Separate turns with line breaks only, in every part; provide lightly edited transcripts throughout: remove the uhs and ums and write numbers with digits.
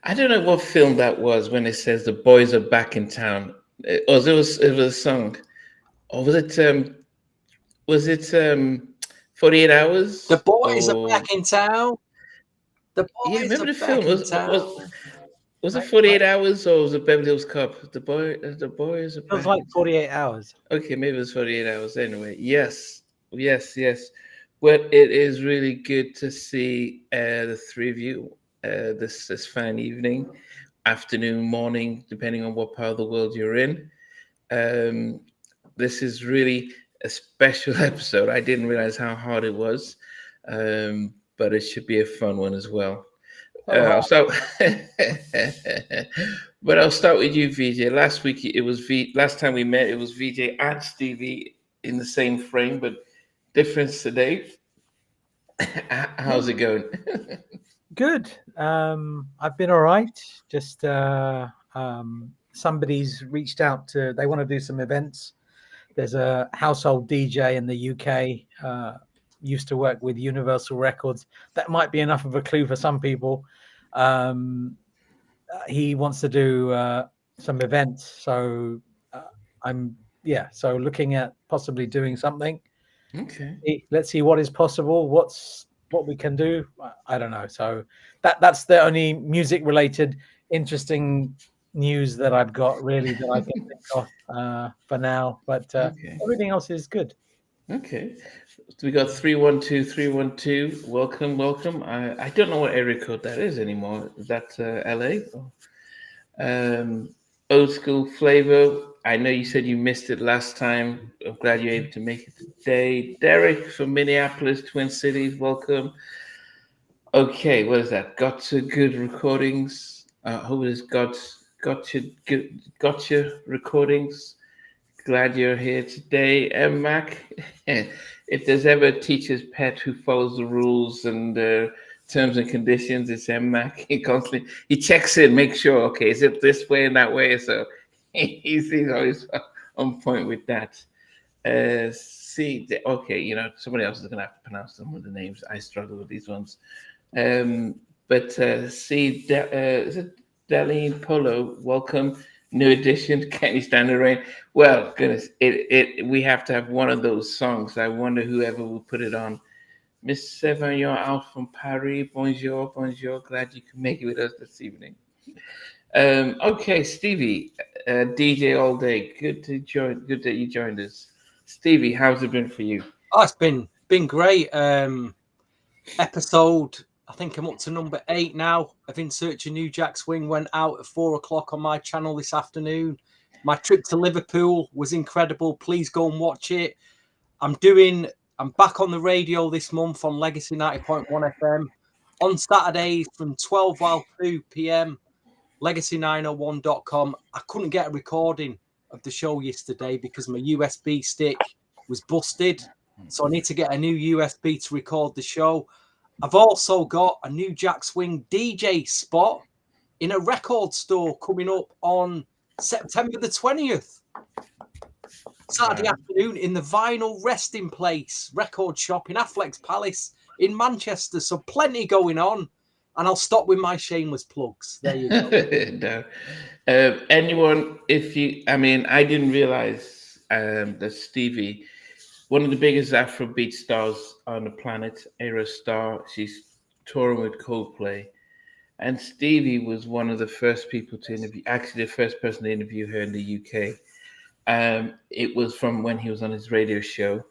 I don't know what film that was when it says the boys are back in town. It was a song. Or was it 48
The
hours?
boys are
Or
back in town. The
yeah,
boys
remember
are
the film?
back in
Was
town.
was it
Right,
48 hours or was it Beverly Hills Cop? The boys are
feels
back
like
in town.
48 hours.
Okay, maybe it was 48 hours anyway. Yes, yes, yes. Well, it is really good to see the three of you this fine evening, afternoon, morning, depending on what part of the world you're in. Um, this is really a special episode. I didn't realize how hard it was, but it should be a fun one as well.
So
So, but I'll start with you, VJ. Last week it was Last time we met, it was VJ and Stevie in the same frame, but difference today. How's it going?
good. I've been all right. Just somebody's reached out to. They want to do some events. There's a household DJ in the UK. Used to work with Universal Records. That might be enough of a clue for some people. Um, he wants to do some events, so I'm So looking at possibly doing something.
Okay.
Let's see what is possible. What we can do. I don't know. So that's the only music related interesting news that I've got really that I can think of for now. But
Okay.
everything else is good.
Okay. So we got 312 312. Welcome, welcome. I don't know what area code that is anymore. Is that LA? Old school flavor. I know you said you missed it last time. I'm glad you're able to make it today. Derek from Minneapolis, Twin Cities. Welcome. Okay, what is that? Gotcha Good Recordings. Who is Gotcha Recordings? Glad you're here today. Mac, if there's ever a teacher's pet who follows the rules and terms and conditions, it's Mac. He checks in, makes sure, okay, is it this way and that way? So he's always on point with that. Okay, somebody else is going to have to pronounce some of the names. I struggle with these ones. But is it Darlene Polo? Welcome. New edition. Can you stand the rain? Well, goodness, we have to have one of those songs. I wonder whoever will put it on. Miss Seven, you're out from Paris. Bonjour, bonjour. Glad you could make it with us this evening. Okay, Stevie, DJ all day. Good to join. Good that you joined us. Stevie, how's it been for you?
Oh, it's been great. Episode, I think I'm up to number 8 now of In Search of New Jack Swing. Went out at 4:00 on my channel this afternoon. My trip to Liverpool was incredible. Please go and watch it. I'm back on the radio this month on Legacy 90.1 FM on Saturdays from 12 till 2 p.m. Legacy901.com. I couldn't get a recording of the show yesterday because my USB stick was busted. So I need to get a new USB to record the show. I've also got a new Jack Swing DJ spot in a record store coming up on September the 20th. Saturday afternoon in the Vinyl Resting Place record shop in Affleck's Palace in Manchester. So plenty going on. And I'll stop with my shameless plugs. There you go.
No. Anyone, I didn't realize that Stevie, one of the biggest Afrobeat stars on the planet, era star, she's touring with Coldplay. And Stevie was one of the first people to interview, actually the first person to interview her in the UK. It was from when he was on his radio show.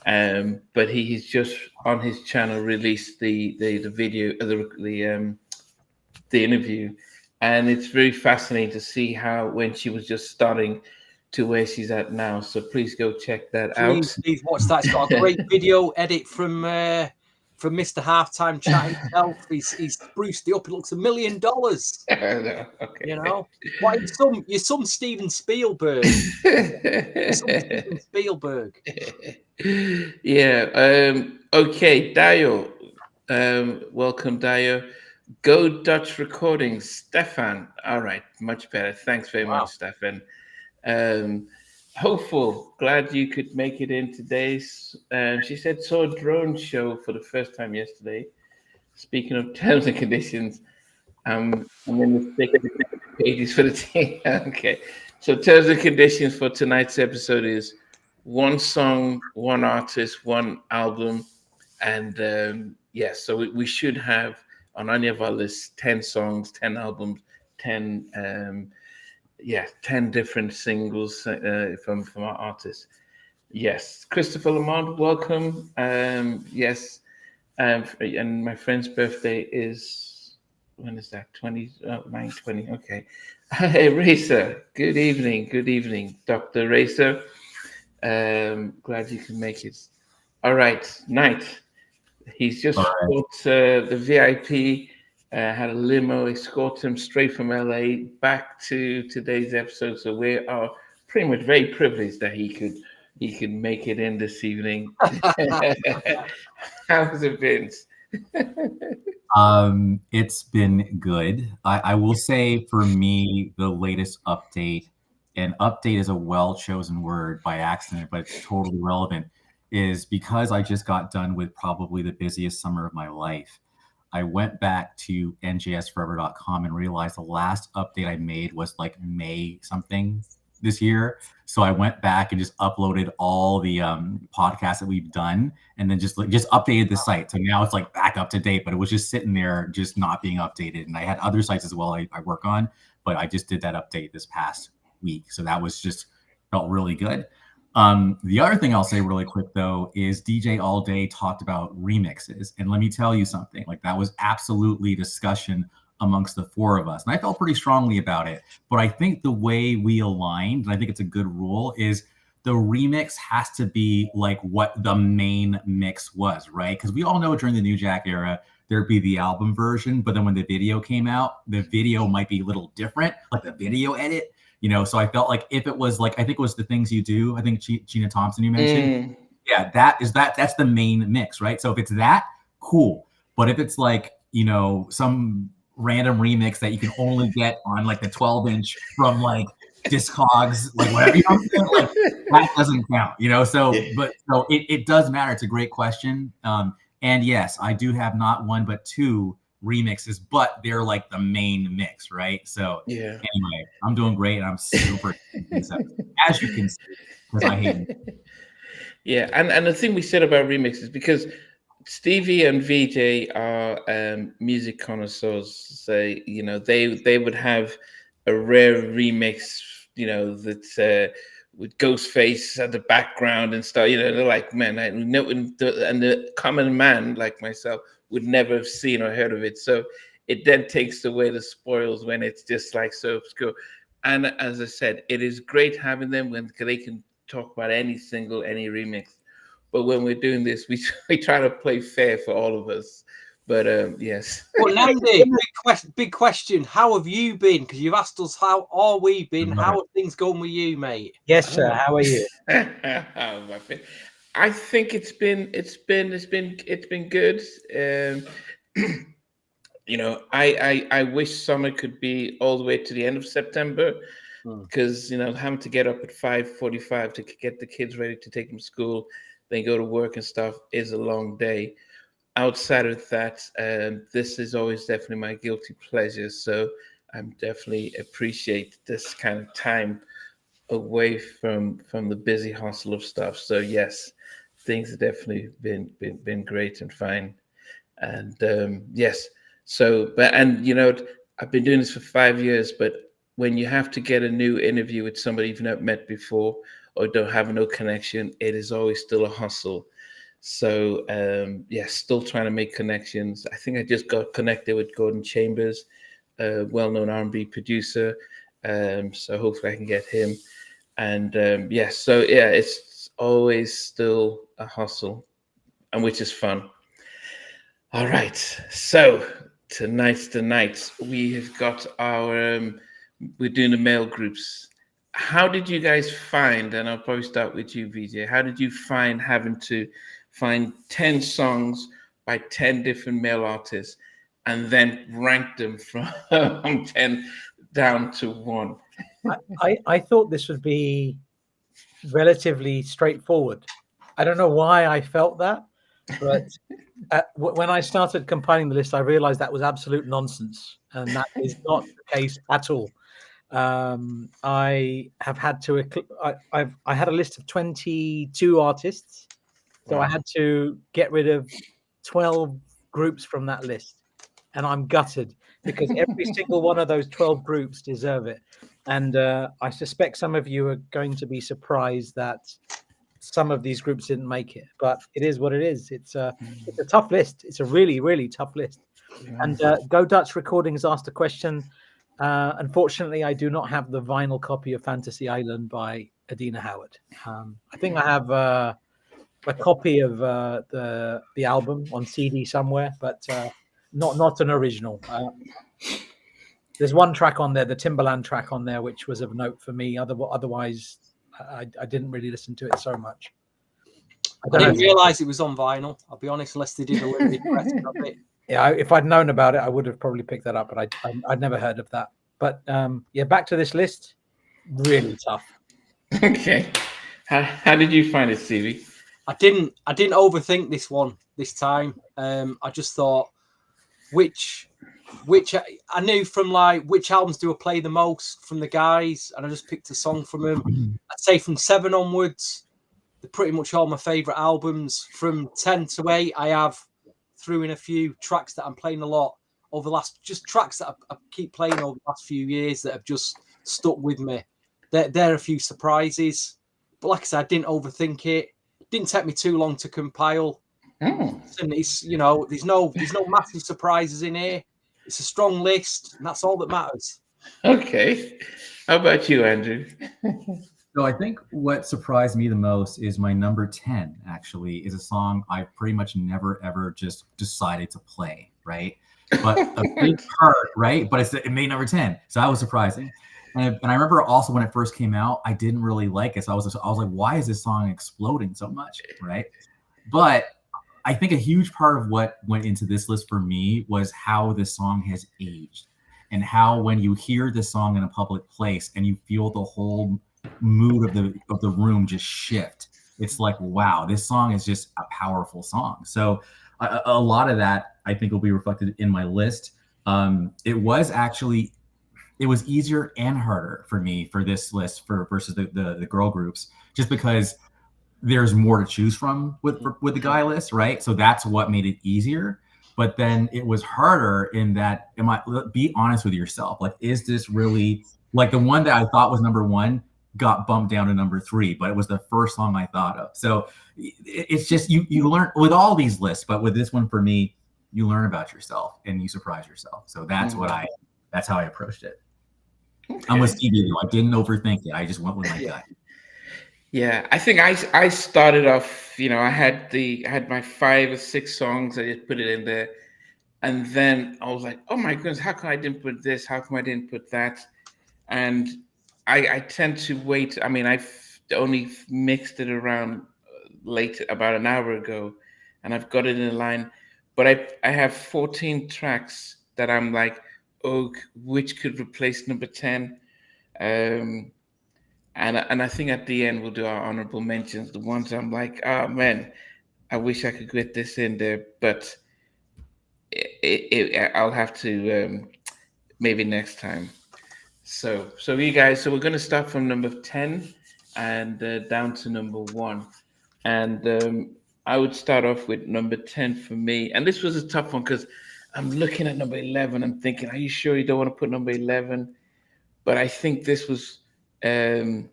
But he's just on his channel released the video, the interview, and it's very fascinating to see how when she was just starting to where she's at now. So please go check that out.
Please watch that. It's got a great video edit from Mr. Halftime Chat himself. He's spruced it up. It looks $1 million.
Okay.
You know, what? You're some Steven Spielberg. Steven Spielberg.
Yeah. Okay, Dio. Welcome, Dio. Go Dutch Recordings, Stefan. All right, much better. Thanks very much, Stefan. Hopeful, glad you could make it in today. She said saw a drone show for the first time yesterday. Speaking of terms and conditions, I'm in the pages for the team. Okay. So terms and conditions for tonight's episode is one song, one artist, one album, and so we should have on any of our lists 10 songs, 10 albums, 10 10 different singles from our artists. Yes, Christopher Lamont, welcome. Yes, and my friend's birthday is, when is that? 9/20. Okay. Hey, Racer. Good evening, Dr. Racer. Glad you can make it. All right, Knight. He's just bought the VIP. Had a limo escort him straight from LA back to today's episode. So we are pretty much very privileged that he could make it in this evening. How's it been?
It's been good. I will say for me, the latest update, and update is a well-chosen word by accident, but it's totally relevant, is because I just got done with probably the busiest summer of my life. I went back to njsforever.com and realized the last update I made was like May something this year. So I went back and just uploaded all the podcasts that we've done, and then just updated the site. So now it's like back up to date, but it was just sitting there, just not being updated. And I had other sites as well I work on, but I just did that update this past week. So that was just felt really good. The other thing I'll say really quick though is DJ All Day talked about remixes, and let me tell you something, like that was absolutely discussion amongst the four of us, and I felt pretty strongly about it. But I think the way we aligned, and I think it's a good rule, is the remix has to be like what the main mix was, right? Because we all know during the New Jack era there'd be the album version, but then when the video came out, the video might be a little different, like the video edit. You know, so I felt like if it was like, I think it was The Things You Do, I think Gina Thompson you mentioned. Yeah, that's the main mix, right? So if it's that, cool. But if it's like, you know, some random remix that you can only get on like the 12-inch from like Discogs, like whatever, you know, like that doesn't count, you know? So, but so it does matter. It's a great question. And yes, I do have not one, but two remixes, but they're like the main mix, right? So anyway, I'm doing great, and I'm super as you can see, because I hate it.
Yeah, and the thing we said about remixes, because Stevie and VJ are music connoisseurs, so you know they would have a rare remix, you know, that with Ghostface at the background and stuff. You know, they're like, man, I know, and the common man like myself would never have seen or heard of it. So it then takes away the spoils when it's just like so obscure. And as I said, it is great having them when they can talk about any single, any remix. But when we're doing this, we try to play fair for all of us. But yes.
Well, Nandi, big question. How have you been? Because you've asked us how are we been. How have things gone with you, mate?
Yes, sir. How are you?
I think it's been good. You know, I wish summer could be all the way to the end of September, because you know, having to get up at 5:45 to get the kids ready to take them to school, then go to work and stuff is a long day. Outside of that, this is always definitely my guilty pleasure. So I'm definitely appreciate this kind of time away from the busy hustle of stuff. So yes, things have definitely been great and fine. And yes, so and you know, I've been doing this for 5 years, but when you have to get a new interview with somebody you've not met before or don't have no connection, it is always still a hustle. So yes, still trying to make connections. I think I just got connected with Gordon Chambers, a well-known R&B producer. So hopefully I can get him. And yes, so yeah, it's always still a hustle, and which is fun. All right, so tonight's the night. We have got our we're doing the mail groups. How did you guys find, and I'll probably start with you, VJ, how did you find having to find 10 songs by 10 different male artists and then rank them from 10 down to 1?
I thought this would be relatively straightforward. I don't know why I felt that. But when I started compiling the list, I realized that was absolute nonsense, and that is not the case at all. I have had to. I had a list of 22 artists, so I had to get rid of 12 groups from that list, and I'm gutted because every single one of those 12 groups deserve it. And I suspect some of you are going to be surprised that some of these groups didn't make it, but it is what it is. It's a tough list. It's a really, really tough list. And Go Dutch Recordings asked a question. Unfortunately, I do not have the vinyl copy of Fantasy Island by Adina Howard. I think I have a copy of the album on CD somewhere, but not an original. There's one track on there, the Timbaland track on there, which was of note for me. Otherwise, I didn't really listen to it so much.
I didn't realise it was on vinyl. I'll be honest, unless they did a limited press of it.
Yeah, if I'd known about it, I would have probably picked that up, but I'd never heard of that. But yeah, back to this list. Really tough.
Okay. How did you find it, Stevie?
I didn't overthink this one this time. I just thought which I knew from like which albums do I play the most from the guys, and I just picked a song from them. I'd say from 7 onwards, they're pretty much all my favourite albums. From 10 to 8, I have threw in a few tracks that I'm playing a lot over the last, just tracks that I keep playing over the last few years that have just stuck with me. There are a few surprises, but like I said, I didn't overthink it. It didn't take me too long to compile. And it's, you know, there's no massive surprises in here. It's a strong list, and that's all that matters.
Okay. How about you, Andrew?
So I think what surprised me the most is my number 10 actually is a song I pretty much never ever just decided to play, right? But a big part, right? But it made number 10. So that was surprising. And I remember also when it first came out, I didn't really like it. So I was like, why is this song exploding so much, right? But I think a huge part of what went into this list for me was how this song has aged, and how when you hear this song in a public place and you feel the whole mood of the room just shift. It's like, wow, this song is just a powerful song. So a lot of that I think will be reflected in my list. It was easier and harder for me for this list versus the girl groups, just because there's more to choose from with the guy list, right? So that's what made it easier. But then it was harder in that, be honest with yourself. Like, is this really, like, the one that I thought was number 1 got bumped down to number 3, but it was the first song I thought of. So it's just, you learn with all these lists, but with this one for me, you learn about yourself and you surprise yourself. So that's that's how I approached it. Okay. I'm with Stevie though. I didn't overthink it. I just went with my gut.
Yeah, I think I started off, you know, I had my 5 or 6 songs. I just put it in there. And then I was like, oh my goodness, how come I didn't put this? How come I didn't put that? And I tend to wait. I mean, I've only mixed it around late, about an hour ago, and I've got it in line. But I have 14 tracks that I'm like, oh, which could replace number 10? And I think at the end we'll do our honorable mentions. The ones I'm like, oh man, I wish I could get this in there, but I'll have to maybe next time. So you guys, so we're going to start from number 10 and down to number 1. And I would start off with number 10 for me. And this was a tough one because I'm looking at number 11. I'm thinking, are you sure you don't want to put number 11? But I think this was, so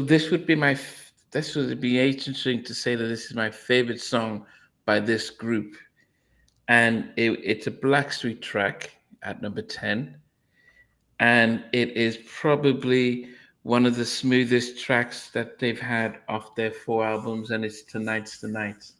this would be interesting to say that this is my favorite song by this group. And it's a Blackstreet track at number 10. And it is probably one of the smoothest tracks that they've had off their 4 albums, and it's Tonight's the Night.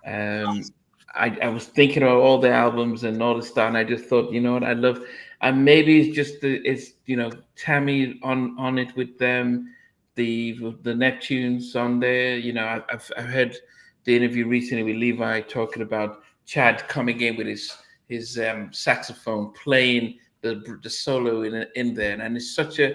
I was thinking of all the albums and all the stuff, and I just thought, you know what, I love, and maybe it's just it's you know, Tammy on it with them, the Neptunes on there. You know, I've heard the interview recently with Levi talking about Chad coming in with his saxophone playing the solo in there, and it's such a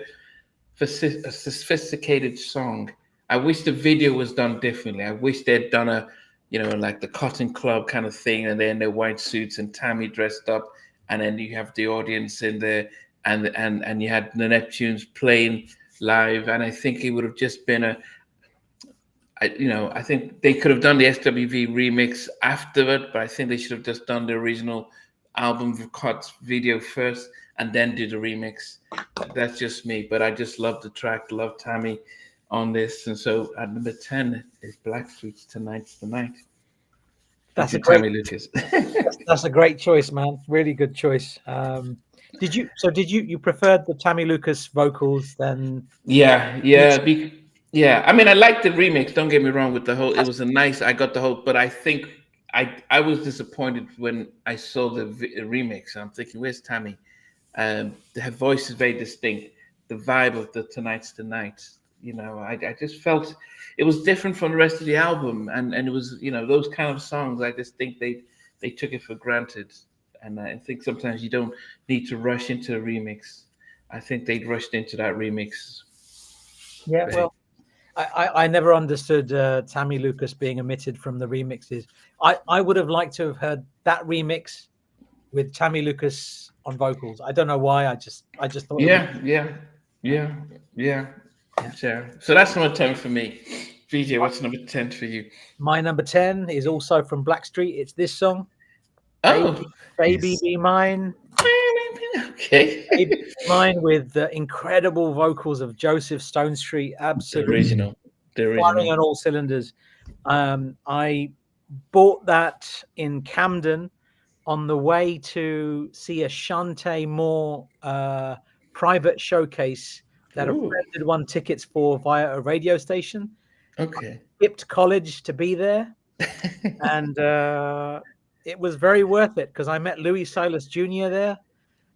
sophisticated song. I wish the video was done differently. I wish they'd done like the Cotton Club kind of thing, and they're in their white suits and Tammy dressed up, and then you have the audience in there, and you had the Neptunes playing live, and I think it would have just been I think they could have done the SWV remix afterward, but I think they should have just done the original album cut video first and then do the remix. That's just me, but I just love the track, love Tammy on this. And so at number 10 is Blackstreet's Tonight's the Night.
That's a
Tammy Lucas.
that's a great choice, man. Really good choice. Did you preferred the Tammy Lucas vocals then?
Yeah. I mean, I liked the remix. Don't get me wrong with the whole. It was I got the whole, but I think I was disappointed when I saw the remix. I'm thinking, where's Tammy? Her voice is very distinct. The vibe of the Tonight's the Night. I just felt it was different from the rest of the album, and it was those kind of songs. I just think they took it for granted, and I think sometimes you don't need to rush into a remix. I think they'd rushed into that remix.
Yeah, well, I never understood Tammy Lucas being omitted from the remixes. I would have liked to have heard that remix with Tammy Lucas on vocals. I don't know why. I just thought.
Yeah. Sure. So that's number 10 for me. VJ, what's number 10 for you?
My number 10 is also from Blackstreet. It's this song.
Oh,
Baby Be Mine.
Okay.
Baby Be Mine with the incredible vocals of Joseph Stonestreet. Absolutely.
The original.
Firing on all cylinders. I bought that in Camden on the way to see a Shantae Moore private showcase that a friend had won tickets for via a radio station.
Okay.
I skipped college to be there. And it was very worth it because I met Louis Silas Jr. there.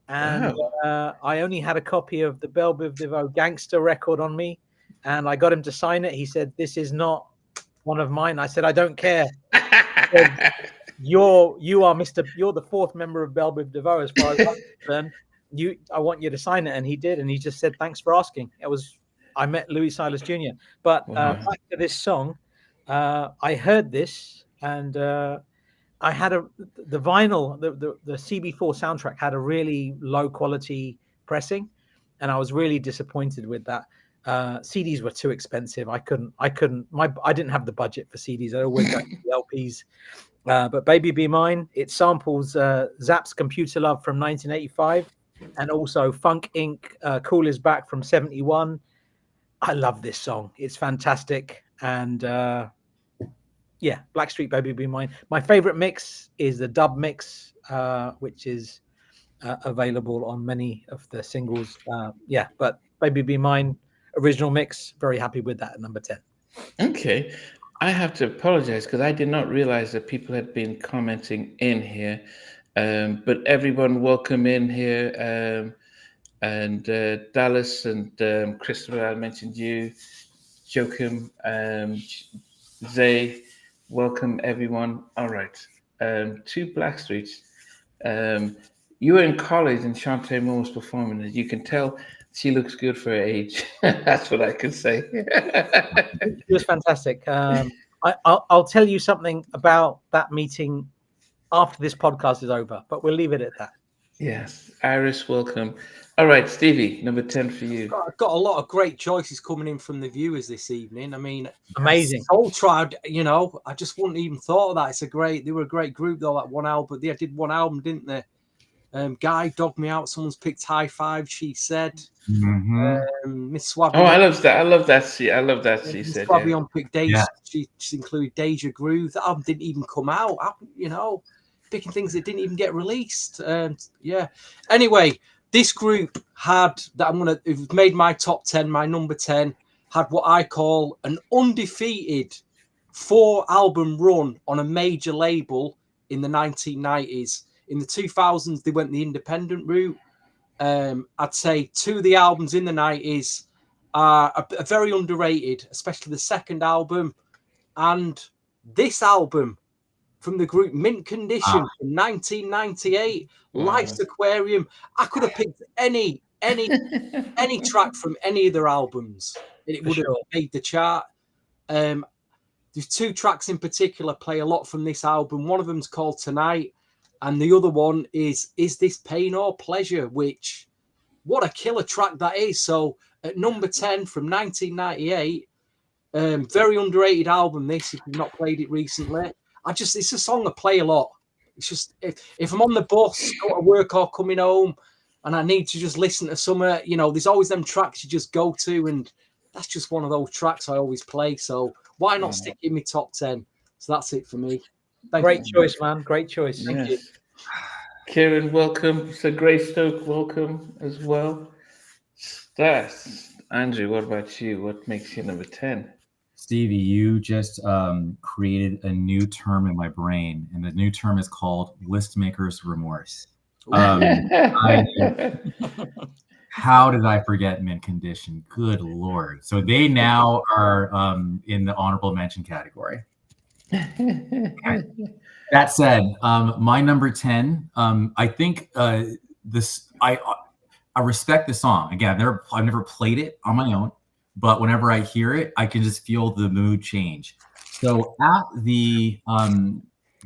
And I only had a copy of the Belle Biv DeVoe Gangster record on me. And I got him to sign it. He said, "This is not one of mine." I said, "I don't care." Said, you're the fourth member of Belle Biv DeVoe as far as I'm concerned. I want you to sign it. And he did. And he just said, "Thanks for asking." I met Louis Silas Jr. But back to this song, I heard this and I had the vinyl, the CB4 soundtrack had a really low quality pressing, and I was really disappointed with that. CDs were too expensive. I didn't have the budget for CDs. I always got the LPs. But Baby Be Mine, it samples Zapp's Computer Love from 1985 and also Funk Inc. Cool Is Back from 71. I love this song. It's fantastic. And Blackstreet, Baby Be Mine. My favorite mix is the dub mix, which is available on many of the singles. But Baby Be Mine, original mix, very happy with that at number 10.
Okay. I have to apologize because I did not realize that people had been commenting in here. But everyone, welcome in here. And Dallas and Christopher, I mentioned you. Joachim, Zay, welcome everyone. All right. To Blackstreet. You were in college and Shantae Moore was performing it. You can tell she looks good for her age. That's what I can say.
It was fantastic. I'll tell you something about that meeting after this podcast is over, but we'll leave it at that.
Yes. Iris, welcome. All right, Stevie, number 10 for you.
I've got a lot of great choices coming in from the viewers this evening. I mean,
amazing.
Soul Tribe, I just wouldn't even thought of that. They were a great group though, that one album. They did one album, didn't they? Guy Dogged Me Out. Someone's picked High Five. She said. Miss Swabby.
Oh, I love that. I love that. She said.
Swabby on picked Deja. Yeah. She included Deja Groove. That album didn't even come out. Picking things that didn't even get released. Anyway, this group who've made my top 10. My number 10 had what I call an undefeated 4-album run on a major label in the 1990s. In the 2000s, they went the independent route. I'd say 2 of the albums in the 90s are very underrated, especially the second album. And this album from the group Mint Condition from 1998, Life's Aquarium. I could have picked any track from any of their albums, and it would have made the chart. The there's two tracks in particular play a lot from this album. One of them's called Tonight, and the other one is This Pain or Pleasure, which, what a killer track that is. So at number 10 from 1998, very underrated album, this, if you've not played it recently. It's a song I play a lot. It's just, if I'm on the bus, go to work or coming home, and I need to just listen to some, you know, there's always them tracks you just go to, and that's just one of those tracks I always play. So why not stick in my top 10? So that's it for me.
Great choice, man. Great choice.
Thank you.
Kieran, welcome. So Greystoke, welcome as well. Stas, Andrew, what about you? What makes you number 10?
Stevie, you just created a new term in my brain, and the new term is called list maker's remorse. How did I forget Mint Condition? Good Lord. So they now are in the honorable mention category. That said, my number 10, I think I respect the song. Again, I've never played it on my own, but whenever I hear it, I can just feel the mood change. So at the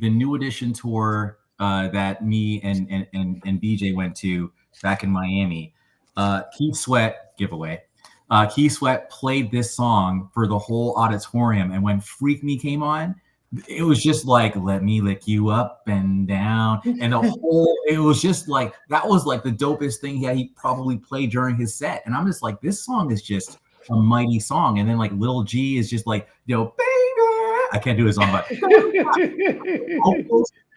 New Edition tour that me and BJ went to back in Miami, Keith Sweat giveaway. Keith Sweat played this song for the whole auditorium, and when Freak Me came on, it was just like, let me lick you up and down, and it was just like, that was like the dopest thing he probably played during his set. And I'm just like, this song is just a mighty song. And then like Lil G is just like, you know, baby, I can't do his song, but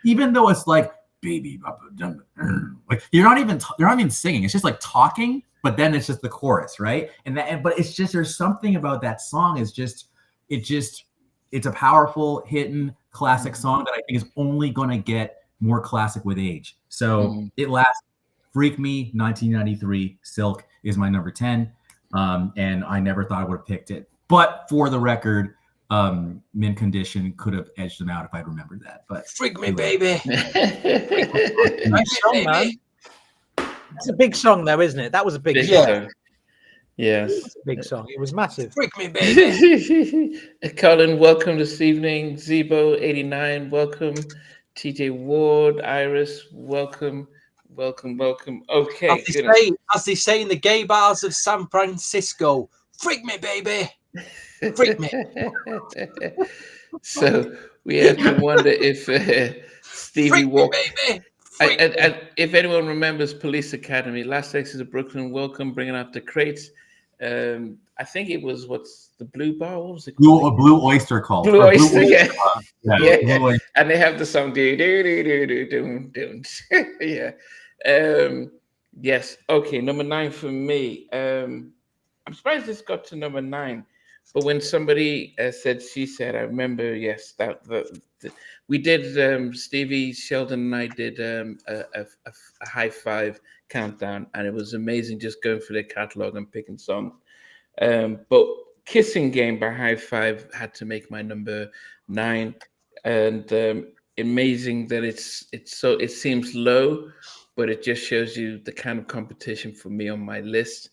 even though it's like, baby, like you're not even singing, it's just like talking, but then it's just the chorus, right? But it's just, there's something about that song it's a powerful, hitting classic song that I think is only going to get more classic with age. So it lasts. Freak Me, 1993, Silk is my number 10. And I never thought I would have picked it. But for the record, Mint Condition could have edged them out if I'd remembered that. But
Freak Me, baby.
Nice song, man. It's a big song, though, isn't it? That was a big song.
Yes.
It's a big song. It was massive.
Freak Me, baby.
Colin, welcome this evening. Zebo89, welcome. TJ Ward, Iris, welcome. Okay.
As they say in the gay bars of San Francisco, freak me, baby. Freak me.
So we have to wonder if Stevie walked. And if anyone remembers Police Academy, Last Exit of Brooklyn, welcome, bringing out the crates. I think it was what's the Blue Bar? What was it called?
Blue Oyster called.
Blue Oyster, yeah.
Yeah.
And they have the song do. Yeah. Yes. Okay. Number 9 for me. I'm surprised this got to number 9, but when somebody said, she said, I remember. Yes, that we did. Stevie, Sheldon, and I did a high five countdown, and it was amazing just going through their catalog and picking songs. But Kissing Game by High Five had to make my number 9, and amazing that it seems low, but it just shows you the kind of competition for me on my list.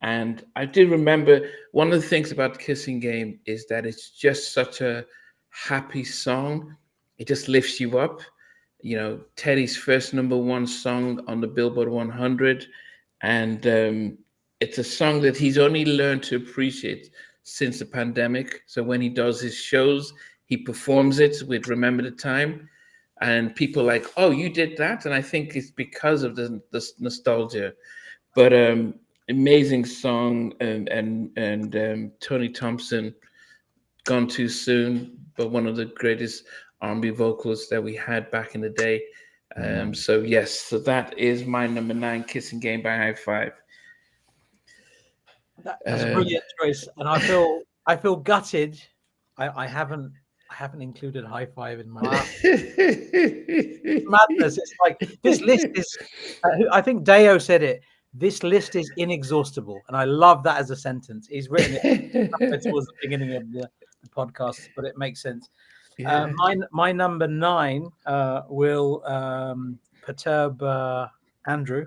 And I do remember one of the things about Kissing Game is that it's just such a happy song. It just lifts you up. You know, Teddy's first number 1 song on the Billboard 100. And it's a song that he's only learned to appreciate since the pandemic. So when he does his shows, he performs it with Remember the Time. And people are like, oh, you did that? And I think it's because of the nostalgia. But amazing song, and Tony Thompson, gone too soon, but one of the greatest R&B vocalists that we had back in the day. So yes, so that is my number 9, Kissing Game by High Five.
That's a brilliant choice, and I feel gutted. I haven't included High Five in my list. Madness. It's like this list is. I think Deo said it. This list is inexhaustible, and I love that as a sentence. He's written it towards the beginning of the podcast, but it makes sense. Yeah. My number 9 will perturb Andrew.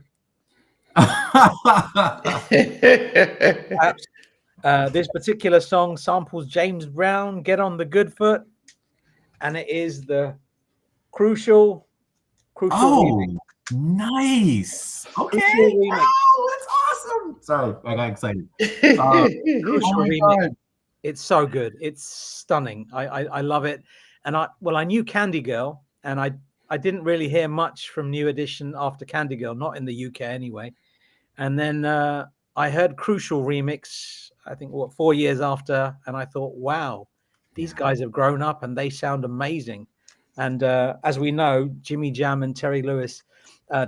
This particular song samples James Brown, "Get on the Good Foot," and it is the crucial remix.
Oh, nice. Okay.
Crucial remix.
Oh, that's awesome. Sorry, I got excited.
Crucial
Oh my
remix.
God.
It's so good. It's stunning. I love it. And I knew Candy Girl, and I didn't really hear much from New Edition after Candy Girl, not in the UK anyway. And then I heard Crucial Remix, I think 4 years after, and I thought, wow, these guys have grown up and they sound amazing. And as we know, Jimmy Jam and Terry Lewis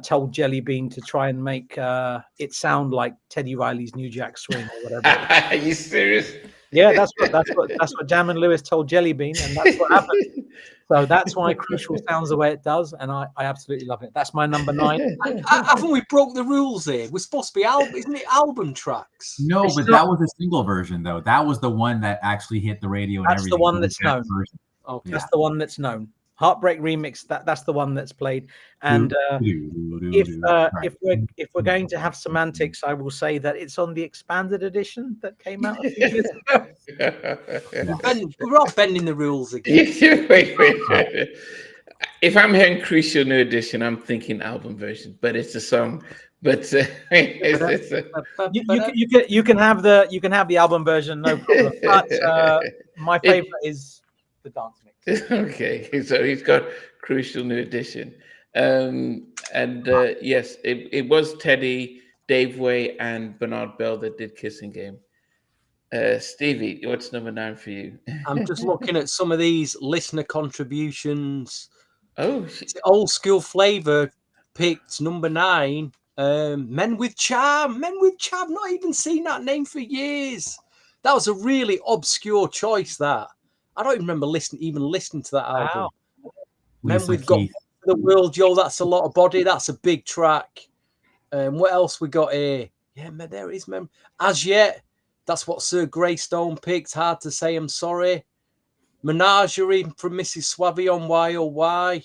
told Jelly Bean to try and make it sound like Teddy Riley's New Jack Swing or whatever.
Are you serious?
Yeah, that's what Jam and Lewis told Jelly Bean, and that's what happened. So that's why Crucial sounds the way it does, and I absolutely love it. That's my number 9.
Haven't we broke the rules here? We're supposed to be isn't it album tracks?
No,
It's
but
not-
that was a single version, though. That was the one that actually hit the radio and
That's the
everything.
one that's known.
Version.
Okay.
That's the one that's known. Heartbreak Remix. That's the one that's played. And if we're going to have semantics, I will say that it's on the expanded edition that came out a few years ago.
We're all bending the rules again.
wait. If I'm hearing Crucial New Edition, I'm thinking album version, but it's a song. But
You can have the album version, no problem. But my favorite is the dance mix.
Okay, so he's got Crucial New Edition. Yes, it was Teddy, Dave Way, and Bernard Bell that did Kissing Game. Stevie, what's number 9 for you?
I'm just looking at some of these listener contributions.
Oh,
Old School Flavor picked number 9. Men with Charm. Not even seen that name for years. That was a really obscure choice. That I don't even remember listening to that album.
Wow.
Men with Got the World, Joe. That's a lot of body. That's a big track. What else we got here? Yeah, man, there it is, man. As Yet. That's what Sir Greystone picked. Hard to Say I'm Sorry. Menagerie from Mrs. Suave on Y.O.Y.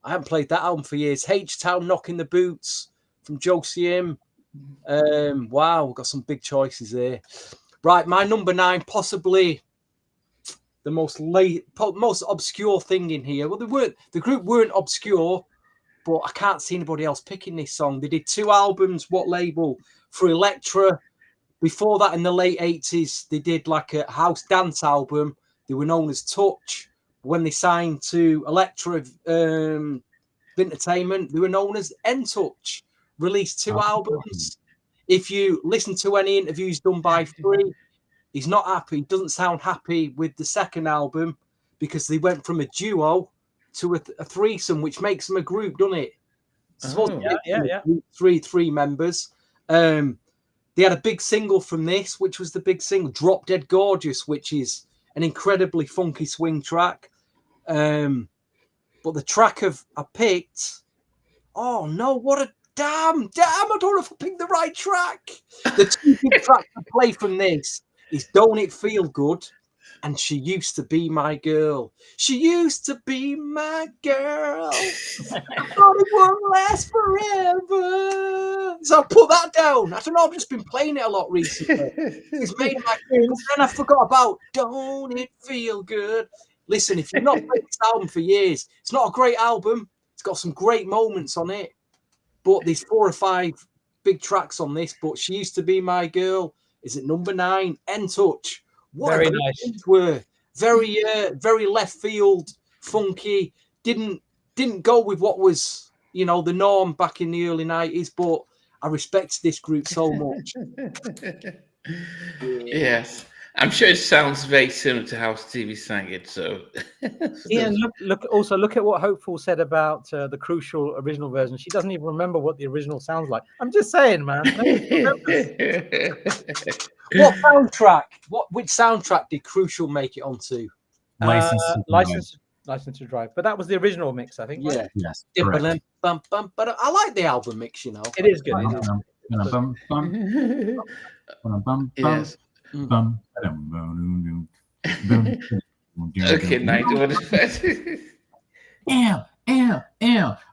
I haven't played that album for years. H-Town Knocking the Boots from Josie M. Wow, we've got some big choices there. Right, my number 9, possibly the most obscure thing in here. Well, the group weren't obscure, but I can't see anybody else picking this song. They did 2 albums. What label? For Elektra. Before that, in the late 80s, they did like a house dance album. They were known as Touch. When they signed to Elektra Entertainment, they were known as N-Touch. Released 2 albums. If you listen to any interviews done by Free, he's not happy. He doesn't sound happy with the second album because they went from a duo to a threesome, which makes them a group, doesn't it?
Yeah.
Three members. They had a big single from this, which was the big single, Drop Dead Gorgeous, which is an incredibly funky swing track. But the track I picked, oh no, what a damn, I don't know if I picked the right track. The 2 big tracks I play from this is Don't It Feel Good and She Used to Be My Girl. She used to be my girl. I thought it won't last forever. So I put that down. I don't know, I've just been playing it a lot recently. It's made my girl. Then I forgot about Don't It Feel Good. Listen, if you've not played this album for years, it's not a great album. It's got some great moments on it. But there's 4 or 5 big tracks on this. But She Used to Be My Girl is at number 9. N-Touch. What
Very
a
nice.
things were. Very left field, funky. Didn't go with what was, the norm back in the early 90s, but I respect this group so much.
Yes. I'm sure it sounds very similar to how Stevie sang it. So,
Ian, look at what Hopeful said about the Crucial original version. She doesn't even remember what the original sounds like. I'm just saying, man.
What soundtrack? Which soundtrack did Crucial make it onto?
License to Drive. But that was the original mix, I think.
Yeah.
Right?
Yes.
But I like the album mix,
It is good.
yes. Okay, 90.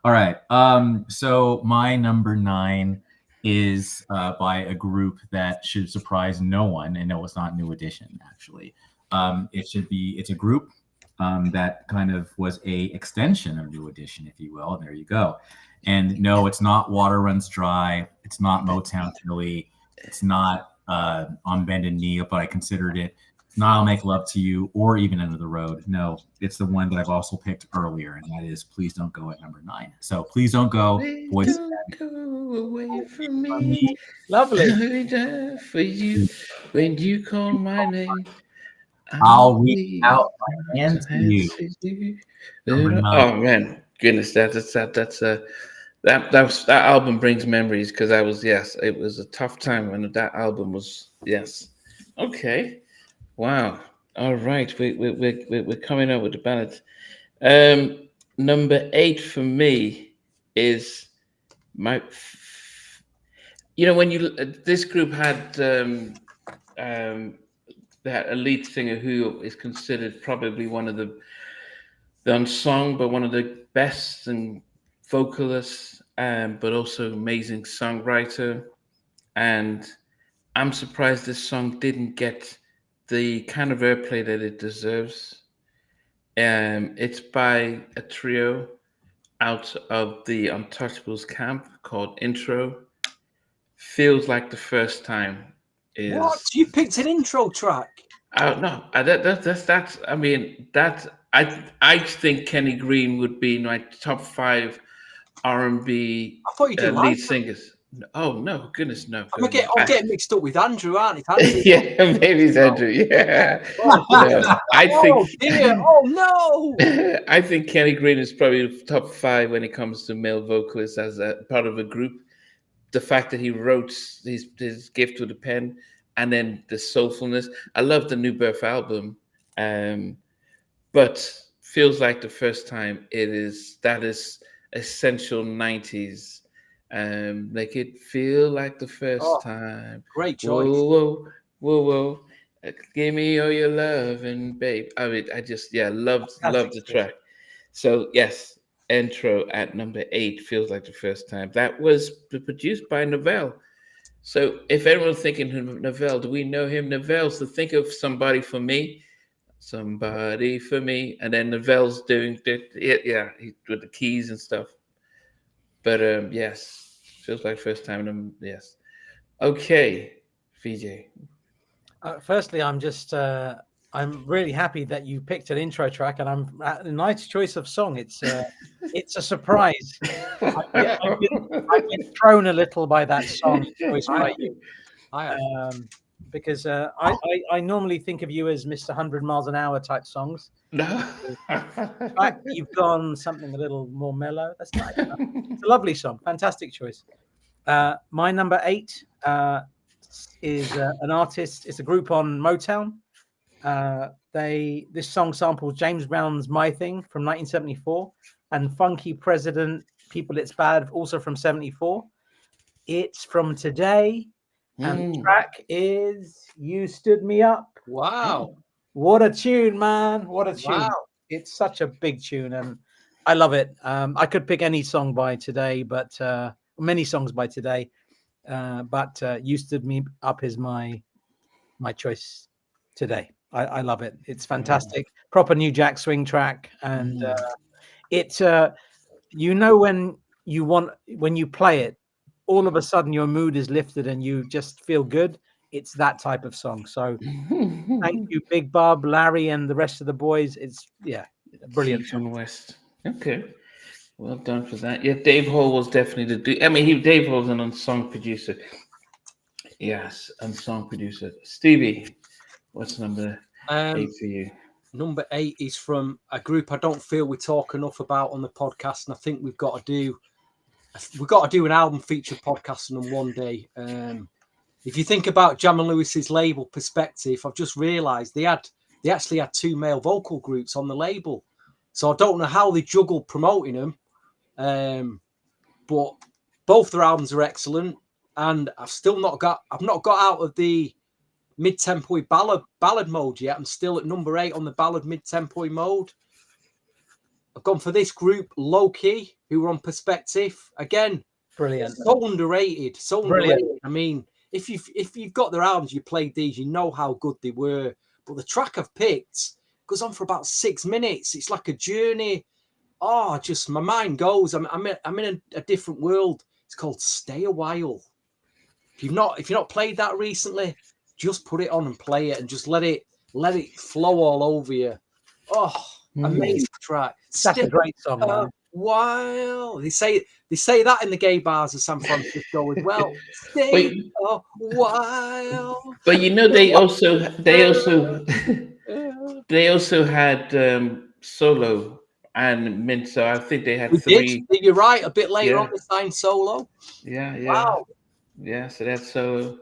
All right. So my number 9 is by a group that should surprise no one. And no, it's not New Edition, actually. It's a group that kind of was a extension of New Edition, if you will. And there you go. And no, it's not Water Runs Dry. It's not Motown Philly. It's not On Bended Knee, but I considered it. It's not I'll Make Love to You or even End of the Road. No, it's the one that I've also picked earlier, and that is Please Don't Go at number 9. So Please Don't Go.
Please don't go away from me.
Lovely.
I'll die for you when you call my name.
I'll reach out my hand to you. Number 9.
Oh man, goodness, that album brings memories because it was a tough time when that album was okay. Wow. All right, we're coming up with the ballad. Number 8 for me is my. When this group had they had a lead singer who is considered probably one of the unsung, but one of the best and vocalists, but also amazing songwriter. And I'm surprised this song didn't get the kind of airplay that it deserves. It's by a trio out of the Untouchables camp called Intro. Feels Like the First Time.
What? You picked an intro track?
No, that's. I mean, I think Kenny Green would be my top 5 R&B
I thought you did
lead singers. Oh no, goodness no!
I'm getting mixed up with Andrew, aren't it? Andrew?
Yeah, maybe it's Andrew. Yeah, no, I think.
Oh dear! Oh no!
I think Kenny Green is probably the top 5 when it comes to male vocalists as a part of a group. The fact that he wrote his gift with a pen, and then the soulfulness. I love the New Birth album, but Feels Like the First Time. That is essential 90s. Make it feel like the first time.
Great choice.
Whoa, whoa, whoa. Give me all your love and babe. I mean, I just loved the track. So yes. Intro at number 8, Feels Like the First Time. That was produced by Novell. So if everyone's thinking Novell, do we know him? Novell, so think of Somebody for Me, and then Novell's doing with the keys and stuff. But yes, Feels Like First Time. Yes. Okay, VJ.
Firstly, I'm really happy that you picked an intro track, and I'm a nice choice of song. It's a surprise. I've been thrown a little by that song choice by you, because I normally think of you as Mr. 100 Miles an Hour type songs.
No,
you've gone something a little more mellow. That's nice. It's a lovely song, fantastic choice. My number 8 is an artist. It's a group on Motown. This song samples James Brown's My Thing from 1974 and Funky President People It's Bad also from 74. It's from today, and the track is You Stood Me Up.
Wow.
What a tune, man. What a tune.
Wow.
It's such a big tune and I love it. I could pick any song by today, but many songs by today, but You Stood Me Up is my choice today. I love it. It's fantastic. Proper New Jack Swing track. And it's, when you play it, all of a sudden your mood is lifted and you just feel good. It's that type of song. So thank you, Big Bob, Larry, and the rest of the boys. It's, brilliant.
From West. Okay. Well done for that. Yeah, Dave Hall was definitely Dave Hall's an unsung producer. Yes, unsung producer. Stevie, what's number 8 for you?
Number 8 is from a group I don't feel we talk enough about on the podcast, and I think we've got to do an album feature podcast on them one day. If you think about Jam and Lewis's label Perspective, I've just realised they actually had 2 male vocal groups on the label, so I don't know how they juggled promoting them. But both their albums are excellent, and I've not got out of the mid-tempo ballad mode yet. I'm still at number 8 on the ballad mid-tempo mode. I've gone for this group, Low Key, who were on Perspective. Again,
Brilliant.
So underrated. So
Brilliant.
underrated. I mean, if you've got their albums, you played these, you know how good they were. But the track I've picked goes on for about 6 minutes. It's like a journey. Oh, just my mind goes. I'm in a different world. It's called Stay a While. If you've not played that recently, just put it on and play it, and just let it flow all over you. Oh, amazing track.
That's a great song, man.
While they say that in the gay bars of San Francisco as well. Stay a while.
But you know, they also had Solo and Mint. So I think they had
We
three.
did. You're right. A bit later
Yeah.
on, they signed Solo.
Yeah.
Wow.
Yeah. So that's Solo.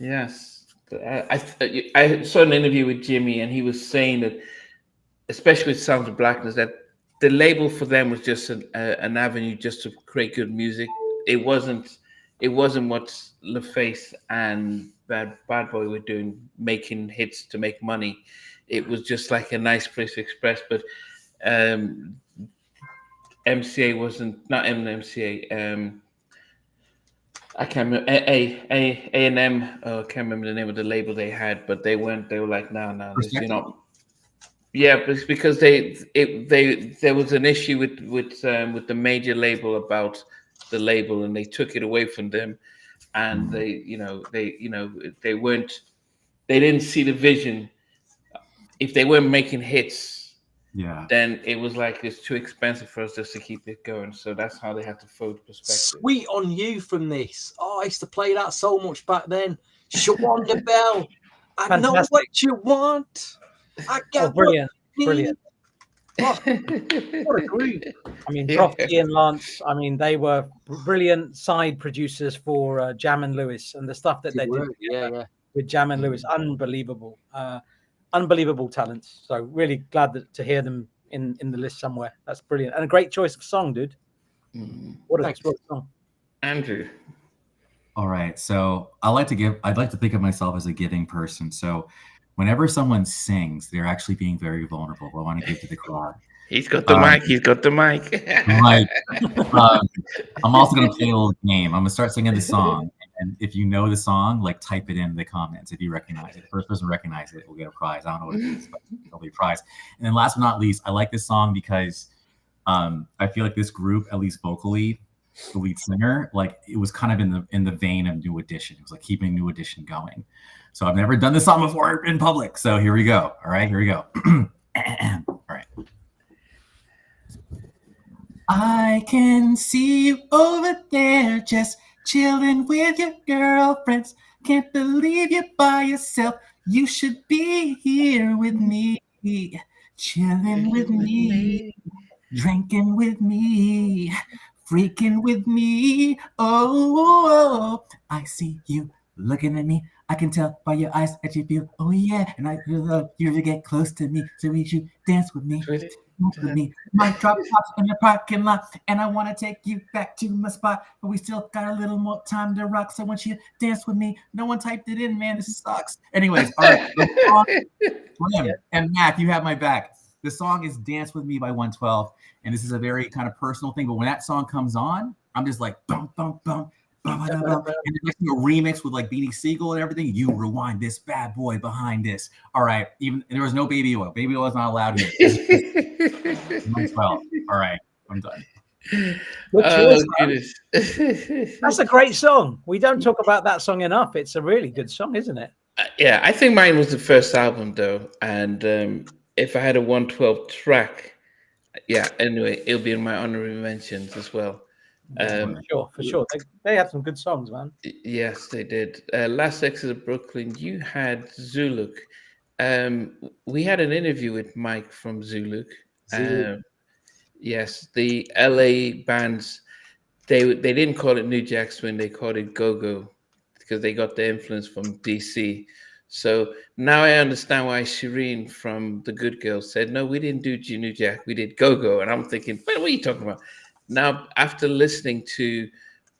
Yes. I saw an interview with Jimmy, and he was saying that, especially with Sounds of Blackness, that the label for them was just an avenue just to create good music. It wasn't what LaFace and Bad Boy were doing, making hits to make money. It was just like a nice place to express. But MCA wasn't, not MCA. I can't remember, A&M. I can't remember the name of the label they had, but they weren't. They were like, no, this, you're not. Yeah, but it's because there was an issue with the major label about the label, and they took it away from them, and they didn't see the vision. If they weren't making hits, then it was like, it's too expensive for us just to keep it going. So that's how they had to fold perspective.
Sweet on You from this. Oh, I used to play that so much back then. Shawanda Bell. I know what you want. I got
brilliant.
Brilliant.
Oh, what a group. I mean, Prophecy and Lance, I mean, they were brilliant side producers for Jam and Lewis, and the stuff that they did with Jam and Lewis, unbelievable. Unbelievable talents. So really glad to hear them in the list somewhere. That's brilliant. And a great choice of song, dude. What a song.
Andrew.
All right. So I'd like to think of myself as a giving person. So whenever someone sings, they're actually being very vulnerable. I want to give to the crowd.
He's got the mic. He's got the mic.
I'm also going to play a little game. I'm going to start singing the song. And if you know the song, like, type it in the comments if you recognize it. The first person to recognize it will get a prize. I don't know what it is, but it'll be a prize. And then last but not least, I like this song because I feel like this group, at least vocally, the lead singer, like, it was kind of in the vein of New Edition. It was like keeping New Edition going. So I've never done this song before in public. So here we go. All right, here we go. All right. I can see you over there, just chilling with your girlfriends. Can't believe you're by yourself. You should be here with me, chilling with me, drinking with me, freaking with me. Oh, I see you looking at me. I can tell by your eyes that you feel, oh yeah, and I love you to get close to me. So we should dance with me. With me. My drop tops in the parking lot, and I want to take you back to my spot, but we still got a little more time to rock. So I want you to dance with me. No one typed it in, man. This sucks. Anyways, all right. And Matt, you have my back. The song is "Dance with Me" by 112, and this is a very kind of personal thing. But when that song comes on, I'm just like bum bum bum. And the next thing, a remix with like Beanie Siegel and everything. You rewind this bad boy behind this. All right. Even there was no baby oil. Baby oil is not allowed here. 112. All right. I'm done.
Goodness. That's a great song. We don't talk about that song enough. It's a really good song, isn't it?
Yeah, I think mine was the first album though. And if I had a 112 track, yeah, anyway, it'll be in my honorary mentions as well.
For sure. They had some good songs, man.
Yes, they did. Last Exit of Brooklyn, you had Zuluk. We had an interview with Mike from Zuluk. Yes, the LA bands, they didn't call it New Jack Swing, they called it Go-Go because they got the influence from DC. So now I understand why Shireen from The Good Girls said, no, we didn't do New Jack, we did Go-Go. And I'm thinking, what are you talking about? Now, after listening to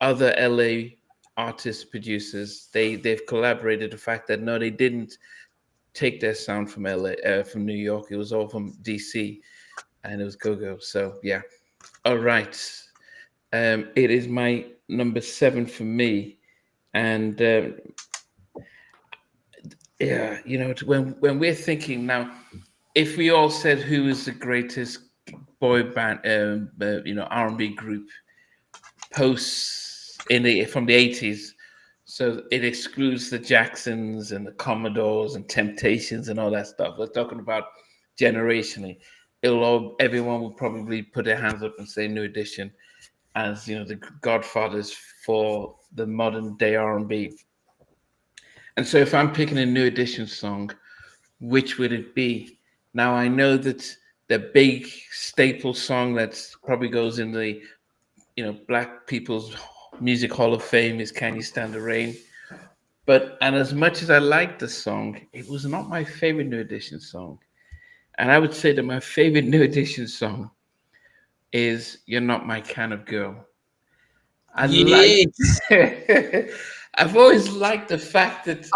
other LA artists, producers, they've collaborated the fact that no, they didn't take their sound from LA, from New York. It was all from DC, and it was Go-Go. So yeah, all right. It is my number 7 for me, and yeah, you know, when we're thinking now, if we all said who is the greatest boy band, you know, R&B group posts from the 80s, so it excludes the Jacksons and the Commodores and Temptations and all that stuff. We're talking about generationally. Everyone will probably put their hands up and say New Edition as, you know, the godfathers for the modern day R&B. And so if I'm picking a New Edition song, which would it be? Now I know that the big staple song that probably goes in the, you know, Black People's Music Hall of Fame is "Can You Stand the Rain?" And as much as I like the song, it was not my favorite New Edition song. And I would say that my favorite New Edition song is "You're Not My Kind of Girl." I've always liked the fact that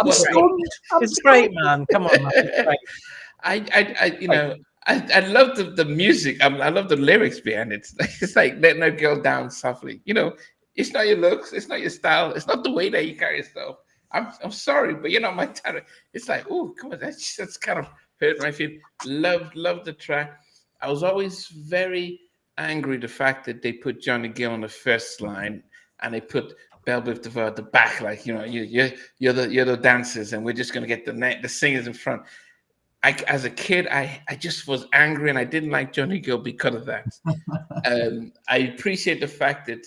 It's great, man. Come on, man. It's great.
you know, I love the music. I love the lyrics behind it. It's like "Let No Girl Down Softly." You know, it's not your looks, it's not your style, it's not the way that you carry yourself. I'm sorry, but you're not my type. It's like, oh, come on, that's kind of hurt my feelings. Love the track. I was always very angry the fact that they put Johnny Gill on the first line and they put Belle Biv DeVoe at the back, like, you know, you're the dancers, and we're just gonna get the singers in front. As a kid, I just was angry, and I didn't like Johnny Gill because of that. I appreciate the fact that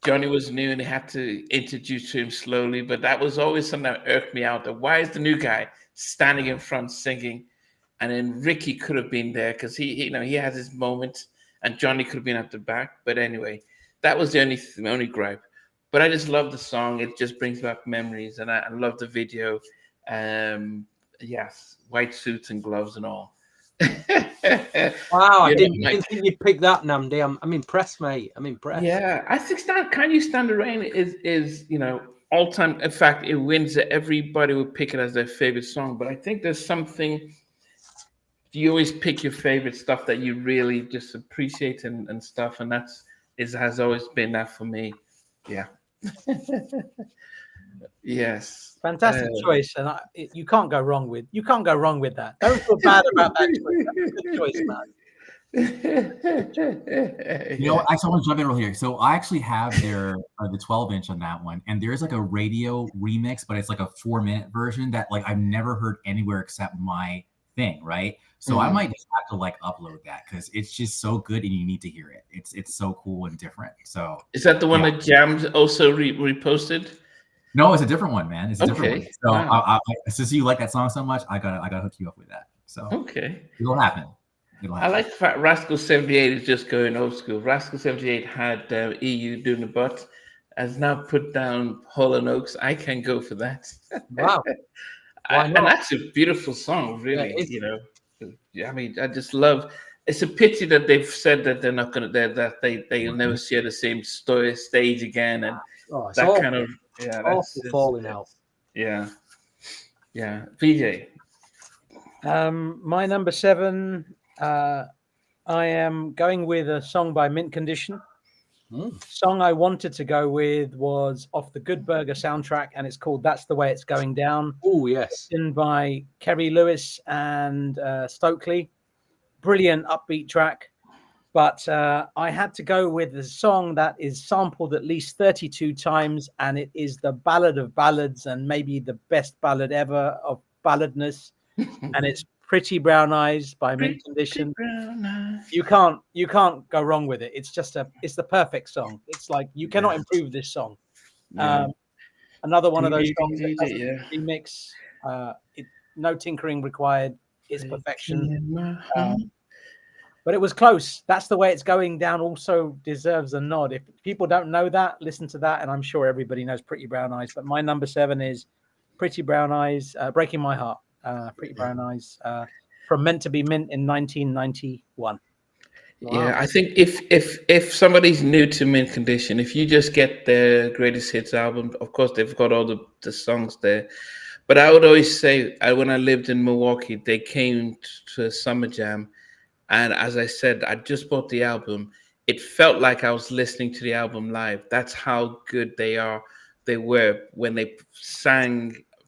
Johnny was new and they had to introduce him slowly, but that was always something that irked me out. That why is the new guy standing in front singing, and then Ricky could have been there because he has his moment, and Johnny could have been at the back. But anyway, that was the only gripe. But I just love the song. It just brings back memories, and I love the video. Yes, white suits and gloves and all.
Wow, I didn't think you'd pick that, Namdi. I'm impressed, mate. I'm impressed.
Yeah, I think "Can You Stand the Rain" is you know, all time. In fact, it wins that everybody would pick it as their favorite song. But I think there's something. You always pick your favorite stuff that you really just appreciate and stuff, and has always been that for me. Yeah. Yes.
Fantastic choice, and you can't go wrong with that. Don't feel bad about that choice. That's a good choice, man.
You know, actually, I want to jump in real here. So I actually have the 12-inch on that one, and there's like a radio remix, but it's like a 4-minute version that like I've never heard anywhere except my thing, right? So I might just have to like upload that because it's just so good and you need to hear it. It's so cool and different. So
is that the one that Jams also reposted?
No, it's a different one, man. It's a different one. So
wow.
Since you like that song so much, I gotta hook you up with that. So it'll happen. I
like the fact Rascal 78 is just going old school. Rascal 78 had EU doing the butt, has now put down Hall & Oates. I can go for that.
Wow.
And that's a beautiful song, really. Yeah, you know, I mean, I just love. It's a pity that they've said that they're not going to that they'll never share the same stage again, and that kind of
that's falling out.
Yeah, VJ.
My number 7. I am going with a song by Mint Condition. Song I wanted to go with was off the Good Burger soundtrack, and it's called "That's the Way It's Going Down."
Oh yes,
written by Kerry Lewis and Stokely. Brilliant upbeat track, but I had to go with the song that is sampled at least 32 times, and it is the ballad of ballads and maybe the best ballad ever of balladness, and it's "Pretty Brown Eyes" by Mint Condition. You can't go wrong with it. It's the perfect song. It's like you cannot improve this song. Another one of those songs that doesn't remix. No tinkering required. It's perfection. But it was close. That's the Way It's Going Down also deserves a nod. If people don't know that, listen to that, and I'm sure everybody knows Pretty Brown Eyes. But my number 7 is Pretty Brown Eyes, Breaking My Heart. Pretty Brown Eyes from Meant to Be Mint in 1991.
Wow. Yeah, I think if somebody's new to Mint Condition, if you just get their greatest hits album, of course they've got all the songs there. But I would always say, when I lived in Milwaukee, they came to a summer jam, and as I said, I just bought the album. it felt like I was listening to the album live. That's how good they were when they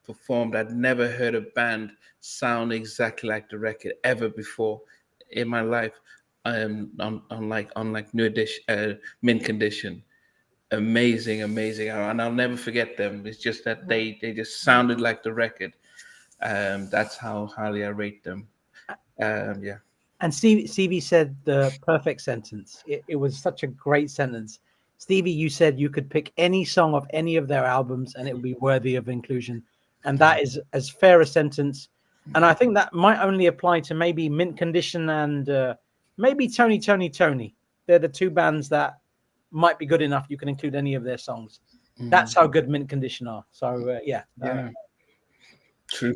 performed. I'd never heard a band sound exactly like the record ever before in my life. Unlike New Edition, Mint Condition. Amazing, and I'll never forget them. It's just that they just sounded like the record. That's how highly I rate them. Yeah.
And Stevie said the perfect sentence. It was such a great sentence. Stevie, you said you could pick any song of any of their albums and it would be worthy of inclusion. And that is as fair a sentence. And I think that might only apply to maybe Mint Condition and maybe Tony. They're the two bands that might be good enough. You can include any of their songs. That's how good Mint Condition are. So, yeah.
True.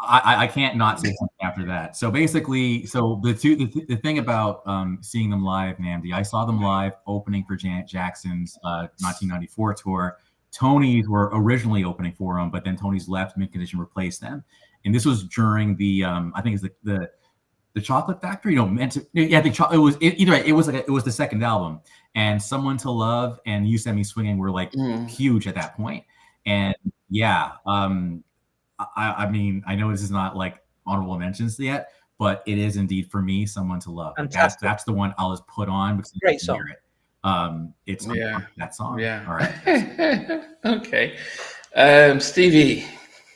I can't not say something after that. So basically, the thing about seeing them live, Namdi, I saw them live opening for Janet Jackson's 1994 tour. Tony's were originally opening for them, but then Tony's left, Mint Condition replaced them. And this was during the I think it's the Chocolate Factory. It was it was the second album, and Someone to Love and You Send Me Swinging were like huge at that point. And yeah, I mean, I know this is not like honorable mentions yet, but it is indeed for me Someone to Love. That's the one I'll just put on because
great
I
song.
hear it. It's that song.
Yeah.
All right.
Okay. Stevie.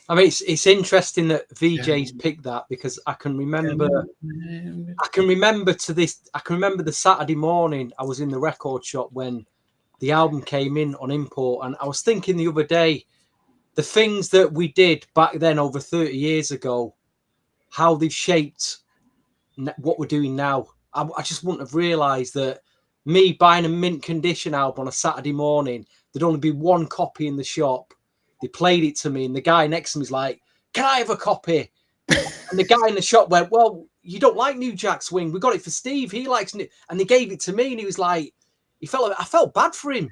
I mean, it's interesting that VJ's picked that because I can remember the Saturday morning I was in the record shop when the album came in on import, and I was thinking the other day, the things that we did back then over 30 years ago, how they've shaped what we're doing now. I just wouldn't have realised that me buying a Mint Condition album on a Saturday morning, there'd only be one copy in the shop. They played it to me, and the guy next to me was like, "Can I have a copy?" And the guy in the shop went, "Well, you don't like New Jack Swing. We got it for Steve. He likes New." And they gave it to me, and he was like, I felt bad for him,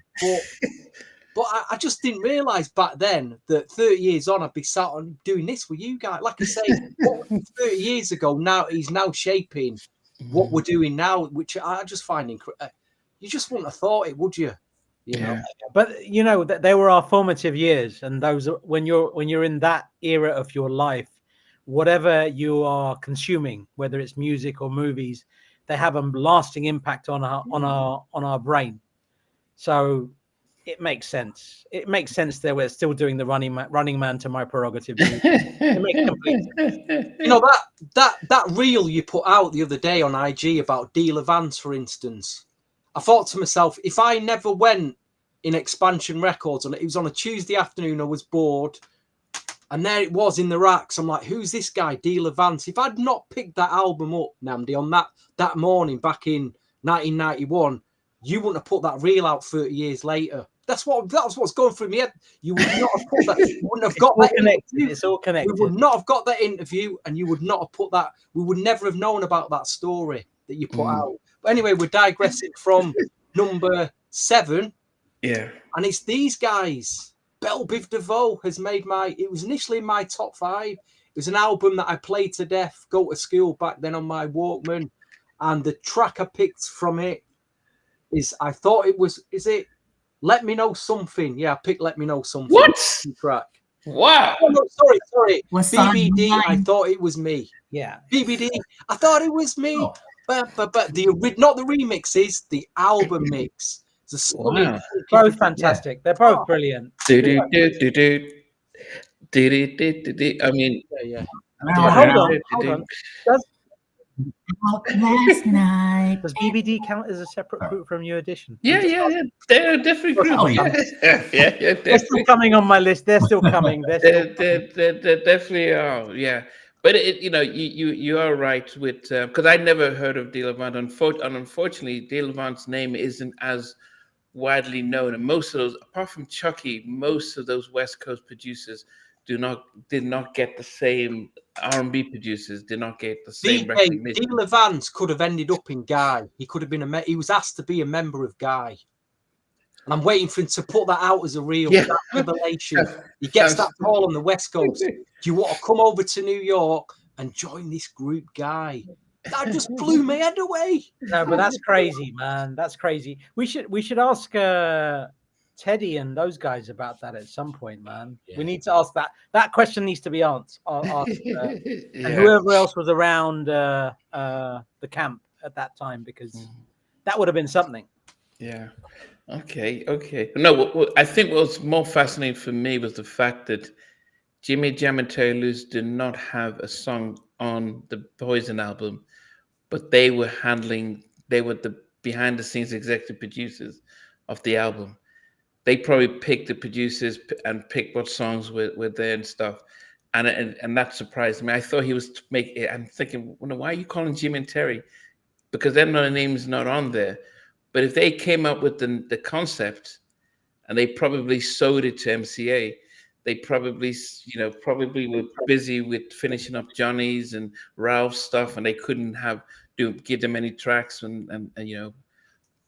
but I just didn't realise back then that 30 years on, I'd be sat on doing this with you guys. Like I say, what was 30 years ago, now he's now shaping what we're doing now, which I just find incredible. You just wouldn't have thought it, would you? You know?
But you know that they were our formative years, and those when you're in that era of your life, whatever you are consuming, whether it's music or movies, they have a lasting impact on our brain. So it makes sense. It makes sense that we're still doing the running man to my prerogative. It makes complete sense.
You know, that reel you put out the other day on IG about Dealer Vance, for instance, I thought to myself, if I never went in Expansion Records, it was on a Tuesday afternoon, I was bored, and there it was in the racks. I'm like, who's this guy, Dealer Vance? If I'd not picked that album up, Namdi, on that morning back in 1991, you wouldn't have put that reel out 30 years later. That's what's going through my head. You would not have put that. You wouldn't have got that interview.
It's all connected.
We would not have got that interview, and you would not have put that. We would never have known about that story that you put out. But anyway, we're digressing from number 7.
Yeah.
And it's these guys. Belle Biv DeVoe has made it was initially in my top 5. It was an album that I played to death, go to school back then on my Walkman. And the track I picked from it is it Let Me Know Something? Yeah, I picked Let Me Know Something.
What?
Track.
Wow.
Oh, no, sorry.
What's
BBD, I thought it was me.
Yeah.
BBD, I thought it was me.
Oh.
But not the remixes, the album mix.
Wow.
Both fantastic. They're both brilliant.
I mean,
Yeah.
Hold on.
Last night.
Does BBD count as a separate group from New Edition?
Yeah. They're a different group.
Oh, yeah.
Yeah.
They're still coming on my list. They're still coming.
They definitely are. Yeah. But you are right with because I never heard of De La Vant. Unfortunately, De La Vant's name isn't as widely known, and most of those, apart from Chucky, most of those West Coast producers did not get the same. R&B producers did not get the same recognition.
De La Vant could have ended up in Guy. He could have been he was asked to be a member of Guy. And I'm waiting for him to put that out as a reel.
Yeah.
That revelation. He gets that call on the West Coast. Do you want to come over to New York and join this group, Guy? That just blew my head away.
No, but that's crazy, man. That's crazy. We should ask Teddy and those guys about that at some point, man.
Yeah.
We need to ask that. That question needs to be asked. And
Yeah.
whoever else was around the camp at that time, because that would have been something.
Yeah. Okay. No, I think what was more fascinating for me was the fact that Jimmy Jam and Terry Lewis did not have a song on the Poison album, but they were the behind the scenes executive producers of the album. They probably picked the producers and picked what songs were there and stuff. And that surprised me. I thought he was I'm thinking, well, why are you calling Jimmy and Terry? Because their name's not on there. But if they came up with the concept and they probably sold it to MCA, they probably were busy with finishing up Johnny's and Ralph's stuff, and they couldn't give them any tracks and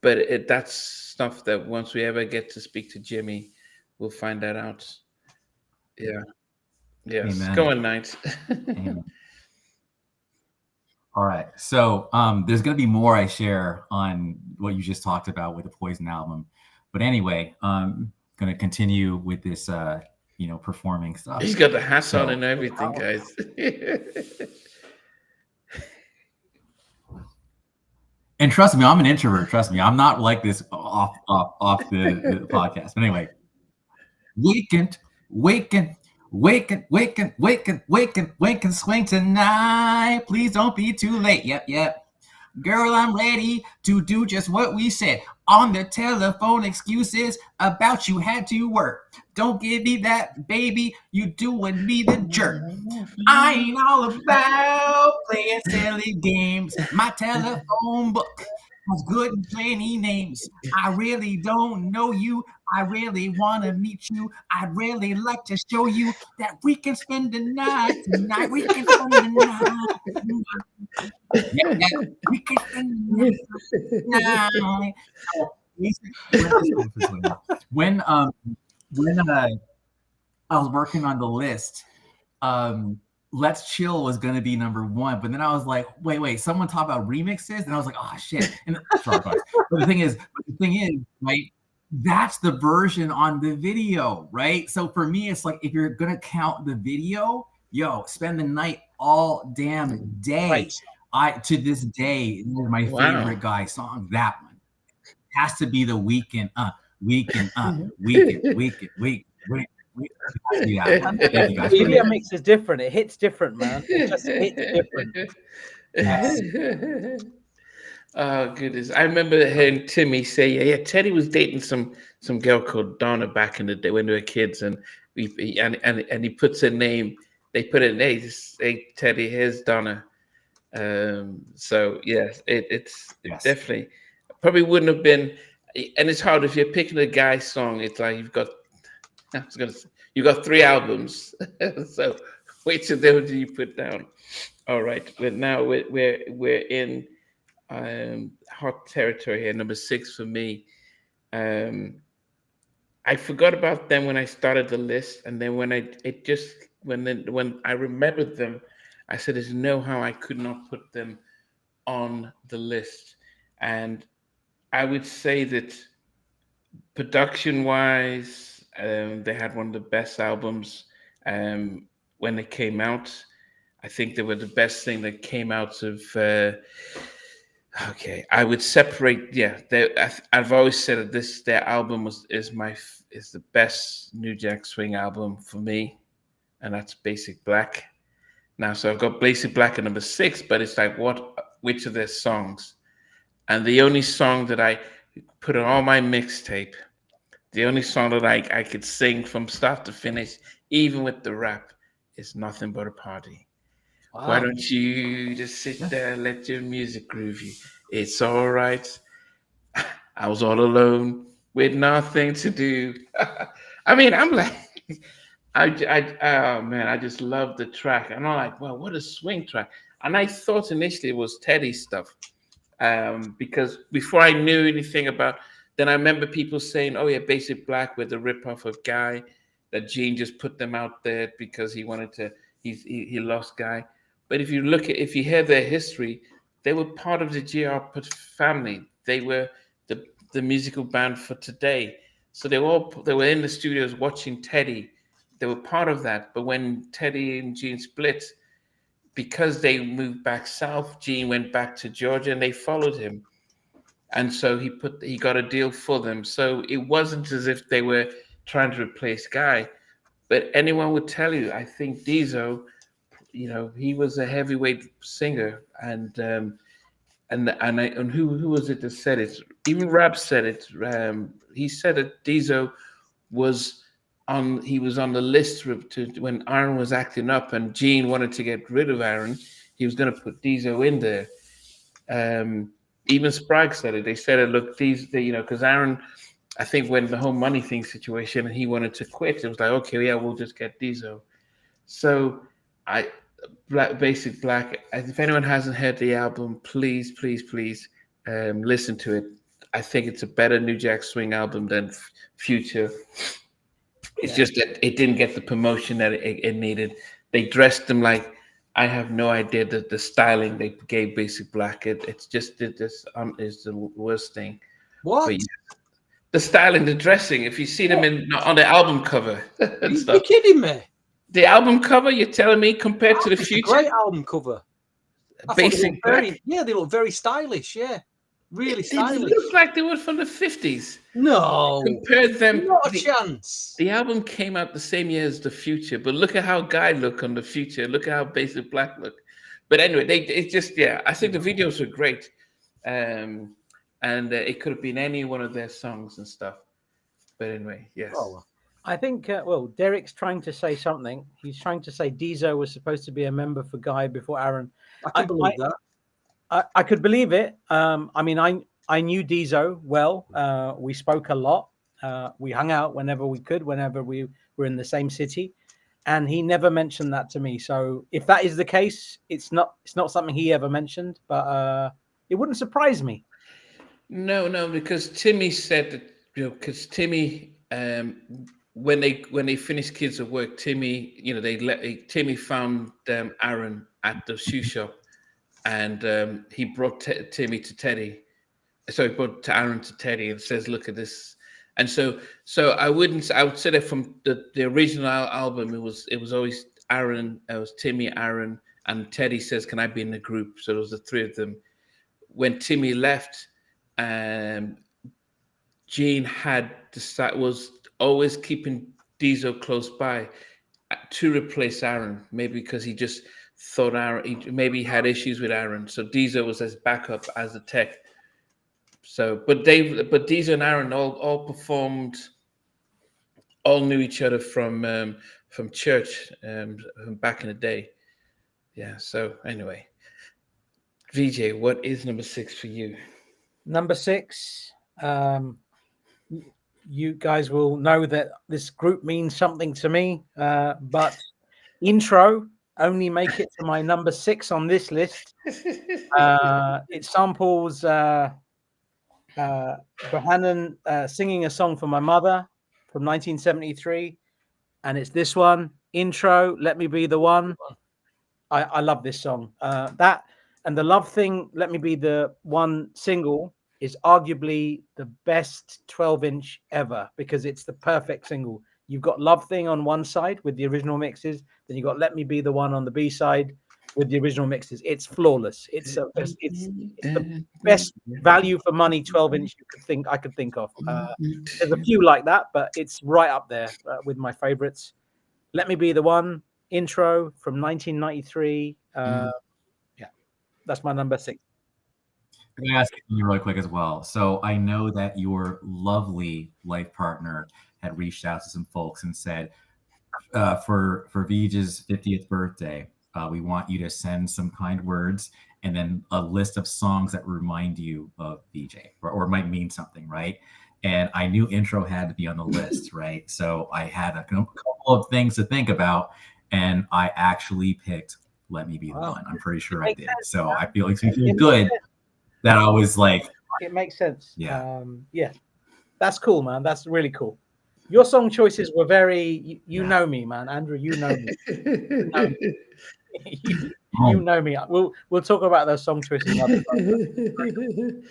But that's stuff that once we ever get to speak to Jimmy, we'll find that out. Yeah. Yes.
Amen.
Go on, Knight.
Amen. All right. So there's going to be more I share on what you just talked about with the Poison album. But anyway, I'm going to continue with this, performing stuff.
He's got the hat on and everything, guys.
And trust me, I'm an introvert. Trust me, I'm not like this off the podcast. But anyway, waking, swing tonight. Please don't be too late. Yep. Girl, I'm ready to do just what we said. On the telephone, excuses about you had to work. Don't give me that, baby. You doing me the jerk. I ain't all about playing silly games. My telephone book has good and plenty names. I really don't know you. I really want to meet you. I'd really like to show you that we can spend the night tonight. We can spend the night. Yeah, we can spend the night. When I was working on the list, Let's Chill was going to be number one, but then I was like, wait, someone talk about remixes, and I was like, oh shit. And sorry, but the thing is, right? That's the version on the video, right? So for me, it's like if you're gonna count the video, spend the night all damn day.
Right.
To this day, my favorite guy song, that one has to be the Weekend. Weekend.
Media mix is different. It hits different, man. It just hits different.
Oh goodness! I remember hearing Timmy say, "Yeah, Teddy was dating some girl called Donna back in the day when we were kids, and he puts her name. They put it, hey Teddy, here's Donna." So yes, it's definitely probably wouldn't have been, and it's hard if you're picking a guy's song. It's like you've got three albums, so which of them do you put down? All right, but now we're in hot territory here. Number 6 for me. I forgot about them when I started the list, and then when I remembered them, I said, "There's no how I could not put them on the list." And I would say that production-wise, they had one of the best albums when they came out. I think they were the best thing that came out of. I would separate. Yeah, I've always said that their album is the best New Jack Swing album for me, and that's Basic Black. Now, so I've got Basic Black at number 6, but it's like which of their songs? And the only song that I put on all my mixtape, the only song that I could sing from start to finish, even with the rap, is Nothing But a Party. Wow. Why don't you just sit there, let your music groove you? It's all right. I was all alone with nothing to do. I mean, I'm like, oh man, I just love the track. And I'm like, well, what a swing track. And I thought initially it was Teddy's stuff. Because before I knew anything about, then I remember people saying, oh yeah, Basic Black with the ripoff of Guy, that Gene just put them out there because he wanted to, he lost Guy. But if you hear their history, they were part of the GR family. They were the musical band for today. So they were in the studios watching Teddy. They were part of that. But when Teddy and Gene split, because they moved back south, Gene went back to Georgia and they followed him. And so he got a deal for them. So it wasn't as if they were trying to replace Guy. But anyone would tell you, I think Diesel, he was a heavyweight singer, and who was it that said it? Even Rap said it. He said that Diesel was on the list when Aaron was acting up, and Gene wanted to get rid of Aaron. He was going to put Diesel in there. Even Sprague said it. They said it. Look, because Aaron, I think when the whole money thing situation, and he wanted to quit, it was like, okay, yeah, we'll just get Diesel. So Basic Black. If anyone hasn't heard the album, please listen to it. I think it's a better New Jack Swing album than Future. It's just that it didn't get the promotion that it needed. They dressed them like, I have no idea that the styling they gave Basic Black. It's just is the worst thing.
What?
But the styling, the dressing. If you see them on the album cover,
You're kidding me.
The album cover, you're telling me, compared to the Future?
Great album cover.
Basic Black.
They look very stylish. Yeah, really stylish.
It looks like they were from the 50s.
No,
compared them.
Not a chance.
The album came out the same year as the Future, but look at how Guy looked on the Future. Look at how Basic Black looked. But anyway, I think the videos were great, and it could have been any one of their songs and stuff. But anyway, yes.
Oh. I think, Derek's trying to say something. He's trying to say Diesel was supposed to be a member for Guy before Aaron.
I can believe that.
I could believe it. I knew Diesel well. We spoke a lot. We hung out whenever we could, whenever we were in the same city. And he never mentioned that to me. So if that is the case, it's not something he ever mentioned, but it wouldn't surprise me.
No, because Timmy said that, because Timmy... when they finished Kids at Work, Timmy, Timmy found Aaron at the shoe shop, and he brought Timmy to Teddy. So he brought Aaron to Teddy and says, "Look at this." And so I would say that from the original album, it was always Aaron, it was Timmy, Aaron, and Teddy says, "Can I be in the group?" So it was the three of them. When Timmy left, Gene was always keeping Diesel close by to replace Aaron, maybe because he just thought maybe he had issues with Aaron. So Diesel was his backup as a tech. So, but Diesel and Aaron all performed, all knew each other from church back in the day. Yeah. So anyway, VJ, what is number 6 for you?
Number 6. You guys will know that this group means something to me, but Intro only make it to my number 6 on this list. It samples Bohannon singing a song for my mother from 1973, and it's this one, Intro, Let Me Be the One. I love this song. That and the Love Thing, Let Me Be the One single is arguably the best 12-inch ever because it's the perfect single. You've got Love Thing on one side with the original mixes, then you got Let Me Be the One on the B side with the original mixes. It's flawless. It's the best value for money 12-inch I could think of. There's a few like that, but it's right up there with my favorites. Let Me Be the One, Intro from 1993. Yeah, that's my number 6.
I'm going to ask you really quick as well. So I know that your lovely life partner had reached out to some folks and said, for Vij's 50th birthday, we want you to send some kind words and then a list of songs that remind you of VJ or might mean something, right? And I knew Intro had to be on the list, right? So I had a couple of things to think about, and I actually picked Let Me Be the One. I'm pretty sure I did. So I feel like it's good. That I was like,
it makes sense.
Yeah.
Yeah, that's cool, man. That's really cool. Your song choices were very, you know me, man. Andrew, you know me. You know me. We'll talk about those song twists another time.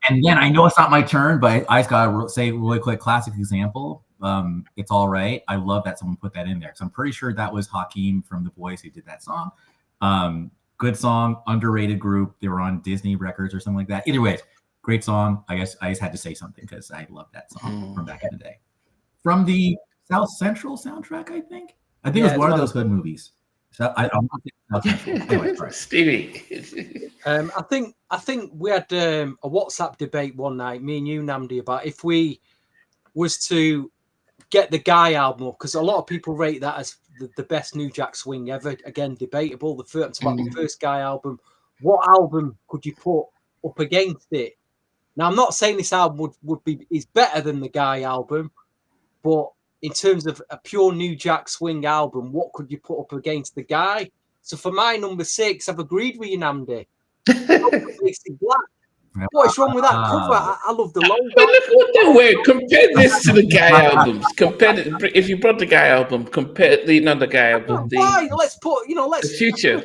And then I know it's not my turn, but I just gotta say really quick, classic example. It's All Right. I love that someone put that in there. So I'm pretty sure that was Hakeem from the Boys who did that song. Good song, underrated group. They were on Disney Records or something like that. Either way, great song. I guess I just had to say something because I love that song from back in the day. From the South Central soundtrack, I think. It was one of those good movies. So I'm not South Central. Anyway, right.
Stevie.
I think we had a WhatsApp debate one night, me and you, Namdi, about if we was to get the Guy album, because a lot of people rate that as the best New Jack Swing ever. Again, debatable. The first Guy album. What album could you put up against it? Now, I'm not saying this album is better than the Guy album, but in terms of a pure New Jack Swing album, what could you put up against the Guy? So for my number 6, I've agreed with you, Namdi. Black. What is wrong with that cover? I love the logo.
But look what they wear. Compare this to the Guy albums. If you brought the Guy album, compare not the Guy album.
Why? Let's put
the future.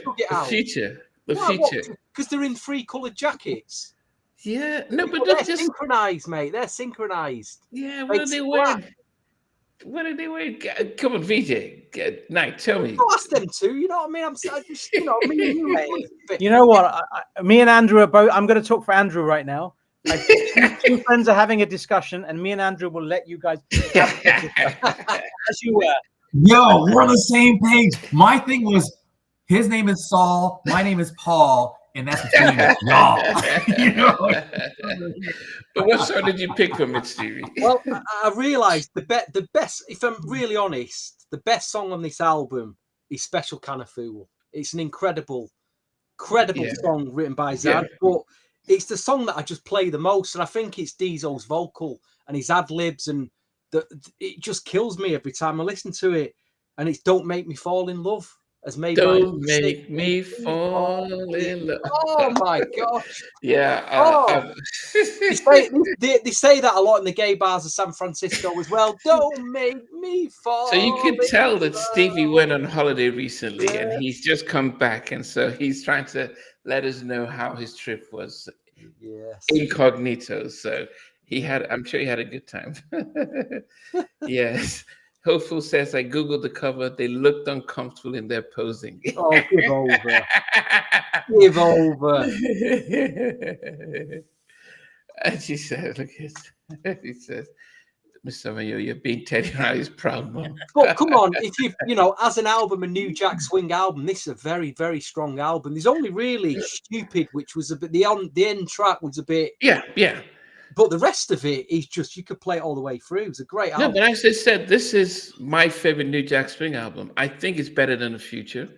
Because they're in 3 colored jackets.
Yeah, no, but
they're just synchronized, mate. They're synchronized.
Yeah, what are they wearing? What are they wearing? Come on, VJ. Night, tell me.
I'll ask them too. You know what I mean? I just,
you know what? Me and Andrew are both. I'm going to talk for Andrew right now. Two friends are having a discussion, and me and Andrew will let you guys. As you were.
Yo, we're on the same page. My thing was, his name is Saul, my name is Paul, and that's between y'all. You know?
But what song did you pick from it, Stevie?
Well, I realised the best, if I'm really honest, the best song on this album is Special Kind of Fool. It's an incredible song written by Zad, but it's the song that I just play the most, and I think it's Diesel's vocal and his ad-libs, and it just kills me every time I listen to it, and it's Don't Make Me Fall in Love.
Don't make me fall in love.
Oh my gosh!
Yeah,
they say that a lot in the gay bars of San Francisco as well. Don't make me fall.
So you can tell that Stevie went on holiday recently, and he's just come back, and so he's trying to let us know how his trip was.
Yes,
incognito. So I'm sure he had a good time. Yes. Hopeful says, I Googled the cover. They looked uncomfortable in their posing.
Oh, give over. Give over.
And she said, look at this. He says, Mr. Mayo, you're being Teddy Riley's proud mom.
But come on, if as an album, a New Jack Swing album, this is a very, very strong album. There's only really Stupid, which was a bit, the end track was a bit.
Yeah.
But the rest of it is just, you could play it all the way through. It's a great album.
No, but as I said, this is my favorite New Jack Swing album. I think it's better than The Future.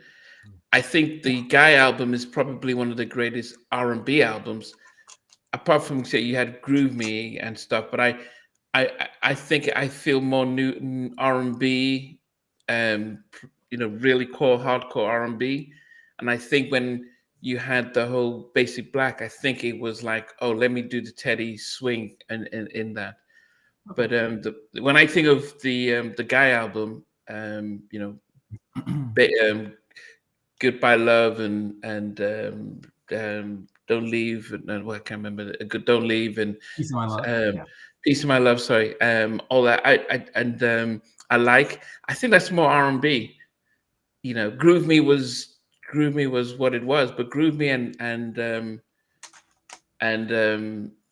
I think the Guy album is probably one of the greatest R&B albums. Apart from, say, you had Groove Me and stuff, but I think I feel more new R&B, really core, hardcore R&B. And I think when you had the whole Basic Black, I think it was like, oh, let me do the Teddy swing and in that. But when I think of the Guy album, Goodbye Love and Don't Leave, and I can't remember, Don't Leave, and
Peace of My Love.
Peace of My Love, sorry, all that. I think that's more R&B. Groove Me was what it was, but Groove Me and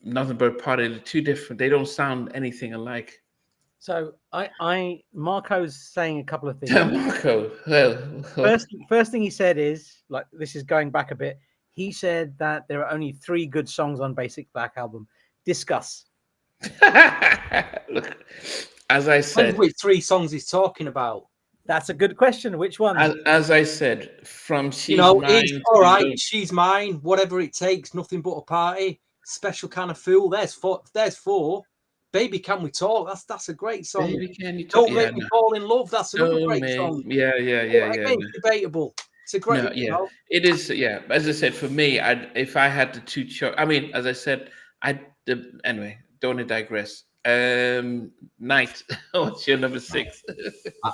Nothing But a Party are two different. They don't sound anything alike.
So Marco's saying a couple of things.
Marco, well.
First thing he said is, like, this is going back a bit. He said that there are only 3 good songs on Basic Black album. Discuss.
Look, as I said,
which 3 songs he's talking about?
That's a good question. Which one?
As I said, from She's Mine.
It's all right. She's Mine. Whatever It Takes. Nothing But a Party. Special Kind of Fool. There's 4. Baby, Can We Talk? That's a great song.
Baby, Can You Talk?
Don't Make Me Fall in Love. That's another great song.
Yeah.
It's debatable. It's a great.
It is. Yeah. As I said, for me, if I had to choose, I mean, as I said, anyway, don't want to digress. Night. What's your number 6?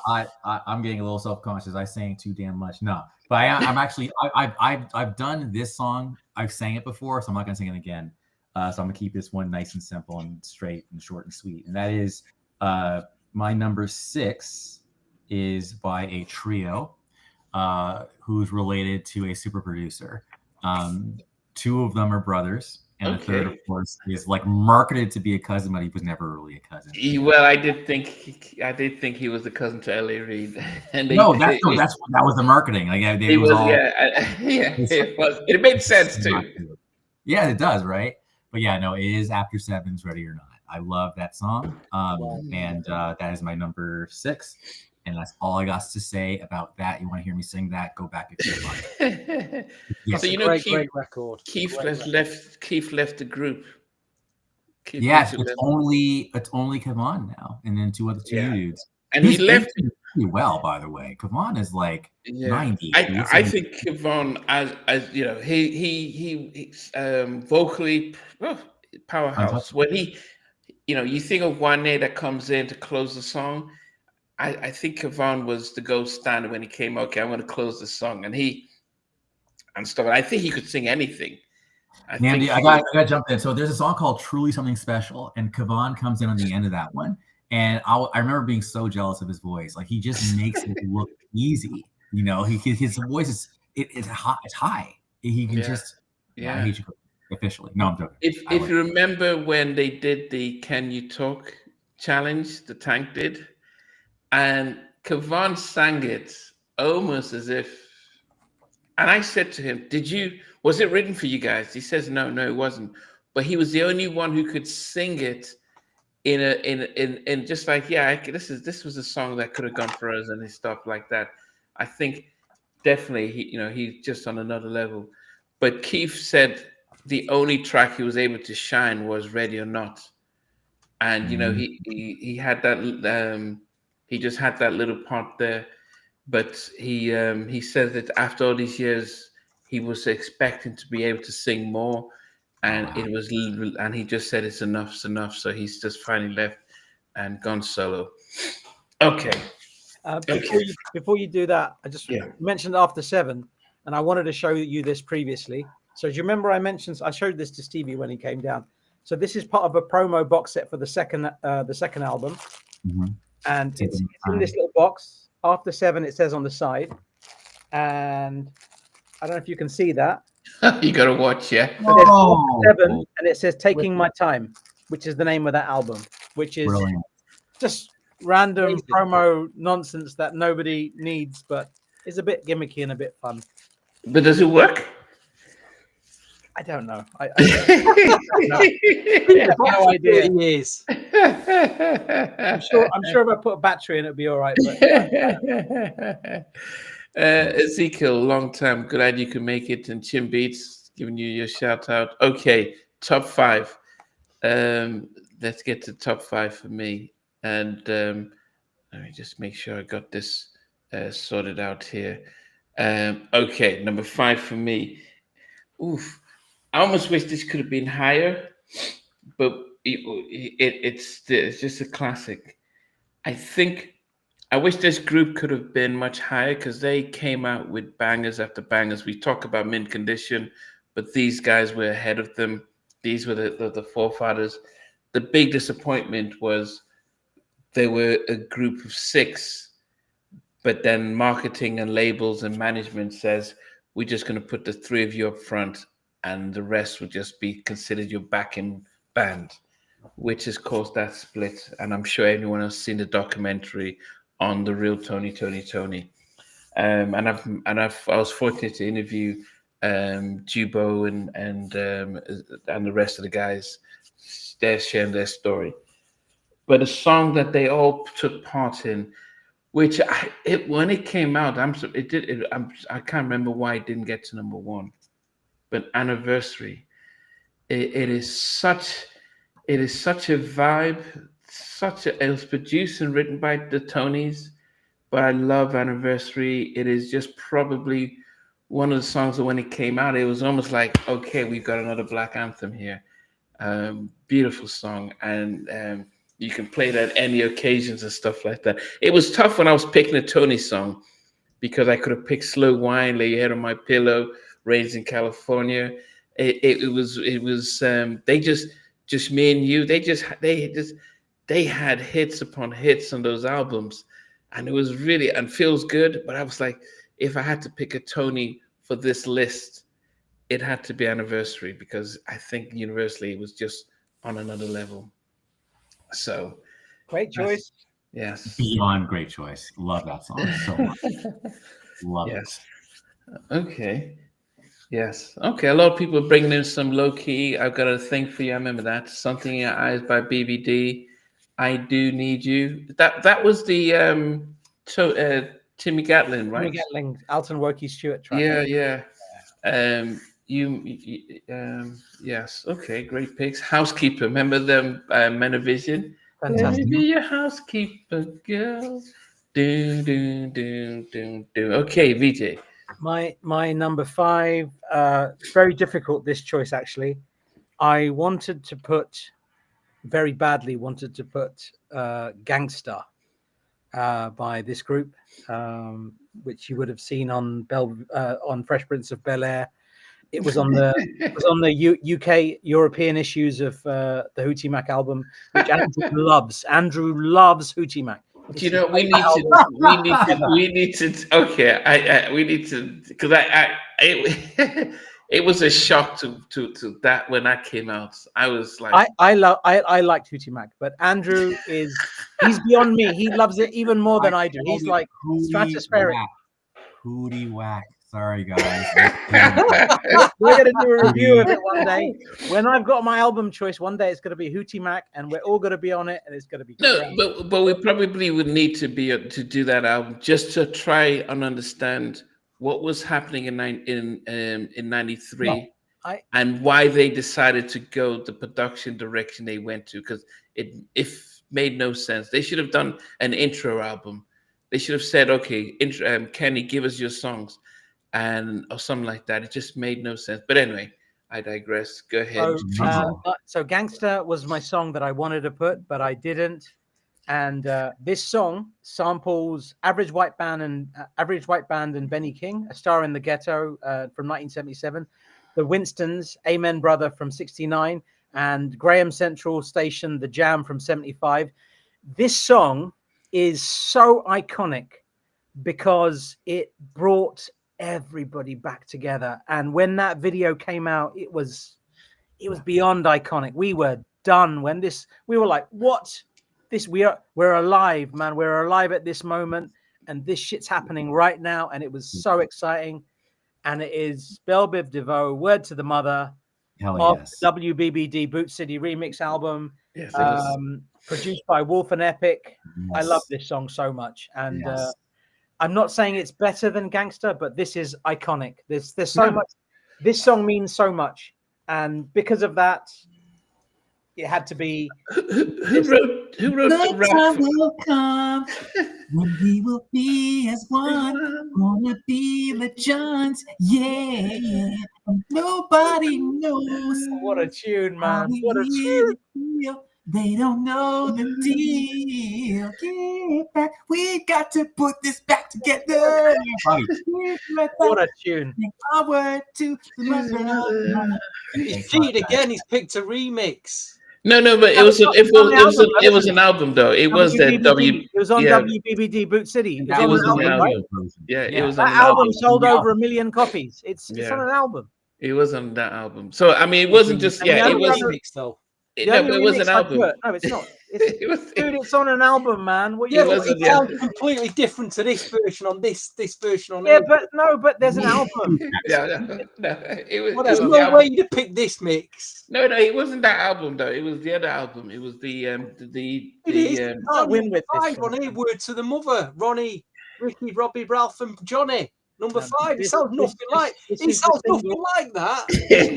I'm getting a little self-conscious. I sang too damn much. No, but I'm actually I've done this song. I've sang it before, so I'm not gonna sing it again. So I'm gonna keep this one nice and simple and straight and short and sweet. And that is my number 6 is by a trio who's related to a super producer. 2 of them are brothers. And the third, of course, is like marketed to be a cousin, but he was never really a cousin.
Well, I did think he was the cousin to L.A. Reid. And
that was the marketing. Like it
made sense too.
Yeah, it does, right? But yeah, no, it is After Seven's Ready or Not. I love that song, and that is my number 6. And that's all I got to say about that. You want to hear me sing that? Go back if you want.
Yes. So
great record.
Keith left the group.
Yes, it's only Kevon now, and then 2 other dudes.
And he left
pretty well, by the way. Kevon is like 90.
I think Kevon, as you know, he vocally powerhouse. When he, you think of One that comes in to close the song. I think Kevon was the gold standard when he came. Okay, I'm going to close the song, and stuff. I think he could sing anything.
Andy, I got to jump in. So there's a song called "Truly Something Special," and Kevon comes in on the end of that one, and I remember being so jealous of his voice. Like he just makes it look easy. His voice is it's high. He can he should go officially. No, I'm joking.
If you remember when they did the "Can You Talk" challenge, the Tank did. And Kevon sang it almost as if, and I said to him, was it written for you guys? He says, no, it wasn't. But he was the only one who could sing it in just like, this was a song that could have gone for us and stuff like that. I think definitely he's just on another level. But Keith said the only track he was able to shine was Ready or Not. And, he had that, he just had that little part there, but he said that after all these years, he was expecting to be able to sing more, and he just said it's enough. So he's just finally left and gone solo. Okay.
Before you do that, I just mentioned After 7, and I wanted to show you this previously. So do you remember I showed this to Stevie when he came down. So this is part of a promo box set for the second album.
Mm-hmm.
And it's in this little box. After 7, it says on the side. And I don't know if you can see that.
You got to watch, yeah.
There's 7, and it says Taking My Time, which is the name of that album, which is just random promo nonsense that nobody needs, but is a bit gimmicky and a bit fun.
But does it work?
I don't know. I have no idea.
It is.
I'm sure if I put a battery in, it'll be all right. But...
Ezekiel, long time. Glad you could make it. And Chim Beats, giving you your shout out. Okay, top 5. Let's get to top 5 for me. And let me just make sure I got this sorted out here. Okay, number 5 for me. Oof. I almost wish this could have been higher, but it's just a classic. I wish this group could have been much higher because they came out with bangers after bangers. We talk about Mint Condition, but these guys were ahead of them. These were the forefathers. The big disappointment was they were a group of 6, but then marketing and labels and management says, we're just going to put the 3 of you up front, and the rest would just be considered your backing band, which has caused that split. And I'm sure everyone has seen the documentary on The Real Tony. And I was fortunate to interview Jubo and the rest of the guys. They're sharing their story. But a song that they all took part in, which when it came out, I can't remember why it didn't get to number 1. But Anniversary, it is such a vibe. It was produced and written by the Tonys, but I love Anniversary. It is just probably one of the songs that when it came out, it was almost like, okay, we've got another Black anthem here. Beautiful song, and You can play it at any occasions and stuff like that. It was tough when I was picking a Tony song because I could have picked Slow Wine, Lay Your Head on My Pillow, Raised in California. It was they just me and you. They had hits upon hits on those albums, and it was really and feels good. But I was like, if I had to pick a Tony for this list, it had to be Anniversary because I think universally it was just on another level. So
Great choice.
Yes.
Beyond great choice. Love that song so much. Love
Yes. Okay. Yes. Okay. A lot of people are bringing in some low key. I've got a thing for you. I remember that. Something in Your Eyes by BBD. I Do Need You. That was the Timmy Gatlin, right?
Timmy Gatling, Alton Woki Stewart track.
Yeah. Yes. Okay. Great picks. Housekeeper. Remember them? Men of Vision.
Fantastic.
Let me be your housekeeper, girl. Do. Okay, VJ.
My number 5. Very difficult, this choice actually. I very badly wanted to put Gangsta by this group, which you would have seen on Fresh Prince of Bel-Air. It was on the UK European issues of the Hootie Mac album, which Andrew loves. Andrew loves Hootie Mac.
Do you know we need to okay, we need to because it was a shock to that when that came out. I was like
I liked Hootie Mac, but Andrew he's beyond me. He loves it even more than I do. He's like stratospheric.
Hootie Whack. Sorry, guys.
We're going to do a review of it one day. When I've got my album choice, one day it's going to be Hootie Mac, and we're all going to be on it, and it's going to be great.
But we probably would need to do that album just to try and understand what was happening in '93 and why they decided to go the production direction they went to, because it made no sense. They should have done an intro album. They should have said, okay, Kenny, give us your songs. Or something like that. It just made no sense. But anyway, I digress. Go ahead.
So Gangsta was my song that I wanted to put, but I didn't. And this song samples Average White Band and Benny King, A Star in the Ghetto from 1977, the Winstons, Amen Brother from 69, and Graham Central Station, The Jam from 75. This song is so iconic because it brought everybody back together, and when that video came out, it was beyond iconic. We were done when we were like, what? We're alive, man. We're alive at this moment, and this shit's happening right now, and it was so exciting. And it is Belle Biv DeVoe, Word to the Mother, off WBBD Boot City remix album, produced by Wolf and Epic. I love this song so much, and I'm not saying it's better than Gangster, but this is iconic. There's so much. This song means so much, and because of that, it had to be.
Who wrote the rap?
Time will come when we will be as one. Gonna be the Johns, yeah. Nobody knows.
What a tune, man! What a tune.
They don't know the deal. Get back. We got to put this back together.
What a tune.
Power to the
He's cheated again. He's picked a remix.
No, but it was an album though. It was that
It was on WBBD Boot City. It was on an album, right?
Yeah, it was
on an album. Sold over 1 million copies. It's on an album.
It was on that album. So I mean, it wasn't just it was
remix though.
It was an album.
No, it's not. It's on an album, man.
It sounds completely different to this version on this version on.
Yeah, but there's an album.
There's no way you pick this mix.
No, it wasn't that album though. It was the other album. It was the
win with this
on here, Word to the Mother, Ronnie, Ricky, Robbie, Ralph, and Johnny. Number 5. It sounds nothing like that.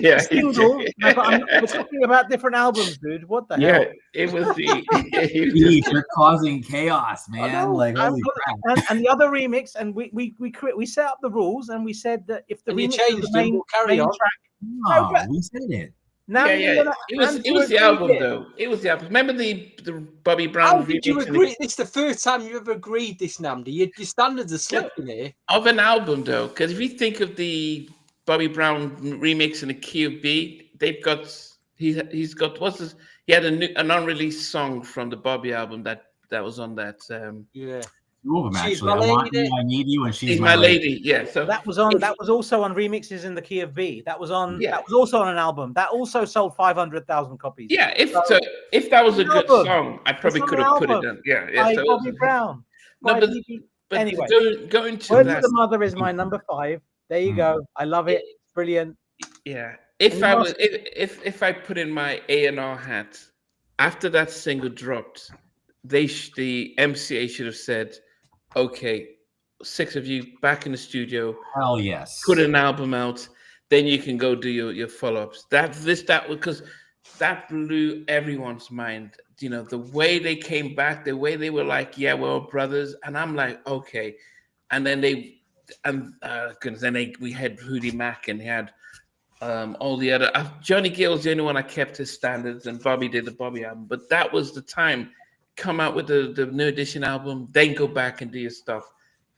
Yeah.
Single. We're talking about different albums, dude. What the hell?
Yeah, it was the.
You're causing chaos, man. Like holy crap.
And the other remix, and we set up the rules, and we said that if the remix
changed
the main,
we'll carry on.
Track,
No, we said it.
Yeah. It was the album though. It was the album. Remember the Bobby Brown
How did you agree? This is the first time you ever agreed this, Namdi. Your standards are slipping here.
Of an album though, because if you think of the Bobby Brown remix in the key of B, he's got he had an unreleased song from the Bobby album that was on that.
Yeah.
Two of them
She's
actually. I
My
Want
Lady.
You, I Need You, and She's
My Lady. Yeah. So
that was also on remixes in the key of B. That was also on an album. That also sold 500,000 copies.
Yeah, if that was a good song, I probably could have put it in. Yeah.
By
So
Bobby Brown.
No, but
anyway,
going to
Word
that.
of the Mother is my number 5. There you go. I love it. Brilliant.
Yeah. If I put in my A&R hat after that single dropped, the MCA should have said, "Okay, 6 of you back in the studio.
Hell yes.
Put an album out, then you can go do your follow-ups." Because that blew everyone's mind. You know, the way they came back, the way they were like, "Yeah, we're all brothers," and I'm like, "Okay," and then we had Hootie Mac and he had all the other. Johnny Gill's the only one I kept his standards, and Bobby did the Bobby album. But that was the time. Come out with the New Edition album, then go back and do your stuff,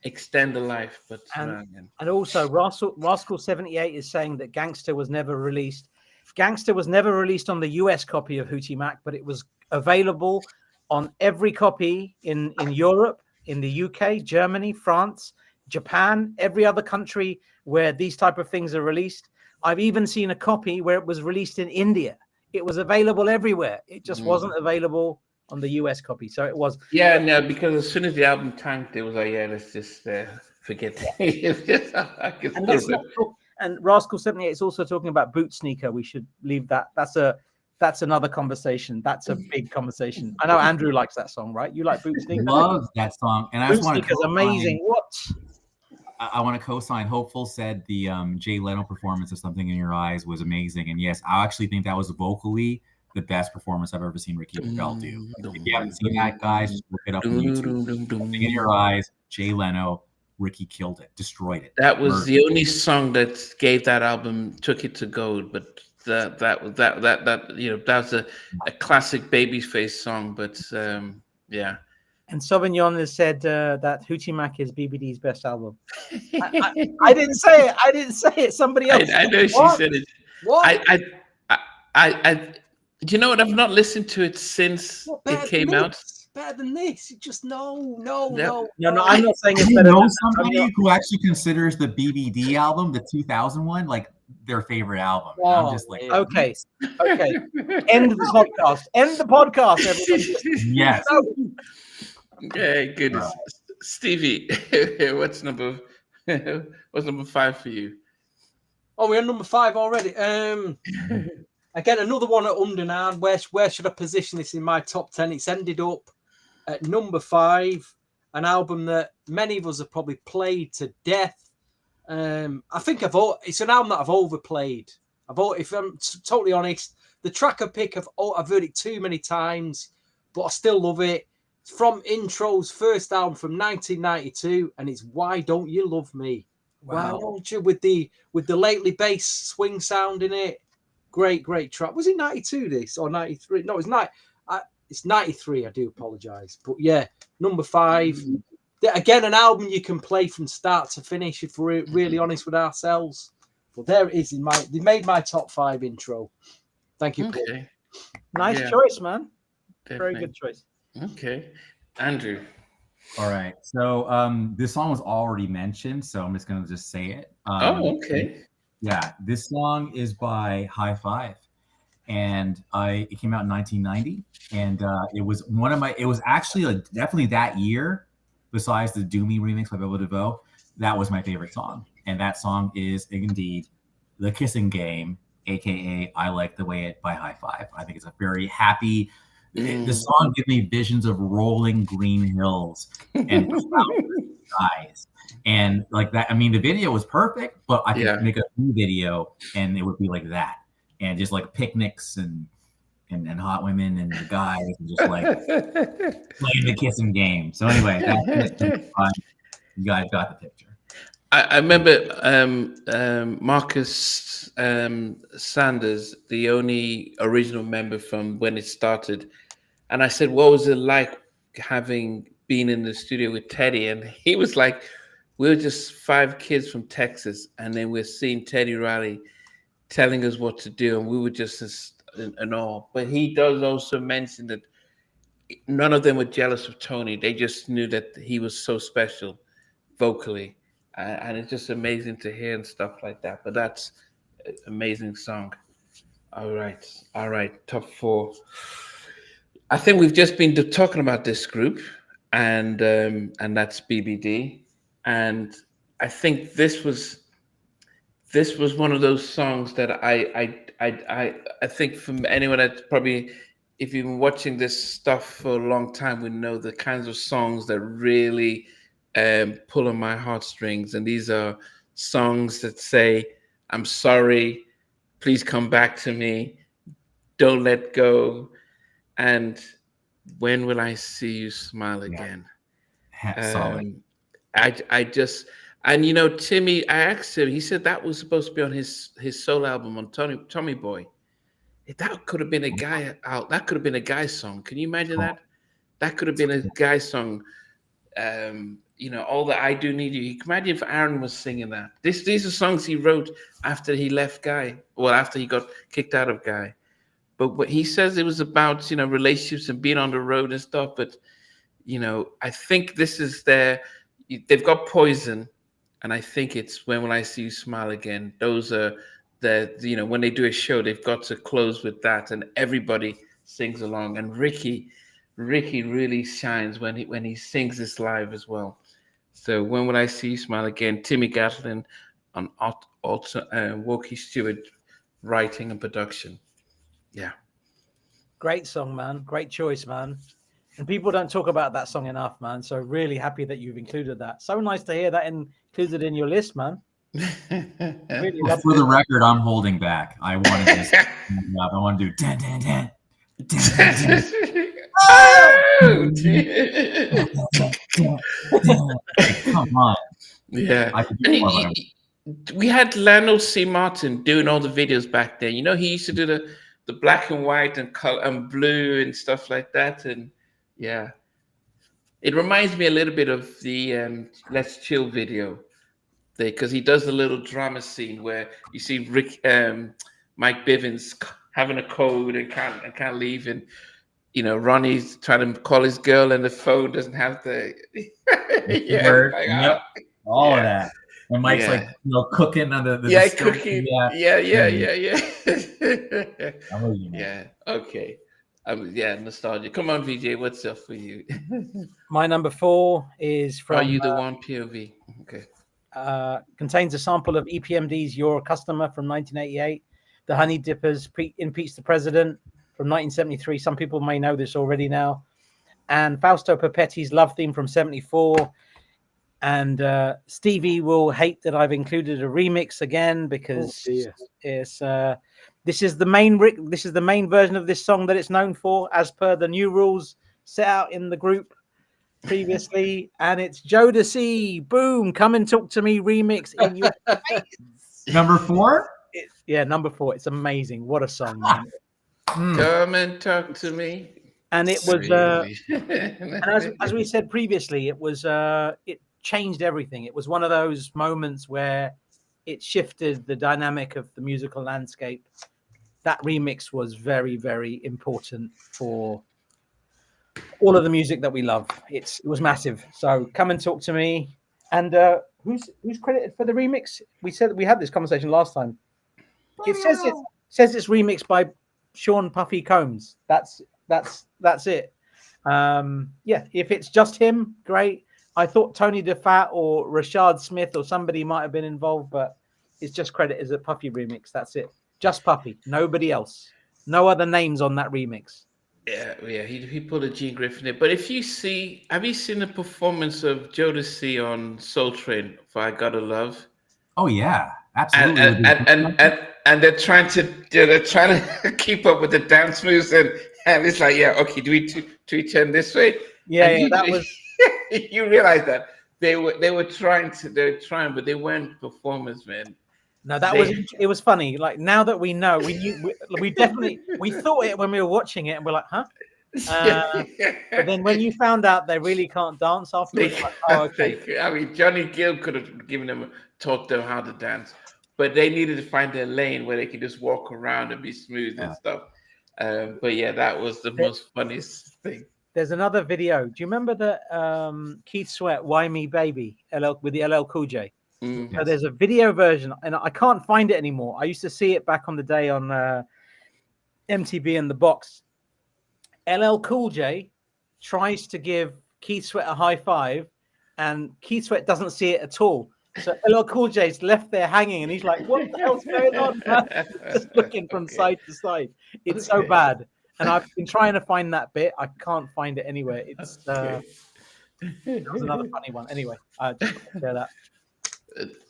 extend the life. But
and also Rascal 78 is saying that Gangster was never released. Gangster was never released on the US copy of Hootie Mac, but it was available on every copy in Europe, in the UK, Germany, France, Japan, every other country where these type of things are released. I've even seen a copy where it was released in India. It was available everywhere. It just wasn't available on the US copy. So it was.
Yeah, no, because as soon as the album tanked, it was like, yeah, let's just forget it.
And Rascal 78 is also talking about Boot Sneaker. We should leave that. That's another conversation. That's a big conversation. I know Andrew likes that song, right? You like Boot Sneaker?
Love that song. And I
Boot
just want to
Sneaker's amazing. What?
I want to co-sign. Hopeful said the Jay Leno performance of Something in Your Eyes was amazing. And yes, I actually think that was vocally the best performance I've ever seen Ricky Bell do. If you haven't seen that, guys, just look it up on YouTube. Something in Your Eyes, Jay Leno, Ricky killed it, destroyed it.
That was the only song that gave that album, took it to gold. But that was a classic Babyface song. But yeah.
And Sauvignon has said that Hootie Mac is BBD's best album. I didn't say it. I didn't say it. Somebody else.
I know she said it.
What?
I do you know what? I've not listened to it since it came out.
Better than this. You just no.
I'm not saying it's better.
You know somebody who actually considers the BBD album, the 2001, like their favorite album. I'm just like,
okay. End the podcast. End the podcast, everybody.
Yes.
Okay, goodness. Stevie, what's number 5 for you?
Oh, we're on number 5 already. Again, another one at Undernard. Where should I position this in my top 10? It's ended up at number 5, an album that many of us have probably played to death. I think it's an album that I've overplayed. If I'm totally honest, the track I pick, I've heard it too many times, but I still love it. It's from Intro's first album from 1992, and it's Why Don't You Love Me? Wow. Why don't you? With the lately bass swing sound in it. Great track. Was it 92 this or 93? No, it's 93. I do apologize. But yeah, number 5. Again, an album you can play from start to finish if we're really honest with ourselves. But there it is. They made my top 5 intro. Thank you, Paul.
Okay.
Nice choice, man.
Definitely.
Very good choice.
Okay. Andrew.
All right. So this song was already mentioned, so I'm just going to say it.
Okay.
Yeah, this song is by High Five, and it came out in 1990, and it was it was actually definitely that year, besides the Do Me remix by Bobo DeVoe, that was my favorite song, and that song is indeed The Kissing Game, aka I Like the Way It by High Five. I think it's a very happy. The song gives me visions of rolling green hills and eyes. And like that, I mean, the video was perfect, but I could make a new video and it would be like that, and just like picnics and hot women and the guys and just like playing the kissing game. So anyway, that's you guys got the picture.
I remember Marcus Sanders, the only original member from when it started, and I said, "What was it like having been in the studio with Teddy?" And he was like, "We were just 5 kids from Texas, and then we're seeing Teddy Riley telling us what to do, and we were just in awe." But he does also mention that none of them were jealous of Tony. They just knew that he was so special vocally. And it's just amazing to hear and stuff like that. But that's an amazing song. All right. Top 4. I think we've just been talking about this group, and that's BBD. And I think this was one of those songs that I think from anyone that probably, if you've been watching this stuff for a long time, we know the kinds of songs that really pull on my heartstrings. And these are songs that say, "I'm sorry, please come back to me, don't let go, and when will I see you smile again?"
Solid.
I just, and Timmy, I asked him, he said that was supposed to be on his solo album on Tommy Boy. That could have been a guy out. That could have been a guy song. Can you imagine that? That could have been a guy song. All that I do need you. You can imagine if Aaron was singing that. These are songs he wrote after he left Guy. Well, after he got kicked out of Guy. But what he says, it was about relationships and being on the road and stuff. But I think this is they've got Poison, and I think it's When Will I See You Smile Again. Those are when they do a show, they've got to close with that, and everybody sings along. And Ricky really shines when he sings this live as well. So When Will I See You Smile Again? Timmy Gatlin on Walkie Stewart writing and production. Yeah.
Great song, man. Great choice, man. And people don't talk about that song enough, man. So really happy that you've included that. So nice to hear that included in your list, man.
Really for the record, I'm holding back. I wanted this. I want to do dan dan dan. Come on.
Yeah. We had Lionel C. Martin doing all the videos back then. He used to do the black and white and color and blue and stuff like that. And yeah, it reminds me a little bit of the Let's Chill video, because he does a little drama scene where you see Mike Bivins having a cold and can't leave, and Ronnie's trying to call his girl and the phone doesn't have the
all of that. And Mike's like cooking under the
cooking. Yeah. Okay. Nostalgia. Come on, VJ. What's up for you?
My number 4 is from.
Are you the one POV? Okay.
Contains a sample of EPMD's "You're a Customer" from 1988, the Honey Dippers' "Impeach the President" from 1973. Some people may know this already now. And Fausto Papetti's "Love Theme" from 74. And Stevie will hate that I've included a remix again, because this is the main version of this song that it's known for, as per the new rules set out in the group previously. And it's Jodeci, "Boom, Come and Talk to Me" remix in your face.
Number 4?
Number 4. It's amazing. What a song, man.
Come and talk to me.
And it was and as we said previously, it was it changed everything. It was one of those moments where it shifted the dynamic of the musical landscape. That remix was very, very important for all of the music that we love. It was massive. So Come and Talk to Me. And who's credited for the remix? We said we had this conversation last time. It says it's remixed by Sean Puffy Combs. That's it. If it's just him, great. I thought Tony DeFat or Rashad Smith or somebody might have been involved, but it's just credited as a Puffy remix. That's it. Just Puffy. Nobody else. No other names on that remix.
Yeah. He pulled a Gene Griffin in. But have you seen the performance of Jodeci on Soul Train for "I Gotta Love"?
Oh yeah, absolutely.
And they're trying to keep up with the dance moves, and it's like, okay, do we turn this way?
That was.
You realize that They were trying, but they weren't performers, man.
No, it was funny. Like now that we know, we definitely thought it when we were watching it, and we're like, huh? But then when you found out they really can't dance afterwards, like, oh, okay.
I mean, Johnny Gill could have taught them how to dance, but they needed to find their lane where they could just walk around and be smooth and stuff. But yeah, that was the most funniest thing.
There's another video. Do you remember the Keith Sweat "Why Me Baby" with the LL Cool J? So there's a video version, and I can't find it anymore. I used to see it back on the day on MTV and the box. LL Cool J tries to give Keith Sweat a high five, and Keith Sweat doesn't see it at all. So LL Cool J's left there hanging, and he's like, "What the hell's going on?" Just looking from side to side. It's so bad, and I've been trying to find that bit. I can't find it anywhere. It's that was another funny one. Anyway, I just share that.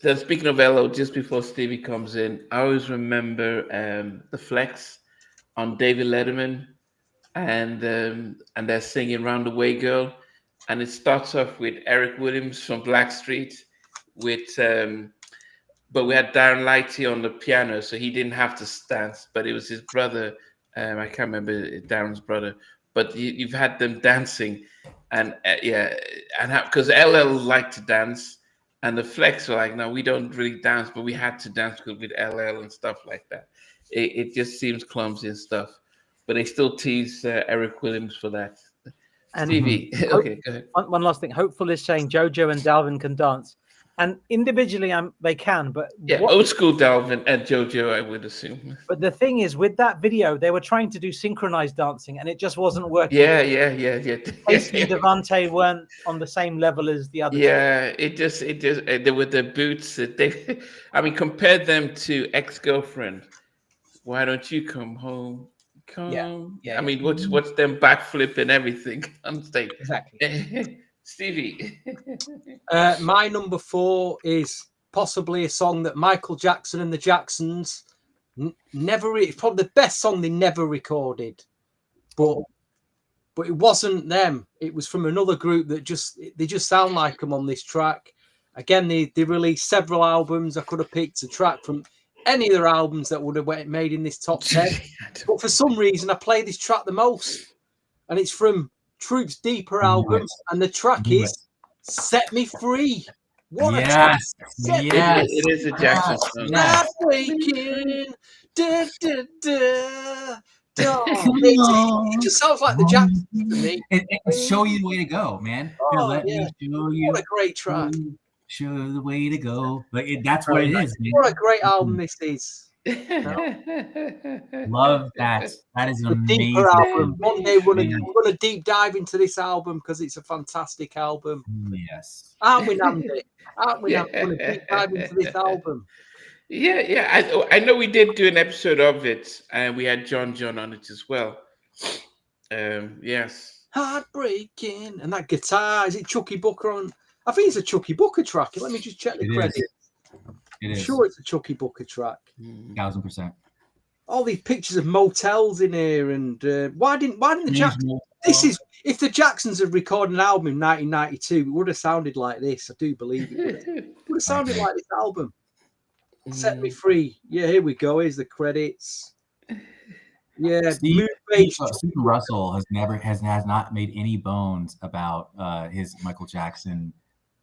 Then speaking of LL, just before Stevie comes in, I always remember the flex on David Letterman. And they're singing "Round the Way, Girl," and it starts off with Eric Williams from Blackstreet, but we had Darren Lighty on the piano, so he didn't have to dance, but it was his brother. I can't remember Darren's brother, but you've had them dancing, and because LL liked to dance, and the Flex were like, no, we don't really dance, but we had to dance with LL and stuff like that. It just seems clumsy and stuff. But they still tease Eric Williams for that.
And
Stevie, okay, go ahead.
One last thing. Hopeful is saying JoJo and Dalvin can dance, and individually they can. But
old school Dalvin and JoJo, I would assume.
But the thing is, with that video, they were trying to do synchronized dancing, and it just wasn't working.
Yeah.
Casey and Devante weren't on the same level as the others.
Yeah, it just they with their boots. I mean, compare them to Ex-Girlfriend. Why don't you come home? I mean, what's them backflip and everything on stage?
Exactly.
Stevie.
My number 4 is possibly a song that Michael Jackson and the Jacksons it's probably the best song they never recorded, but it wasn't them. It was from another group that they just sound like them on this track. Again, they released several albums. I could have picked a track from any of their albums that would have made in this top 10. But for some reason, I play this track the most. And it's from Troop's Deeper album. And the track is Set Me Free. What a track.
It is a Jackson song.
Not waking. Da, da, da. It just sounds like the Jacksons to me.
It show you the way to go, man.
Let me show you. What a great track.
Show the way to go. That's what it is, man.
What a great album this is.
Love that. That is an amazing
Deeper album. One day we're going to deep dive into this album because it's a fantastic album.
Yes.
Aren't we, Nandi? Aren't we, Nandi? We're going to deep dive into this album.
Yeah. I know we did do an episode of it, and we had John on it as well. Yes.
Heartbreaking. And that guitar, is it Chucky Booker on? I think it's a Chucky Booker track. Let me just check the credits. I'm sure it's a Chucky Booker track.
1000%.
All these pictures of motels in here, and why didn't the Jacksons? This is if the Jacksons had recorded an album in 1992, it would have sounded like this. I do believe it would have sounded like this album. Set Me Free. Yeah, here we go. Here's the credits. Yeah,
Stephen Russell has not made any bones about his Michael Jackson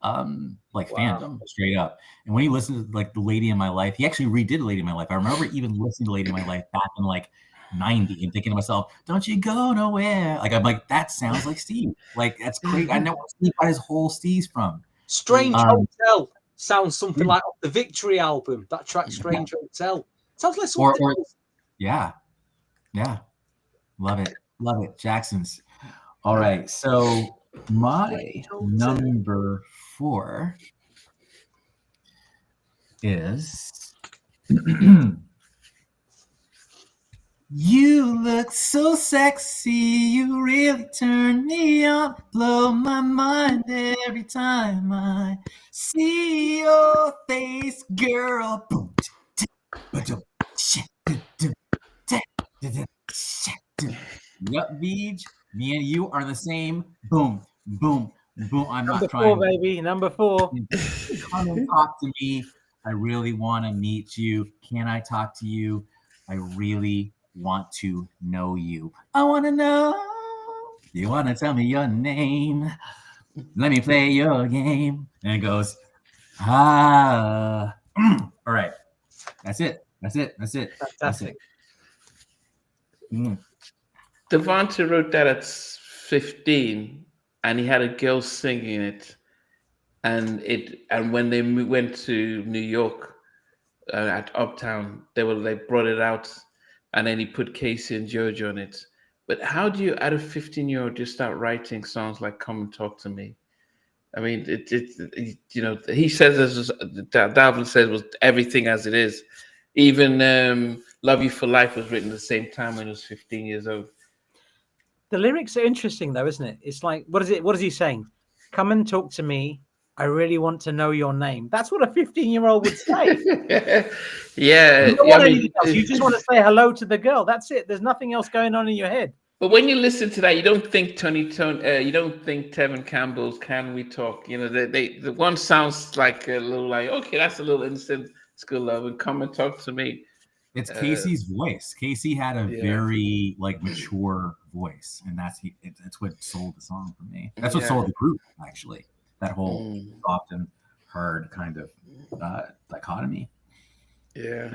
fandom, straight up. And when he listened to like the Lady in My Life, he actually redid Lady in My Life. I remember even listening to Lady in My Life back in like 90 and thinking to myself, don't you go nowhere. Like I'm like, that sounds like Steve. Like that's great. I know where Steve got his whole Steve's from.
Strange Hotel sounds something like off the Victory album. That track Strange Hotel. Sounds like something else.
Yeah. Love it. Jackson's. All right. So my number 4 is You look so sexy, you really turn me on, blow my mind every time I see your face, girl. Yep, Beej, me and you are the same. Boom, boom, Boom, I'm
Number
not
4,
trying.
baby. Number 4.
Come and talk to me. I really want to meet you. Can I talk to you? I really want to know you. I want to know. You want to tell me your name? Let me play your game. And it goes, ah. All right. That's it.
Fantastic.
Devonta wrote that at 15, and he had a girl singing it, and when they went to New York at Uptown, they brought it out, and then he put Casey and Jojo on it. But how do you, at a 15-year-old, just start writing songs like "Come and Talk to Me"? I mean, he says, Dalvin says, was everything as it is. Even "Love You for Life" was written at the same time when he was 15 years old.
The lyrics are interesting, though, isn't it? It's like, what is he saying? Come and talk to me. I really want to know your name. That's what a 15-year-old would say.
Yeah.
You don't want anything else. You just want to say hello to the girl. That's it. There's nothing else going on in your head.
But when you listen to that, you don't think you don't think Tevin Campbell's "Can We Talk"? The one sounds like a little like, okay, that's a little instant school love, and "Come and Talk to Me."
It's Casey's voice. Casey had a very mature voice, and that's what sold the song for me. That's what sold the group, actually. That whole soft and hard kind of dichotomy.
Yeah.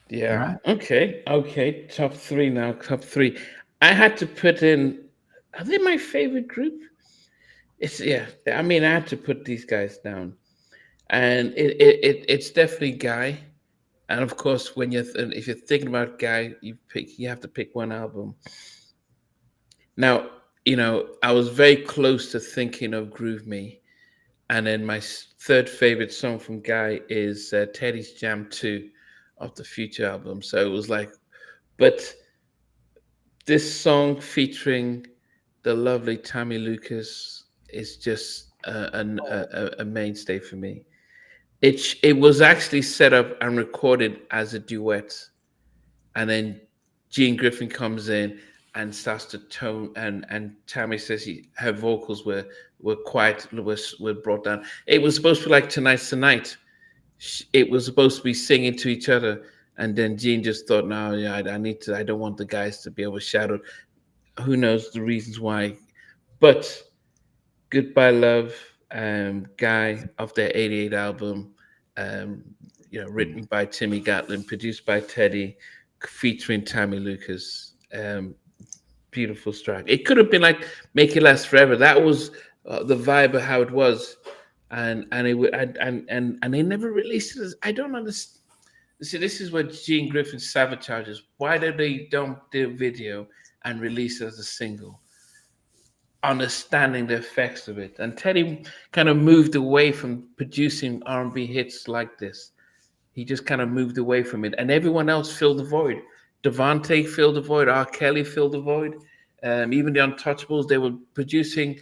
Right.
Okay. Top 3 now. Top 3. I had to put in. Are they my favorite group? I mean, I had to put these guys down, and it's definitely Guy. And of course, if you're thinking about Guy, you have to pick one album. Now, I was very close to thinking of Groove Me, and then my third favorite song from Guy is Teddy's Jam 2 of the Future album. So it was like, but this song featuring the lovely Tammy Lucas is just a mainstay for me. It was actually set up and recorded as a duet, and then Gene Griffin comes in and starts to tone, and Tammy says her vocals were quiet, were brought down. It was supposed to be like Tonight's the Night. It was supposed to be singing to each other, and then Gene just thought, no, I don't want the guys to be overshadowed. Who knows the reasons why? But Goodbye Love, Guy of their '88 album, written by Timmy Gatlin, produced by Teddy, featuring Tammy Lucas. Beautiful track. It could have been like Make It Last Forever. That was the vibe of how it was, and they never released it. I don't understand. See, this is what Gene Griffin sabotages. Why don't they do a video and release it as a single? Understanding the effects of it. And Teddy kind of moved away from producing R&B hits like this. He just kind of moved away from it, and everyone else filled the void. Devontae filled the void. R. Kelly filled the void. Even the Untouchables, they were producing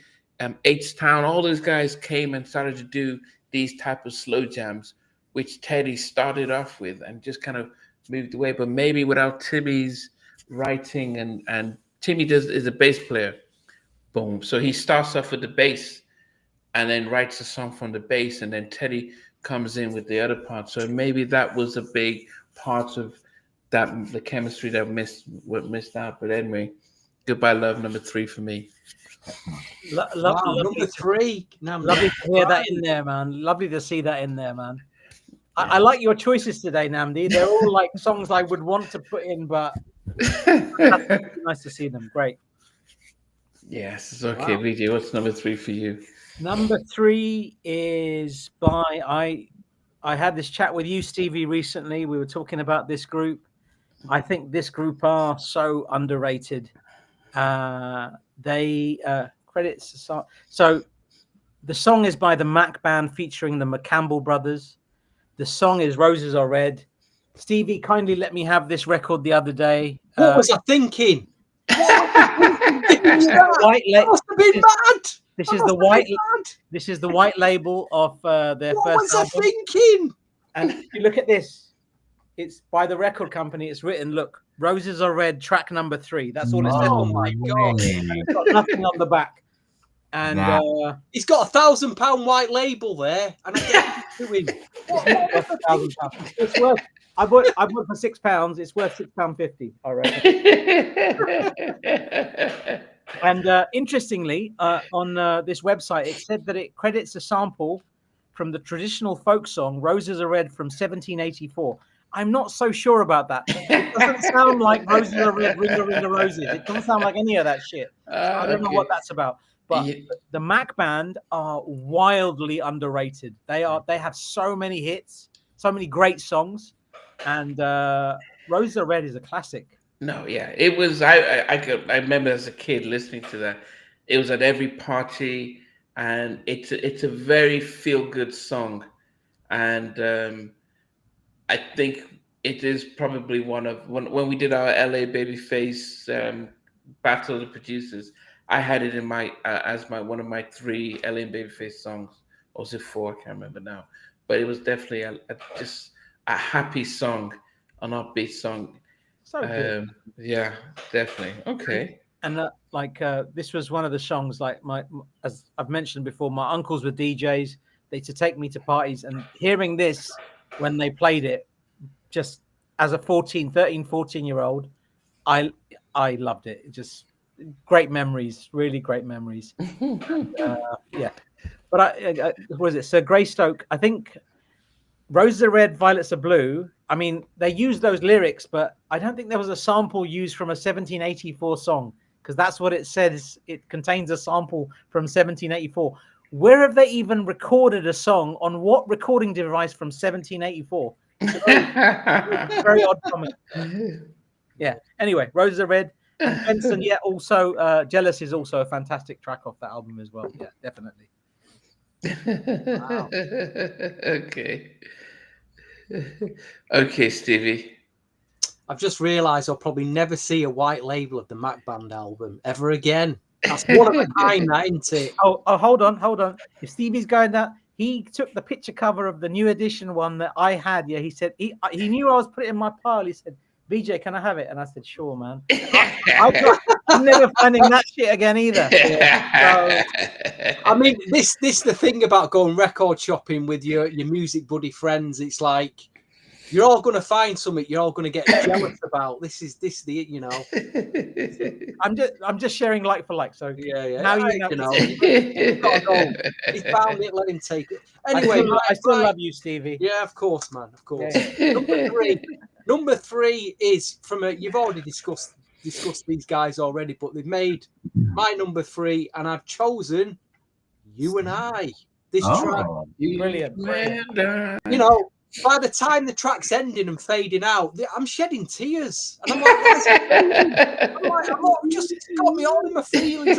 H-Town. All those guys came and started to do these type of slow jams, which Teddy started off with and just kind of moved away. But maybe without Timmy's writing, and Timmy is a bass player. Boom. So he starts off with the bass and then writes a song from the bass, and then Teddy comes in with the other part. So maybe that was a big part of that, the chemistry that missed out. But anyway, Goodbye Love, number 3 for me.
Number 3.
Lovely to hear that in there, man. Lovely to see that in there, man. I like your choices today, Namdi. They're all like songs I would want to put in, but nice to see them. Great.
Yes, okay, VJ. What's number 3 for you?
Number 3 is by I had this chat with you, Stevie, recently. We were talking about this group. I think this group are so underrated. They credits the song. So the song is by the Mac Band featuring the McCampbell brothers. The song is Roses Are Red. Stevie kindly let me have this record the other day.
What was I thinking?
This is the white label of their first album.
What was I thinking?
And if you look at this, it's by the record company. It's written, look, Roses Are Red, track number 3. That's all it says.
Oh my God.
It's got nothing on the back. And
he's got £1,000 white label there, and I get to him.
£1,000. It's worth. I bought for £6. It's worth £6.50. I reckon. And interestingly, on this website, it said that it credits a sample from the traditional folk song "Roses Are Red" from 1784. I'm not so sure about that. It doesn't sound like "Roses Are Red, Ring a Ring a Roses." It doesn't sound like any of that shit. I don't know what that's about. But the Mac Band are wildly underrated. They have so many hits, so many great songs, and "Roses Are Red" is a classic.
No, yeah, it was. I remember as a kid listening to that. It was at every party, and it's a very feel good song, and I think it is probably when we did our LA Babyface Battle of the Producers. I had it in my as one of my 3 LA Babyface songs, or was it 4? I can't remember now, but it was definitely just a happy song, an upbeat song.
So good.
Yeah, definitely. Okay.
And this was one of the songs. Like as I've mentioned before, my uncles were DJs. They used to take me to parties, and hearing this when they played it, just as a 13, 14-year-old, I loved it. It just great memories, really great memories. Yeah, but what was it? Sir Greystoke, I think. Roses are red, violets are blue. I mean, they used those lyrics, but I don't think there was a sample used from a 1784 song, because that's what it says. It contains a sample from 1784. Where have they even recorded a song on what recording device from 1784? Very odd comment. Yeah. Anyway, Roses Are Red. And Benson, yeah, also Jealous is also a fantastic track off that album as well. Yeah, definitely.
Wow. Okay, Stevie.
I've just realised I'll probably never see a white label of the Mac Band album ever again. That's one of a kind, that, isn't it?
Oh, hold on. If Stevie's going that, he took the picture cover of the new edition one that I had. Yeah, he said he knew I was putting it in my pile. He said, "BJ, can I have it?" And I said, "Sure, man." I'm never finding that shit again either. Yeah.
So, I mean, this the thing about going record shopping with your music buddy friends. It's like you're all going to find something you're all going to get jealous about. This is the, you know.
I'm just sharing like for like. So
yeah.
Now you know. He's
found it. Let him take it. Anyway,
I still love you, Stevie.
Yeah, of course, man. Of course.
Yeah.
Number three is from a. You've already discussed these guys already, but they've made my number 3, and I've chosen You and I. This track,
brilliant.
You know, by the time the track's ending and fading out, I'm shedding tears, and I'm like, just got me all in my feelings.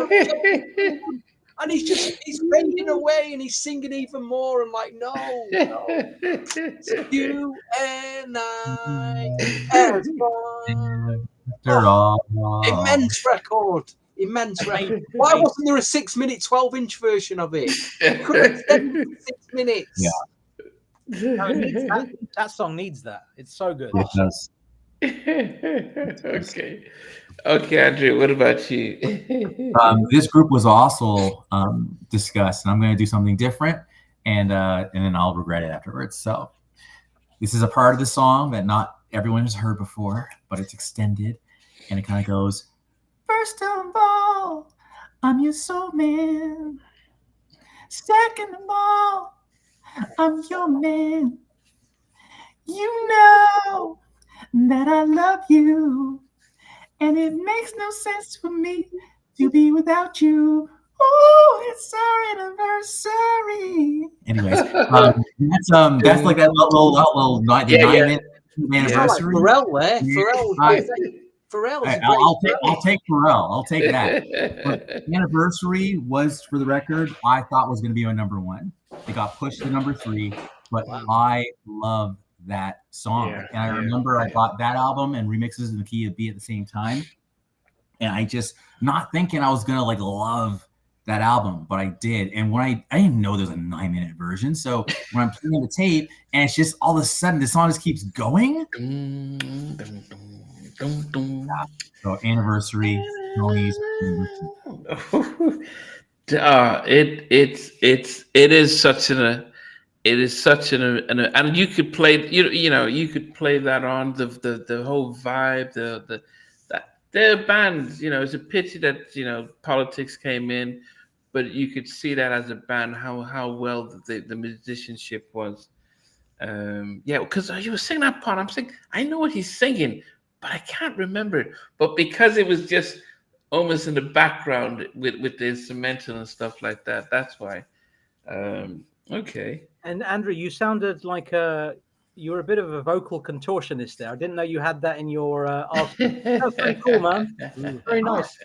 And he's fading away, and he's singing even more. I'm like, no. It's you and I. Immense record. Why wasn't there a 6-minute 12-inch version of it? It could have extended to 6 minutes.
Yeah.
No, that song needs that. It's so good.
It does.
Okay, Andrew, what about you?
This group was also discussed, and I'm going to do something different, and then I'll regret it afterwards. So this is a part of the song that not everyone has heard before, but it's extended, and it kind of goes, first of all, I'm your soul man. Second of all, I'm your man. You know that I love you, and it makes no sense for me to be without you. Oh, it's our anniversary. Anyways, that's like that little 9-minute anniversary.
Pharrell.
I'll take Pharrell. I'll take that. But the anniversary was, for the record, I thought was going to be my number 1. It got pushed to number 3, but I love that song. And I remember I bought that album and remixes in the key of B at the same time. And I just not thinking I was going to like love that album, but I did. And when I didn't know there's a 9-minute version. So when I'm playing the tape and it's just all of a sudden the song just keeps going. So anniversary, Tony's.
It is such an and you could play you could play that on the whole vibe that their bands, it's a pity that politics came in, but you could see that as a band how well the musicianship was. Yeah, because you were singing that part, I'm saying I know what he's singing, but I can't remember it. But because it was just almost in the background with the instrumental and stuff like that, that's why. Okay.
And Andrew, you sounded like you were a bit of a vocal contortionist there. I didn't know you had that in your arsenal. That was pretty cool, man. Very nice.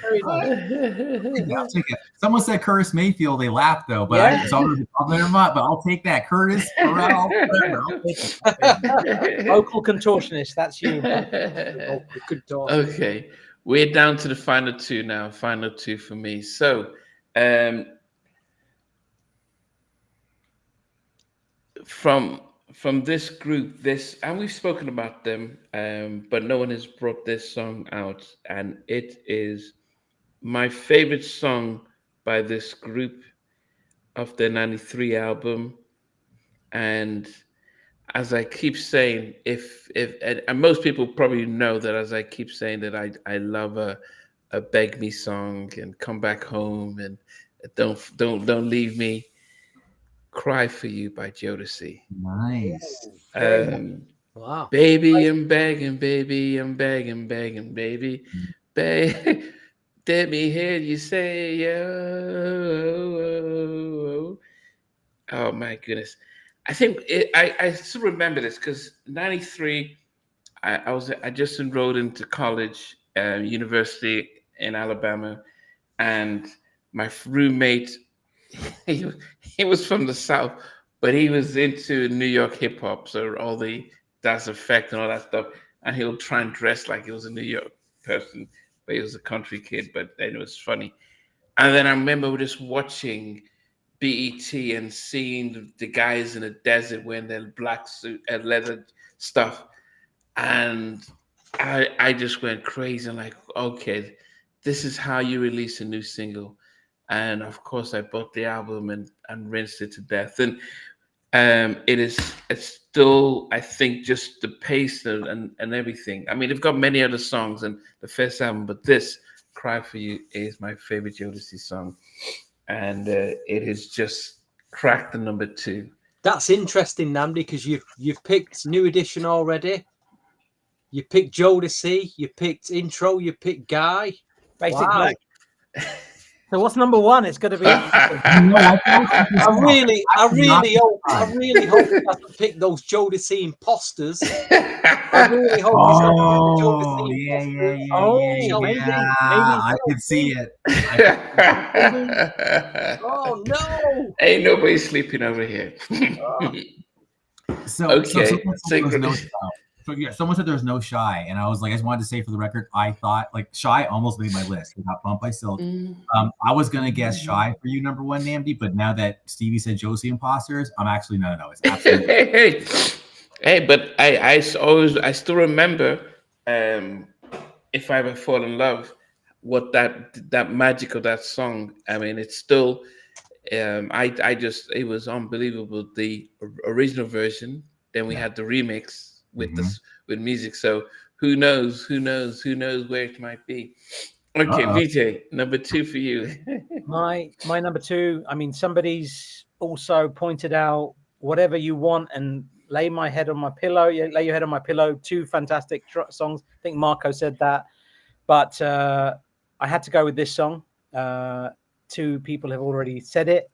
Very nice.
I'll take it. Someone said Curtis Mayfield. They laughed though, but
Yeah.
never mind. But I'll take that. Curtis, Pharrell, whatever. I'll take it.
Vocal contortionist. That's you.
Okay, we're down to the final two now. Final two for me. So, from this group, and we've spoken about them, but no one has brought this song out, and it is my favorite song by this group of their '93 album. And as I keep saying, if and most people probably know that, as I keep saying that I love a beg me song and come back home and don't leave me. Cry for You by Jodeci.
Nice.
Wow.
Baby, I'm begging, baby, I'm begging, begging, baby. Let me hear you say, oh my goodness. I think I still remember this because '93, I just enrolled into college, university in Alabama, and my roommate, he was from the South, but he was into New York hip hop, so all the Das Effect and all that stuff, and he'll try and dress like he was a New York person, but he was a country kid. But then it was funny. And then I remember just watching BET and seeing the guys in the desert wearing their black suit and leather stuff, and I just went crazy. I'm like, okay, this is how you release a new single. And of course, I bought the album and rinsed it to death. And it's still, I think, just the pace and everything. I mean, they've got many other songs and the first album, but this "Cry for You" is my favorite Jodeci song, and it has just cracked the number 2.
That's interesting, Namdi, because you've picked New Edition already. You picked Jodeci. You picked Intro. You picked Guy.
Basic
Wow.
Black. So what's number 1? It's going to be.
I really hope he doesn't pick those Jodeci imposters. I really hope he's not the Jodeci imposters.
Maybe.
I could see it.
Oh no!
Ain't nobody sleeping over here.
Someone said there was no Shy, and I was like, I just wanted to say for the record, I thought like Shy almost made my list. It got bumped by Silk. I was gonna guess Shy for you, number 1, Namdi, but now that Stevie said Josie Imposters, I'm actually no. It's absolutely
hey, but I still remember If I Ever Fall in Love, what that magic of that song. I mean, it's still it was unbelievable, the original version. Then we had the remix with music. So who knows where it might be. Okay, VJ, number 2 for you.
My number 2. I mean, somebody's also pointed out Whatever You Want and Lay My Head on My Pillow. Lay Your Head on My Pillow. 2 fantastic songs. I think Marco said that, but I had to go with this song. 2 people have already said it.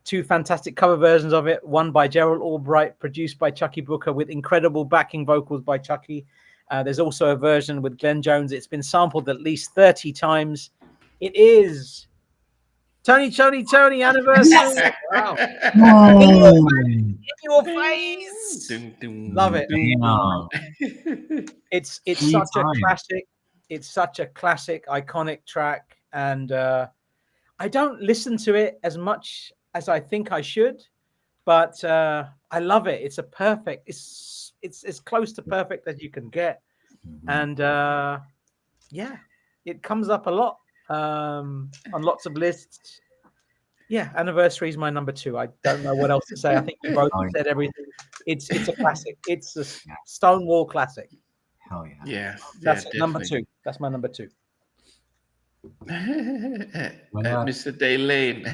2 fantastic cover versions of it. One by Gerald Albright, produced by Chucky Booker, with incredible backing vocals by Chucky. There's also a version with Glenn Jones. It's been sampled at least 30 times. It is Tony Anniversary. Wow. In your face. Love it. It's such a classic. It's such a classic, iconic track. And I don't listen to it as much as I think I should, but I love it. It's as close to perfect as you can get, and it comes up a lot. on lots of lists. Yeah, Anniversary is my number 2. I don't know what else to say. I think you both said everything. It's a classic. It's a Stonewall classic.
Hell yeah.
Yeah,
That's
yeah,
number
definitely.
2. That's my number 2.
Mr. Daylane.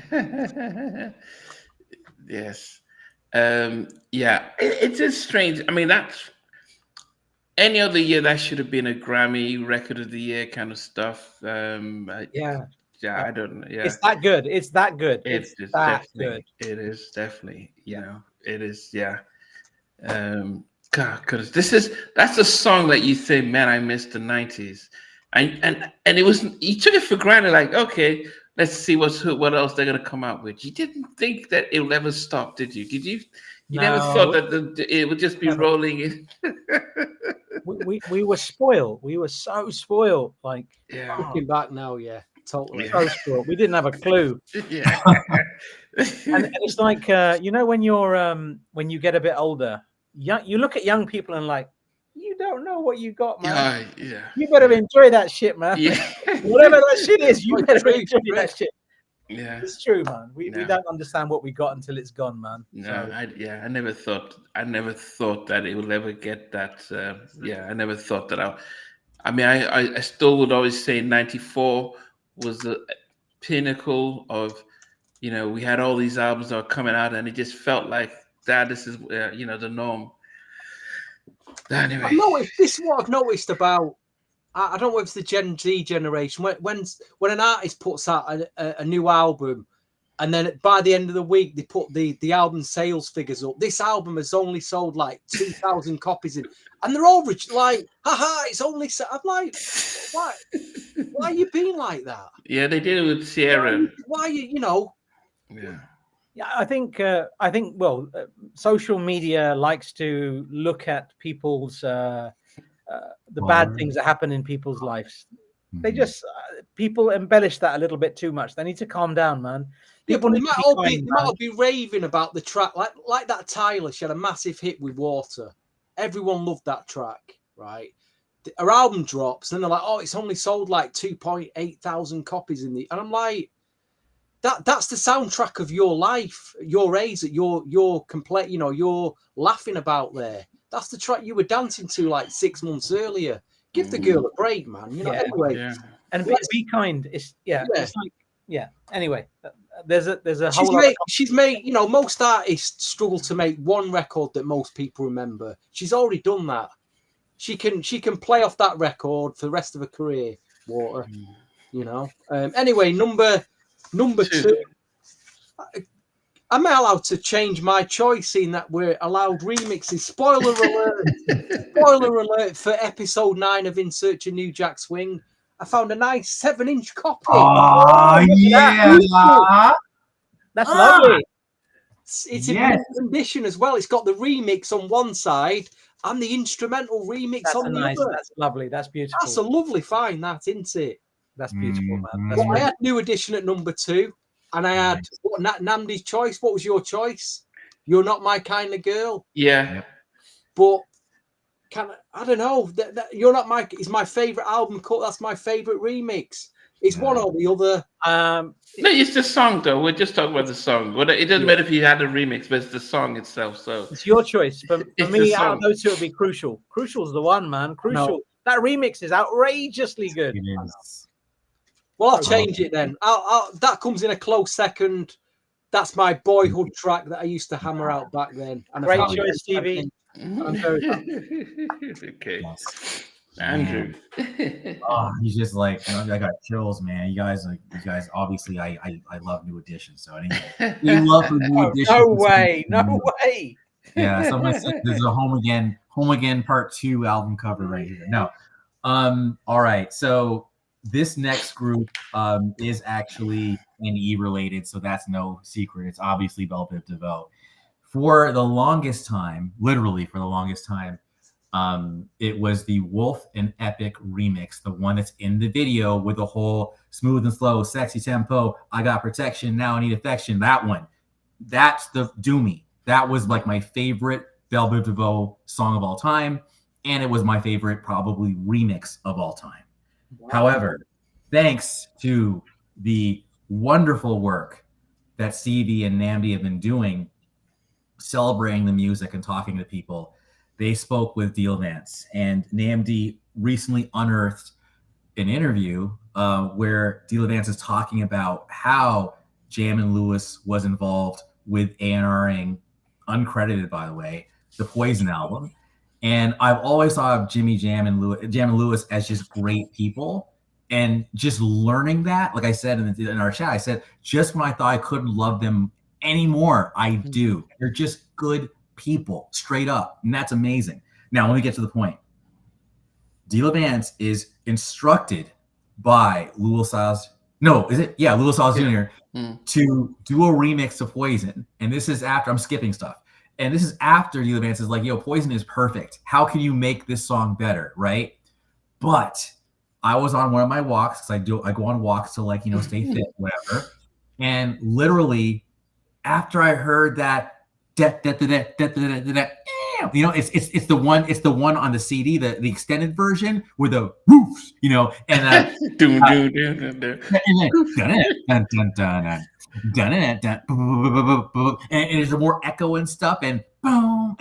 Yes. Yeah, it's just strange. I mean, that's any other year that should have been a Grammy Record of the Year kind of stuff. I don't know. Yeah,
it's that good. It's that good.
it's
that
definitely
good.
it is definitely. You know, it is. Yeah. God, because that's a song that you say, man, I missed the '90s, and it was, you took it for granted, like, okay, let's see what else they're gonna come out with. You didn't think that it will ever stop, did you? Did you? You never thought that it would just be rolling in.
we were spoiled. We were so spoiled. Like,
Looking back now, totally.
So spoiled. We didn't have a clue.
Yeah.
and it's like when you get a bit older, you look at young people and like, you don't know what you got, man. You better enjoy that shit, man.
Yeah.
Whatever that shit is, you better enjoy that shit.
Yeah,
it's true, man. We don't understand what we got until it's gone, man.
No, I never thought that it will ever get that. I never thought that. I still would always say '94 was the pinnacle of, we had all these albums that were coming out, and it just felt like that. This is the norm. Anyway,
this is what I've noticed about. I don't know if it's the Gen Z generation. When an artist puts out a new album, and then by the end of the week they put the album sales figures up. This album has only sold like 2,000 copies, and they're all like, haha, it's only. I'm like, why are you being like that?
Yeah, they did it with Sierra.
Why
Yeah.
Yeah, I think social media likes to look at people's the bad things that happen in people's lives. They just people embellish that a little bit too much. They need to calm down, man.
People they might all be raving about the track, like that Tyler. She had a massive hit with Water. Everyone loved that track, right? Her album drops, and they're like, "Oh, it's only sold like 2.8 thousand copies in the," and I'm like, That's the soundtrack of your life, your age that you're complete, you're laughing about there. That's the track you were dancing to like 6 months earlier. Give the girl a break, man. Anyway.
Yeah. And be kind. It's like Anyway, there's a whole
she's made, most artists struggle to make one record that most people remember. She's already done that. She can play off that record for the rest of her career, Water. Anyway, number 2. Am I allowed to change my choice, seeing that we're allowed remixes? Spoiler alert! Spoiler alert for episode 9 of In Search of New Jack Swing. I found a nice 7-inch copy.
Oh, yeah!
That's lovely.
It's in good condition as well. It's got the remix on one side and the instrumental remix on the other.
That's lovely. That's beautiful.
That's a lovely find, that, isn't it?
That's beautiful, man.
I had New Edition at number 2, and I had Namdi's choice. What was your choice? You're Not My Kind of Girl.
Yeah,
but I don't know. You're Not My is my favorite album cut. That's my favorite remix. It's one or the other.
No, it's the song though. We're just talking about the song. It doesn't matter if you had a remix, but it's the song itself. So
it's your choice. For me, out of those two, it'll be Crucial. Crucial's the one, man. Crucial. No. That remix is outrageously good.
It is.
Well, I'll change it then. That comes in a close second. That's my boyhood track that I used to hammer out back then. And
great choice, Stevie.
I'm very happy.
Okay.
Yes.
Andrew.
He's just like, I got chills, man. You guys obviously I love New Edition. So anyway, you love New Edition.
No way.
Yeah, someone said there's a Home Again Part 2 album cover right here. No. All right. So this next group is actually NE related, so that's no secret. It's obviously Belle Biv DeVoe. For the longest time, literally for the longest time, it was the Wolf and Epic remix, the one that's in the video with the whole smooth and slow, sexy tempo. I got protection, now I need affection. That one. That's the Doomy. That was like my favorite Belle Biv DeVoe song of all time, and it was my favorite probably remix of all time. Wow. However, thanks to the wonderful work that Stevie and Namdi have been doing, celebrating the music and talking to people, they spoke with Deal Vance. And Namdi recently unearthed an interview where Deal Vance is talking about how Jam and Lewis was involved with A&Ring, uncredited by the way, the Poison album. And I've always thought of Jam and Lewis as just great people. And just learning that, like I said in our chat, I said, just when I thought I couldn't love them anymore, I do. They're just good people, straight up. And that's amazing. Now, let me get to the point. Deal Vance is instructed by Louis Styles. No, is it? Yeah, Louis Styles Jr. To do a remix of Poison. And this is after, I'm skipping stuff. And this is after Deal Vance is like, yo, Poison is perfect. How can you make this song better, right? But I was on one of my walks, because I go on walks to, like, you know, stay fit, whatever. And literally, after I heard that, you know, it's the one on the CD, the extended version with the roofs, you know, and and there's more echo and stuff, and boom,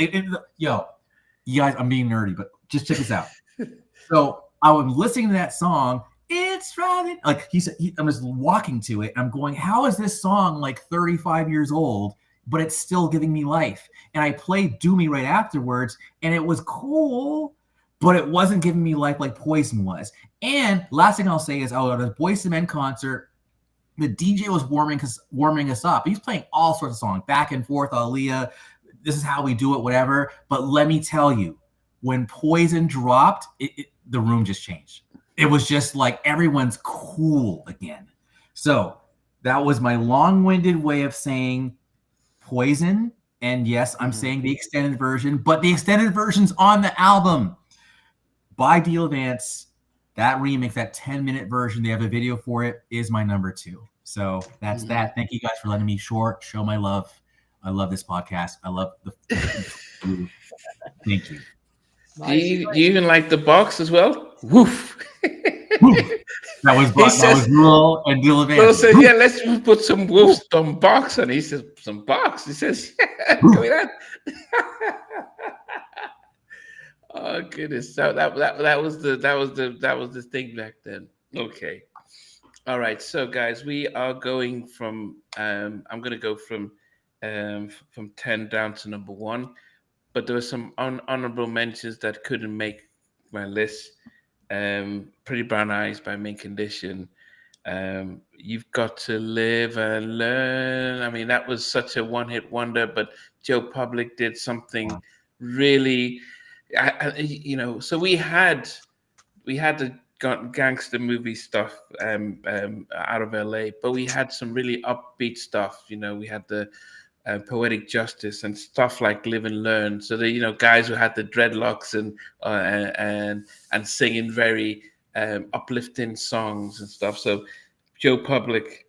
yo, you guys, I'm being nerdy, but just check this out. So I was listening to that song. It's running, like he said. I'm just walking to it. I'm going, how is this song like 35 years old, but it's still giving me life? And I played "Do Me" right afterwards, and it was cool, but it wasn't giving me life like Poison was. And last thing I'll say is, I was at a Boyz II Men concert. The DJ was warming us up. He's playing all sorts of songs, back and forth, Aaliyah, This Is How We Do It, whatever. But let me tell you, when Poison dropped, the room just changed. It was just like everyone's cool again. So that was my long-winded way of saying Poison. And yes, I'm saying the extended version, but the extended version's on the album by Deal Vance. That remix, that 10-minute version, they have a video for it, is my number 2. So that's that. Thank you guys for letting me show my love. I love this podcast. I love the thank you.
Do you even like the box as well? Woof.
That was Rule and Deal Vance.
Well, said, yeah, let's put some wolves on box, and he says, some box. He says, yeah, give me that. Oh goodness! So that was the thing back then. Okay, all right. So guys, we are going from I'm going to go from 10 down to number 1, but there were some honorable mentions that couldn't make my list. Pretty Brown Eyes by Mint Condition. You've Got to Live and Learn. I mean, that was such a one-hit wonder, but Joe Public did something really. So we had the gangster movie stuff out of LA, but we had some really upbeat stuff. You know, we had the Poetic Justice and stuff like Live and Learn. So the guys who had the dreadlocks and singing very uplifting songs and stuff. So Joe Public,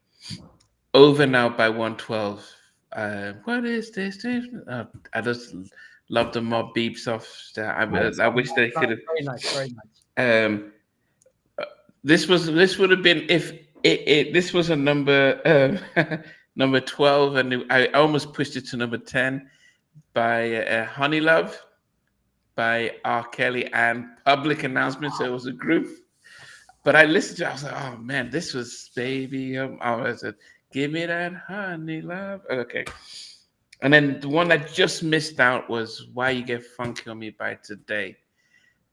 Over Now by 112. What is this? I just love the Mob Beep stuff. I wish they could have.
Very nice.
This would have been if this was a number number 12, and I almost pushed it to number 10 by Honey Love by R. Kelly and Public Announcement. So it was a group, but I listened to it. I was like, oh man, this was Baby. I said, give me that honey love. Okay. And then the one that just missed out was Why You Get Funky on Me by Today.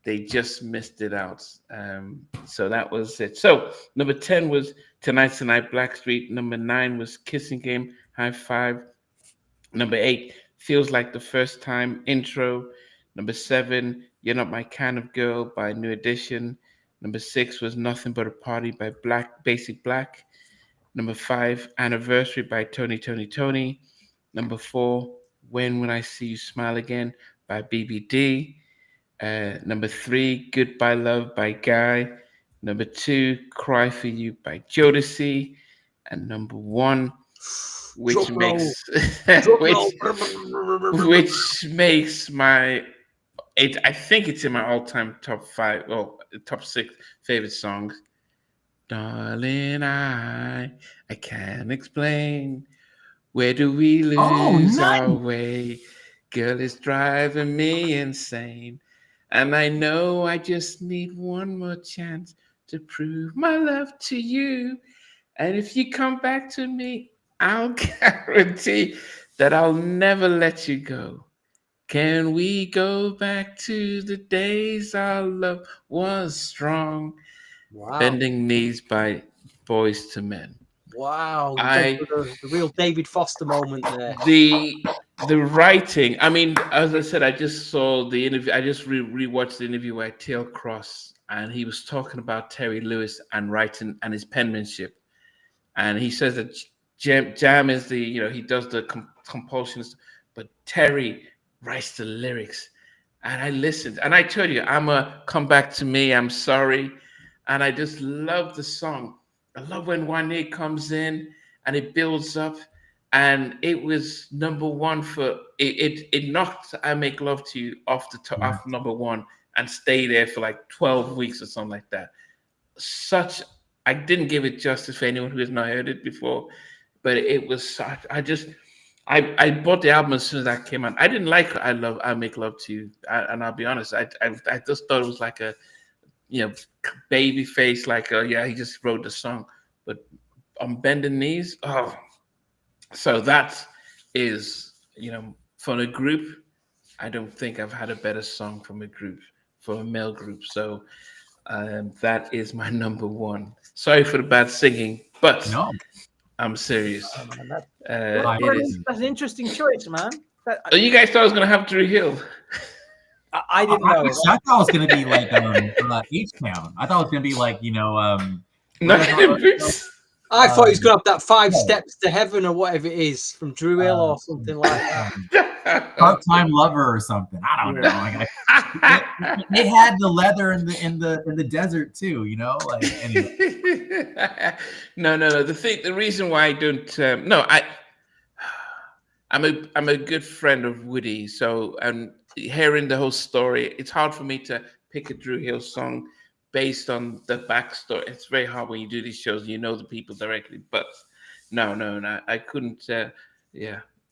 They just missed it out. So that was it. So number 10 was Tonight's the Night, Blackstreet. Number 9 was Kissing Game, High Five. Number 8, Feels Like the First Time, Intro. Number 7, You're Not My Kind of Girl by New Edition. Number 6 was Nothing But a Party by Basic Black. Number 5, Anniversary by Tony. Number 4, When I See You Smile Again by BBD. Number 3, Goodbye Love by Guy. Number 2, Cry For You by Jodeci. And number 1, which makes my I think it's in my all-time top 5, well, top 6 favorite songs. Darling, I can't explain. Where do we
Oh,
lose our
nice.
way? Girl, it's driving me insane. And I know I just need one more chance to prove my love to you. And if you come back to me, I'll guarantee that I'll never let you go. Can we go back to the days our love was strong?
Wow.
Bending Knees by Boys to Men.
Wow. You went
I
for the real David Foster moment there.
the writing. I mean, as I said, I just saw the interview. I just rewatched the interview with Teal Cross, and he was talking about Terry Lewis and writing and his penmanship. And he says that Jam is the he does the compulsions, but Terry writes the lyrics. And I listened, and I told you, I'm a come back to me. I'm sorry, and I just love the song. I love when Wanye comes in and it builds up, and it was number one for it knocked I Make Love to You off the top, off number one, and stayed there for like 12 weeks or something like that. Such I didn't give it justice for anyone who has not heard it before, but it was such. I bought the album as soon as that came out. I didn't like I Make Love to You, and I'll be honest, I just thought it was like a baby face, like yeah, he just wrote the song. But on Bending Knees, oh, so that is for a group. I don't think I've had a better song from a group, for a male group. So that is my number one. Sorry for the bad singing, but
No.
I'm serious.
That's an interesting choice, man.
Oh, you guys thought I was going to have Dru Hill?
I didn't know.
I thought it was going to be like H-Town. I thought it was going to be like,
I thought he was going to have that 5 steps to heaven or whatever it is from Dru Hill or something like that.
Part-time lover or something. I don't know. They had the leather in the desert too, Like anyway.
No. The reason why I don't. I'm a good friend of Woody, so hearing the whole story, it's hard for me to pick a Dru Hill song based on the backstory. It's very hard when you do these shows, the people directly. But no, I couldn't.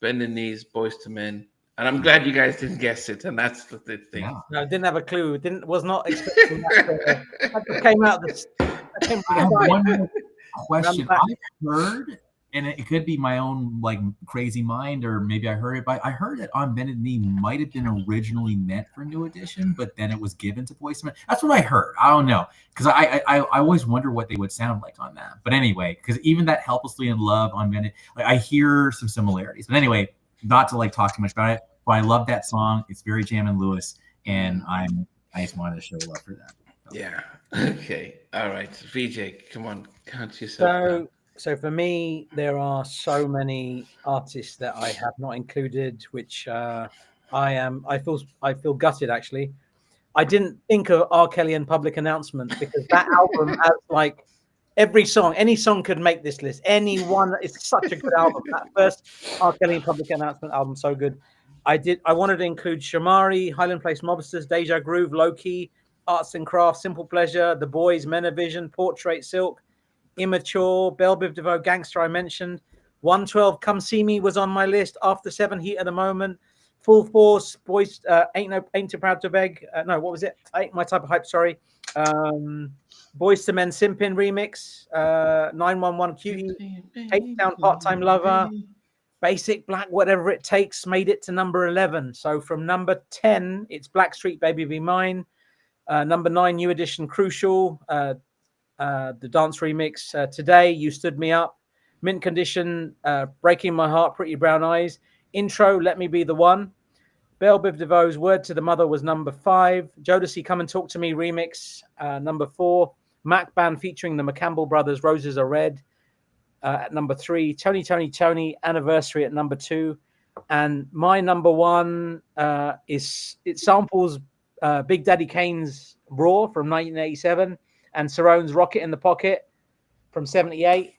Bend the Knees, Boys to Men, and I'm glad you guys didn't guess it. And that's the thing.
Yeah. No, didn't have a clue. Was not expecting that. That came out.
I have one more question. I've heard, and it could be my own like crazy mind, or maybe I heard it, but I heard that On Bended Knee might have been originally meant for New Edition, but then it was given to Boyz II Men. That's what I heard. I don't know, because I always wonder what they would sound like on that. But anyway, because even that Helplessly in Love on Bended, I hear some similarities. But anyway, not to like talk too much about it, but I love that song. It's very Jam and Lewis, and I just wanted to show love for that.
Yeah. Okay. All right. VJ, come on, count yourself.
So for me, there are so many artists that I have not included, which I feel gutted actually. I didn't think of R. Kelly and Public Announcement because that album has like every song, any song could make this list. Anyone, it's such a good album. That first R. Kelly and Public Announcement album, so good. I wanted to include Shamari, Highland Place Mobsters, Deja Groove, Low Key, Arts and Crafts, Simple Pleasure, The Boys, Men of Vision, Portrait Silk, Immature, Belle Biv DeVoe, Gangster I mentioned, 112, Come See Me was on my list, After 7, Heat of the Moment, Full Force, Boys, Ain't Too Proud to Beg, no, what was it? Ain't My Type of Hype, sorry. Boyz II Men Simpin remix, 911 Cutie, H-Town Part-Time Lover, Basic Black, Whatever It Takes, made it to number 11. So from number 10, it's Blackstreet, Baby Be Mine. Number 9, New Edition, Crucial. The dance remix, Today, You Stood Me Up. Mint Condition, Breaking My Heart, Pretty Brown Eyes. Intro, Let Me Be the One. Belle Biv DeVoe's Word to the Mother was number 5. Jodeci, Come and Talk to Me remix, number 4. Mac Band featuring the McCampbell Brothers, Roses Are Red, at number 3. Tony, Anniversary at number 2. And my number 1 it samples Big Daddy Kane's Raw from 1987 and Cerrone's Rocket in the Pocket from 78.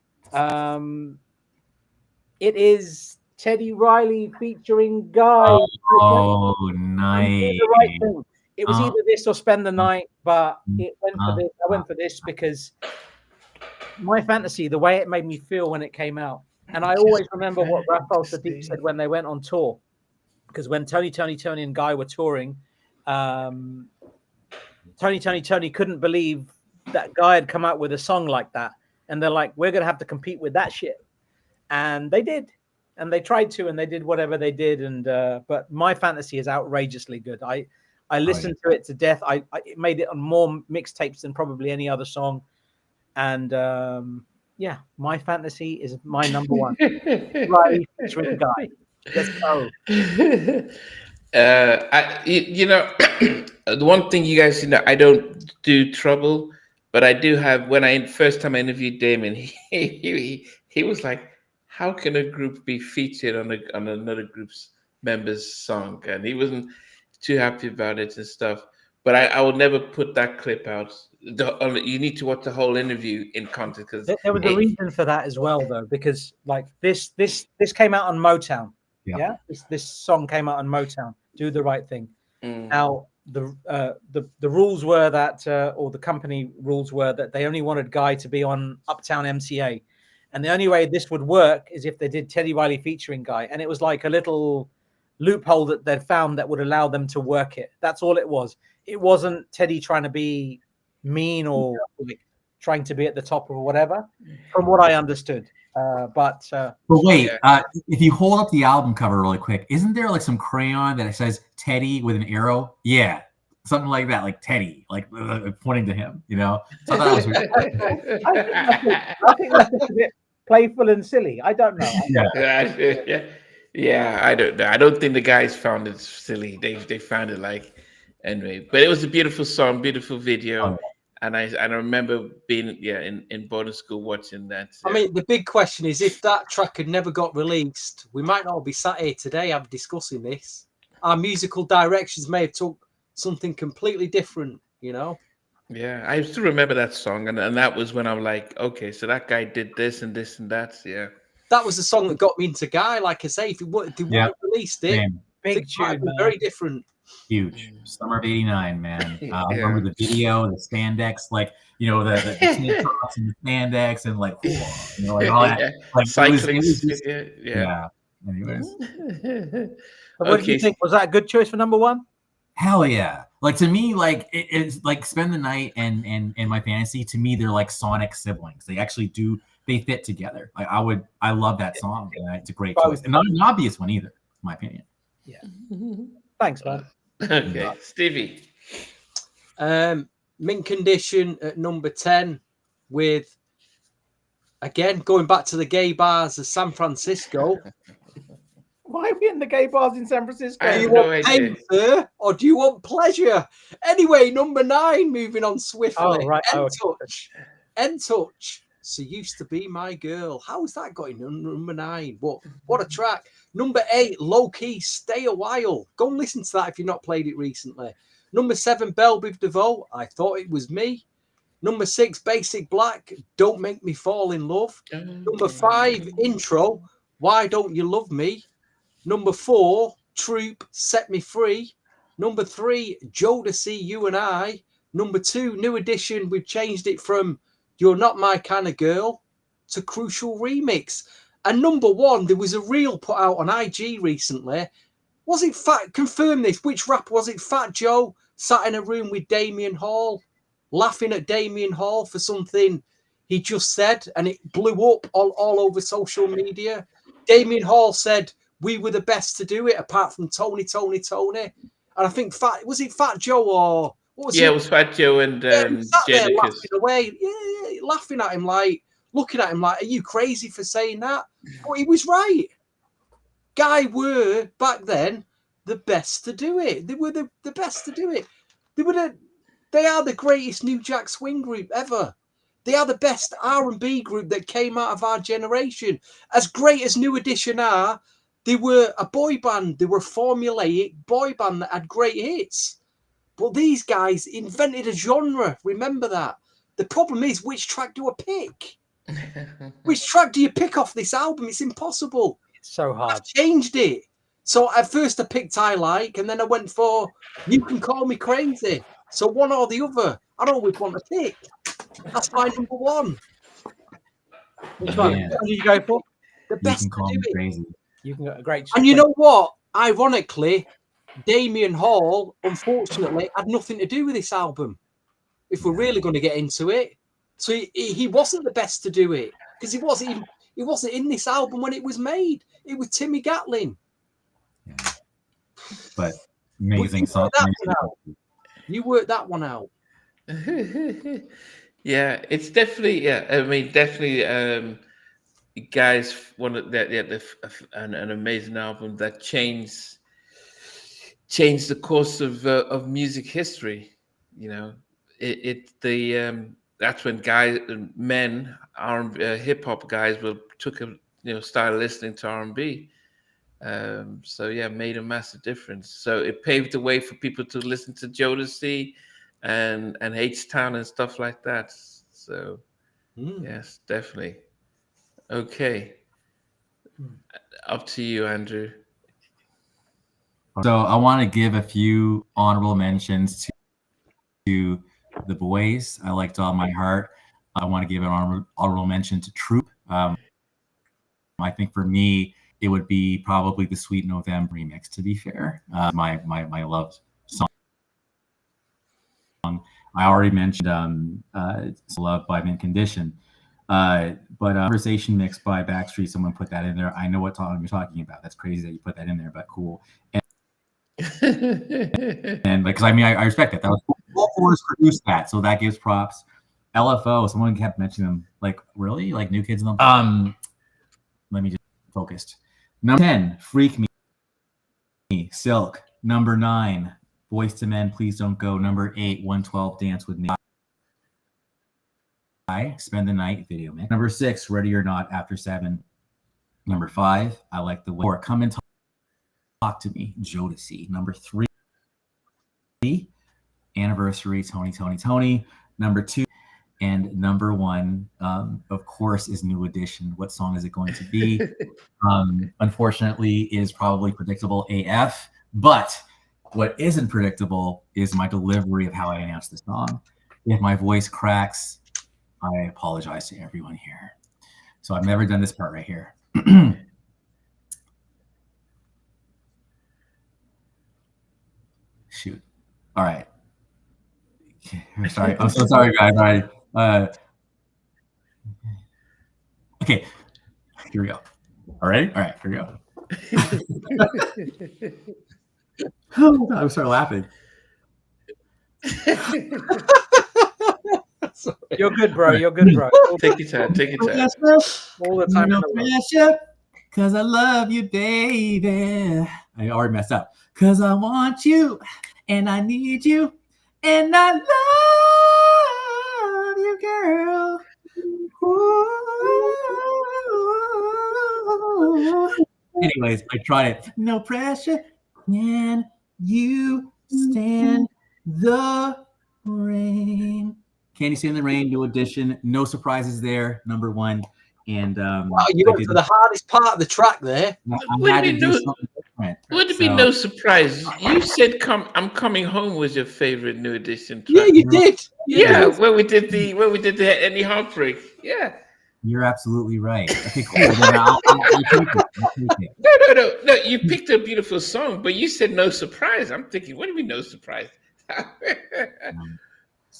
It is Teddy Riley featuring Guy.
Oh, nice.
The right thing. It was either this or Spend the Night, but it went for this. I went for this because My Fantasy, the way it made me feel when it came out. And I always remember what Raphael Sadiq said when they went on tour. Because when Tony and Guy were touring, Tony couldn't believe that Guy had come out with a song like that. And they're like, we're going to have to compete with that shit. And they did. And they tried to, and they did whatever they did. And but My Fantasy is outrageously good. I listened to it to death. I it made it on more mixtapes than probably any other song. And yeah, My Fantasy is my number one. Right, featuring Guy. Let's go.
The one thing you guys I don't do Trouble, but I do have. When I first time I interviewed Damon, he was like, "How can a group be featured on another group's member's song?" And he wasn't too happy about it and stuff. But I will never put that clip out. You need to watch the whole interview in context, because
there was a reason for that as well, though, because like this came out on Motown. Yeah, this song came out on Motown. Do the Right Thing. Now the rules were that, or the company rules were that they only wanted Guy to be on Uptown MCA, and the only way this would work is if they did Teddy Riley featuring Guy, and it was like a little loophole that they'd found that would allow them to work it. That's all it was. It wasn't Teddy trying to be mean or like trying to be at the top or whatever, from what I understood. But
wait, if you hold up the album cover really quick, isn't there like some crayon that says Teddy with an arrow? Yeah, something like that, like Teddy, like pointing to him. You know, so that was weird.
I think that's just a bit playful and silly. I don't know.
Yeah, I don't know. I don't think the guys found it silly. They found it like anyway. But it was a beautiful song, beautiful video. And I remember being in boarding school watching that.
I mean, the big question is, if that track had never got released, we might not be sat here today discussing this. Our musical directions may have took something completely different, you know?
Yeah, I still remember that song, and that was when I'm like, okay, so that guy did this and this and that. Yeah,
that was the song that got me into Guy. Like I say, if they wouldn't have released it,
big tune,
very different.
Huge. Summer of '89, man. I remember the video, the spandex, like, you know, the tank tops and the spandex, and like, you know, like all that. Like,
cycling.
Yeah. Anyways.
What do you think? Was that a good choice for number one?
Hell yeah. Like, to me, like, it's like Spend the Night and My Fantasy, to me, they're like Sonic siblings. They actually they fit together. Like, I love that song. And it's a great choice. And not an obvious one either, in my opinion.
Yeah. Thanks, man.
Okay, Stevie.
Mint Condition at number 10, with, again, going back to the gay bars of San Francisco.
Why are we in the gay bars in San Francisco?
Do you want pain, sir, or do you want pleasure? Anyway, number 9, moving on swiftly.
Oh, right.
End Touch. So Used to Be My Girl. How is that going? Number 9. What a track. Number 8, Low Key, Stay a While. Go and listen to that if you've not played it recently. Number 7, Belle Biv DeVoe, I Thought It Was Me. Number 6, Basic Black, Don't Make Me Fall in Love. Number 5, Intro, Why Don't You Love Me. Number 4, Troop, Set Me Free. Number 3, Jodeci, You and I. Number 2, New Edition, we've changed it from You're Not My Kind of Girl to Crucial Remix. And number 1, there was a reel put out on IG recently. Was it confirm this, which rapper was it? Fat Joe sat in a room with Damien Hall, laughing at Damien Hall for something he just said, and it blew up all over social media. Damien Hall said, we were the best to do it, apart from Tony. And I think was it Fat Joe or what was it?
Yeah, it was Fat Joe and
laughing away, laughing at him, like looking at him like, are you crazy for saying that? But he was right. Guy were back then the best to do it. They were the best to do it. They are the greatest New Jack Swing group ever. They are the best R&B group that came out of our generation. As great as New Edition are, they were a boy band. They were a formulaic boy band that had great hits. But these guys invented a genre. Remember that. The problem is, which track do I pick? Which track do you pick off this album? It's impossible.
It's so hard.
I've changed it. So at first I picked I Like, and then I went for You Can Call Me Crazy. So one or the other. I don't always want to pick. That's my number 1.
Which one?
Man.
What did you go for?
The
You
best
can
to
call
do
me
it.
crazy.
You can go a great.
And you know what? Ironically, Damien Hall, unfortunately, had nothing to do with this album. If we're really going to get into it, so he wasn't the best to do it because he wasn't in this album when it was made. It was Timmy Gatlin.
Yeah. But amazing
you
song.
worked that one out. You worked that one out.
Yeah, it's definitely I mean, definitely, guys. One of that, an amazing album that changed the course of music history. You know, that's when men, hip hop guys, started listening to R&B. So yeah, made a massive difference. So it paved the way for people to listen to Jodeci and H-Town and stuff like that. So yes, definitely. Okay, up to you, Andrew.
So I want to give a few honorable mentions to the Boys. I liked All My Heart. I want to give an honorable mention to Troop. I think for me, it would be probably the Sweet November remix, to be fair. My love song. I already mentioned Love by Mint Condition. But Conversation Mix by Blackstreet, someone put that in there. I know what song you're talking about. That's crazy that you put that in there, but cool. And because I mean, I respect it. That was cool. Force produced that, so that gives props. LFO, someone kept mentioning them. Like, really? Like New Kids in the let me just focused. Number 10, Freak Me. Silk. Number 9, Boyz II Men, Please Don't Go. Number 8, 112, Dance With Me. I Spend the Night video mix. Number 6, Ready or Not, After 7. Number 5, I Like the Way. 4, Come and Talk to Me, Jodeci. Number 3, Anniversary, Tony. Number 2, and number 1, of course, is New Edition. What song is it going to be? Unfortunately, is probably predictable AF. But what isn't predictable is my delivery of how I announce the song. If my voice cracks, I apologize to everyone here. So I've never done this part right here. Shoot. All right. Sorry. I'm so sorry, guys. All right. Okay. Here we go. All right. All right. Here we go. Oh, God, I'm sorry laughing.
You're good, bro. You're good, bro.
Take your time. Take your time.
All the time.
No pressure, cause I love you, baby. I already messed up. Cause I want you, and I need you, and I love you, girl. Ooh. Anyways, I tried it. No pressure. Can you stand the rain? Can you stand the rain? New Edition. No surprises there. Number 1. And
Wow, you went for the hardest part of the track there.
What do you mean no surprise? You said I'm Coming Home was your favorite New Edition track.
Yeah, you did.
Yeah, when we did the Any Heartbreak. Yeah.
You're absolutely right. Okay, cool. Then I'll take it.
No. You picked a beautiful song, but you said no surprise. I'm thinking, what do you mean no surprise?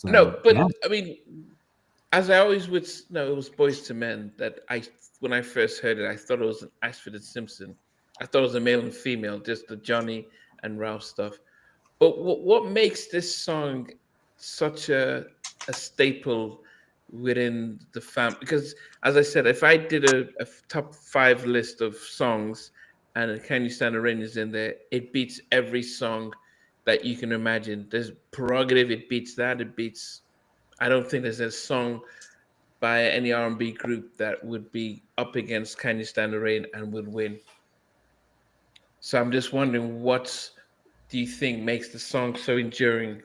No, but yeah. I mean, as I always would, no, it was Boyz II Men that when I first heard it, I thought it was an Ashford and Simpson. I thought it was a male and female, just the Johnny and Ralph stuff. But what makes this song such a staple within the family? Because as I said, if I did a top 5 list of songs and Can You Stand the Rain is in there, it beats every song that you can imagine. There's Prerogative, it beats that, it beats. I don't think there's a song by any R&B group that would be up against Can You Stand the Rain and would win. So I'm just wondering, what do you think makes the song so enduring?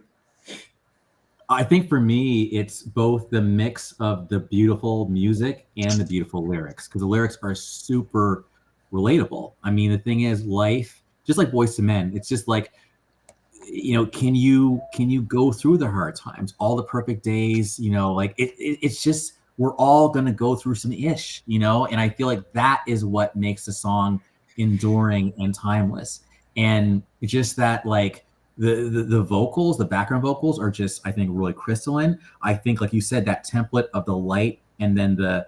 I think for me, it's both the mix of the beautiful music and the beautiful lyrics, because the lyrics are super relatable. I mean, the thing is, life, just like Boyz II Men, it's just like, you know, can you go through the hard times, all the perfect days, you know, like it's just we're all going to go through some ish, you know? And I feel like that is what makes the song enduring and timeless. And just that, like, the vocals, the background vocals are just, I think, really crystalline. I think, like you said, that template of the light and then the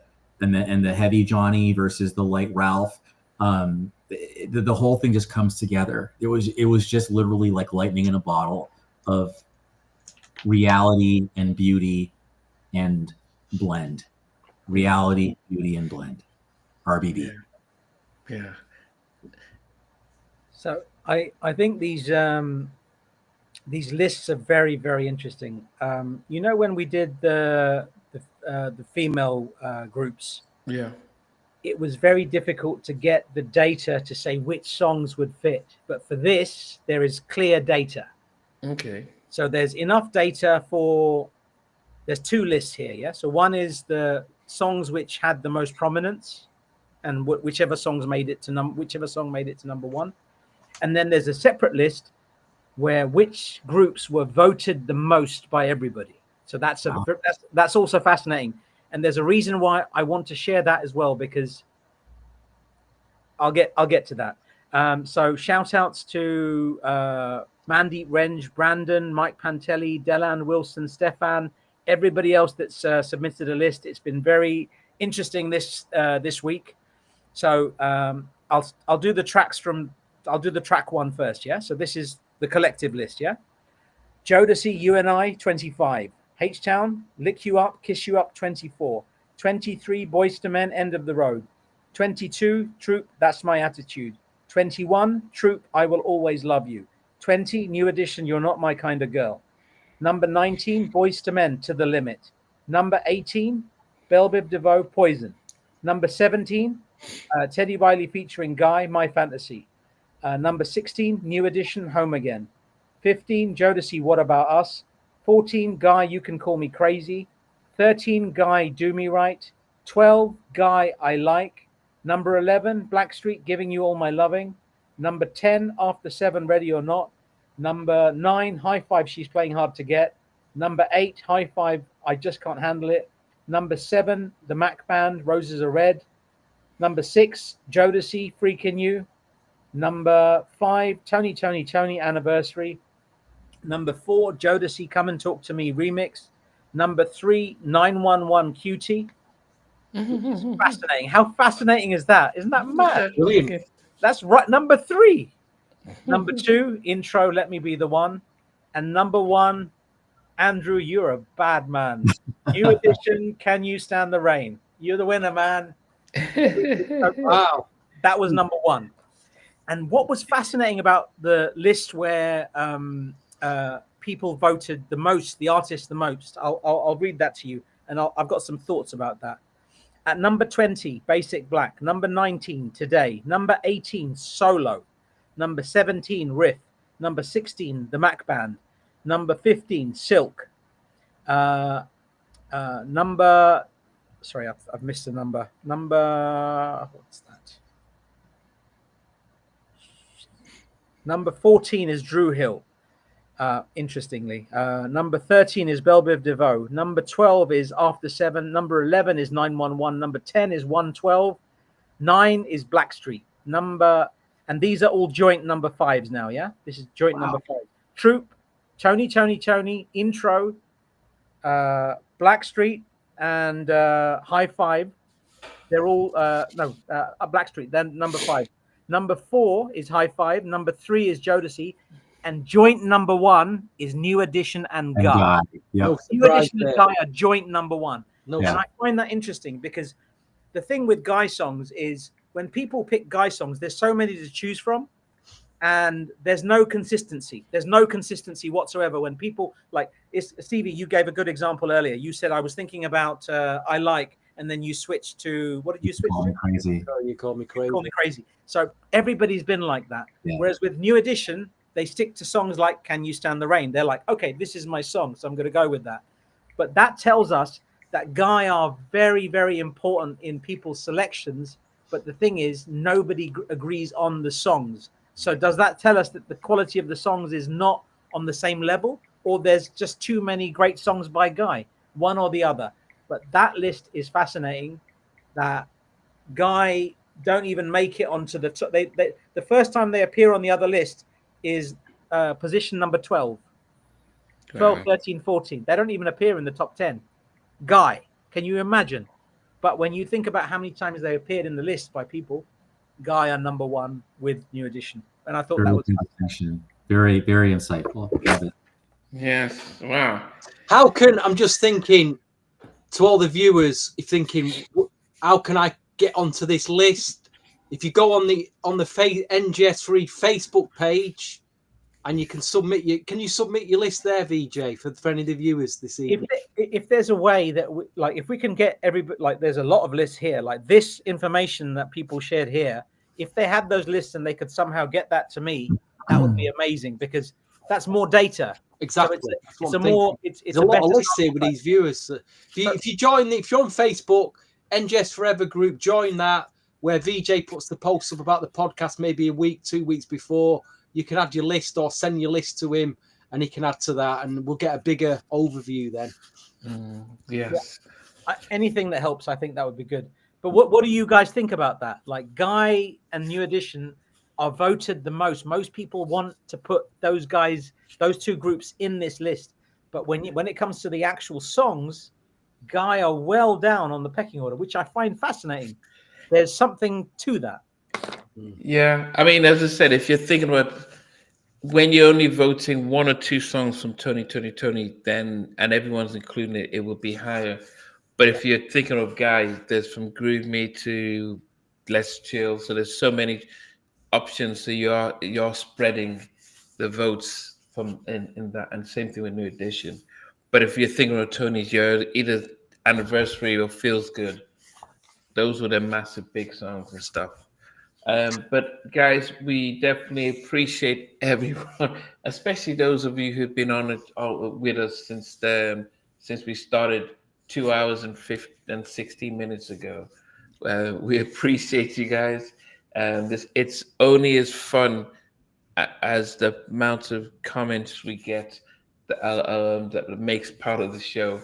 heavy Johnny versus the light Ralph, the whole thing just comes together. It was just literally like lightning in a bottle of reality and beauty and blend. Reality, beauty, and blend. RBD.
Yeah.
So I think these lists are very, very interesting. You know, when we did the female groups,
Yeah.
it was very difficult to get the data to say which songs would fit. But for this, there is clear data.
Okay.
So there's enough data for. There's two lists here, yeah. So one is the songs which had the most prominence, and whichever song made it to number one. And then there's a separate list where which groups were voted the most by everybody. So that's also fascinating. And there's a reason why I want to share that as well, because I'll get to that. So shout outs to Mandeep Renge, Brandon, Mike Pantelli, Delan Wilson, Stefan, everybody else that's submitted a list. It's been very interesting this week. So I'll do the tracks I'll do the track one first, yeah? So this is the collective list, yeah? Jodeci, You and I, 25. H-Town, Lick You Up, Kiss You Up, 24. 23, Boyz II Men, End of the Road. 22, Troop, That's My Attitude. 21, Troop, I Will Always Love You. 20, New Edition, You're Not My Kind of Girl. Number 19, Boyz II Men, To the Limit. Number 18, Belle Biv DeVoe, Poison. Number 17, Teddy Riley featuring Guy, My Fantasy. Number 16, New Edition, Home Again. 15, Jodeci, What About Us. 14, Guy, You Can Call Me Crazy. 13, Guy, Do Me Right. 12, Guy, I Like. Number 11, Blackstreet, Giving You All My Loving. Number 10, After 7, Ready or Not. Number 9, High Five, She's Playing Hard to Get. Number 8, High Five, I Just Can't Handle It. Number 7, The Mac Band, Roses Are Red. Number 6, Jodeci, Freaking You. Number 5, Tony, Anniversary. Number 4, Jodeci, Come and Talk to Me, Remix. Number 3, 911 Cutie. Fascinating. How fascinating is that? Isn't that mad?
Brilliant.
That's right. Number 3. Number 2, Intro, Let Me Be the One. And number 1, Andrew, You're a Bad Man. New Edition, Can You Stand the Rain? You're the winner, man.
Wow.
That was number 1. And what was fascinating about the list where people voted the most, the artists the most, I'll read that to you, and I've got some thoughts about that. At number 20, Basic Black. Number 19, Today. Number 18, Solo. Number 17, Riff. Number 16, The Mac Band. Number 15, Silk. Number, sorry, I've missed a number. Number, what's that? Number 14 is Dru Hill, interestingly. Number 13 is Belle Biv DeVoe. Number 12 is After 7. Number 11 is 911. Number 10 is 112. 9 is Blackstreet. And these are all joint number 5s now, yeah? This is joint number 5. Troop, Tony, Intro, Blackstreet, and High Five. They're all, Blackstreet, then number 5. Number 4 is High Five. Number 3 is Jodeci. And joint number 1 is New Edition and Guy.
Yep.
New Edition and Guy are joint number 1.
No,
and I find that interesting because the thing with Guy songs is when people pick Guy songs, there's so many to choose from. And there's no consistency. There's no consistency whatsoever. When people like, Stevie, you gave a good example earlier. You said, I was thinking about I Like, and then you switched to, what did you switch to?
Crazy.
Oh, you call me crazy.
You call me crazy. So everybody's been like that.
Yeah.
Whereas with New Edition, they stick to songs like Can You Stand the Rain? They're like, okay, this is my song, so I'm going to go with that. But that tells us that Guy are very, very important in people's selections. But the thing is, nobody agrees on the songs. So does that tell us that the quality of the songs is not on the same level? Or there's just too many great songs by Guy? One or the other? But that list is fascinating. That Guy don't even make it onto the top. The first time they appear on the other list is position number 12. 12, 13, 14. They don't even appear in the top 10. Guy, can you imagine? But when you think about how many times they appeared in the list by people, Guy are number 1 with New Edition. And I thought that was
very, very insightful. Love it.
Yes. Wow.
How can, I'm just thinking to all the viewers, you're thinking, how can I get onto this list? If you go on the NGS3 Facebook page, and you can submit your list there, VJ, for any of the viewers this evening?
If there's a way that if we can get everybody, there's a lot of lists here, like this information that people shared here, if they had those lists and they could somehow get that to me, that would be amazing, because that's more data.
Exactly.
So it's a
lot
better
of lists here with these viewers. If you're on Facebook, NGS Forever group, join that, where VJ puts the posts up about the podcast maybe a week, 2 weeks before. You can add your list or send your list to him, and he can add to that, and we'll get a bigger overview then.
Yes.
Yeah. Anything that helps, I think that would be good. But what do you guys think about that? Like, Guy and New Edition are voted the most. Most people want to put those two groups in this list. But when it comes to the actual songs, Guy are well down on the pecking order, which I find fascinating. There's something to that.
Yeah. I mean, as I said, if you're thinking about when you're only voting 1 or 2 songs from Tony, then, and everyone's including it, it will be higher. But if you're thinking of Guy, there's from Groove Me to Let's Chill. So there's so many options. So you're spreading the votes from in that, and same thing with New Edition. But if you're thinking of Tony's, you're either Anniversary or Feels Good. Those were the massive big songs and stuff. But guys, we definitely appreciate everyone, especially those of you who've been on it with us since we started 2 hours and 16 minutes ago. We appreciate you guys. It's only as fun as the amount of comments we get that makes part of the show.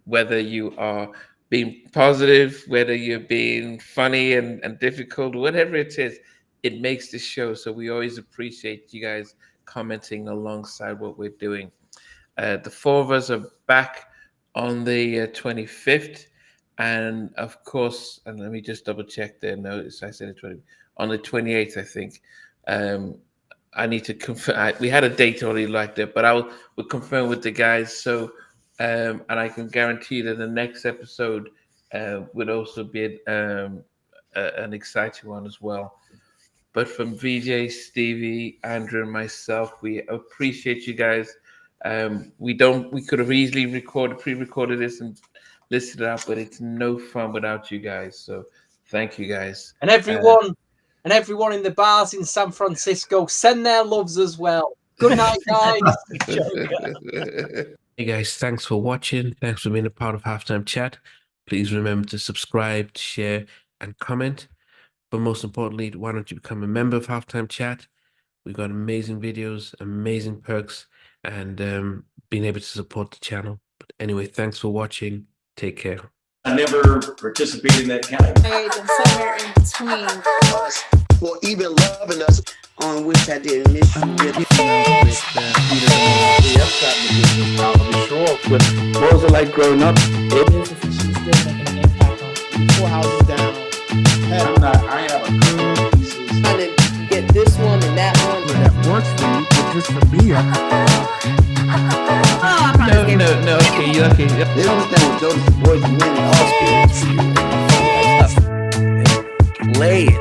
Whether you are being positive, whether you're being funny and difficult, whatever it is, it makes the show. So we always appreciate you guys commenting alongside what we're doing. The 4 of us are back on the 25th. And of course, and let me just double check there. Notice I said on the 28th, I think. I need to confirm. We had a date already like that, but we'll confirm with the guys. So, and I can guarantee that the next episode would also be an exciting one as well. But from VJ, Stevie, Andrew, and myself, we appreciate you guys. We could have easily pre-recorded this and listed it out, but it's no fun without you guys. So thank you guys.
And everyone in the bars in San Francisco, send their loves as well. Good night, guys.
Hey guys, thanks for watching. Thanks for being a part of Halftime Chat. Please remember to subscribe, share, and comment. But most importantly, why don't you become a member of Halftime Chat? We've got amazing videos, amazing perks, and being able to support the channel. But anyway, thanks for watching. Take care.
I never participated in that category.
Somewhere in between us, or even loving us, on which I didn't miss you.
What was it like growing up?
She's still making an impact on 4 houses down.
I have a couple of pieces.
Trying to get this one and that one.
That works for me, but just for me.
No. Okay.
They understand what Jodeci Boyz II Men are.
Play it.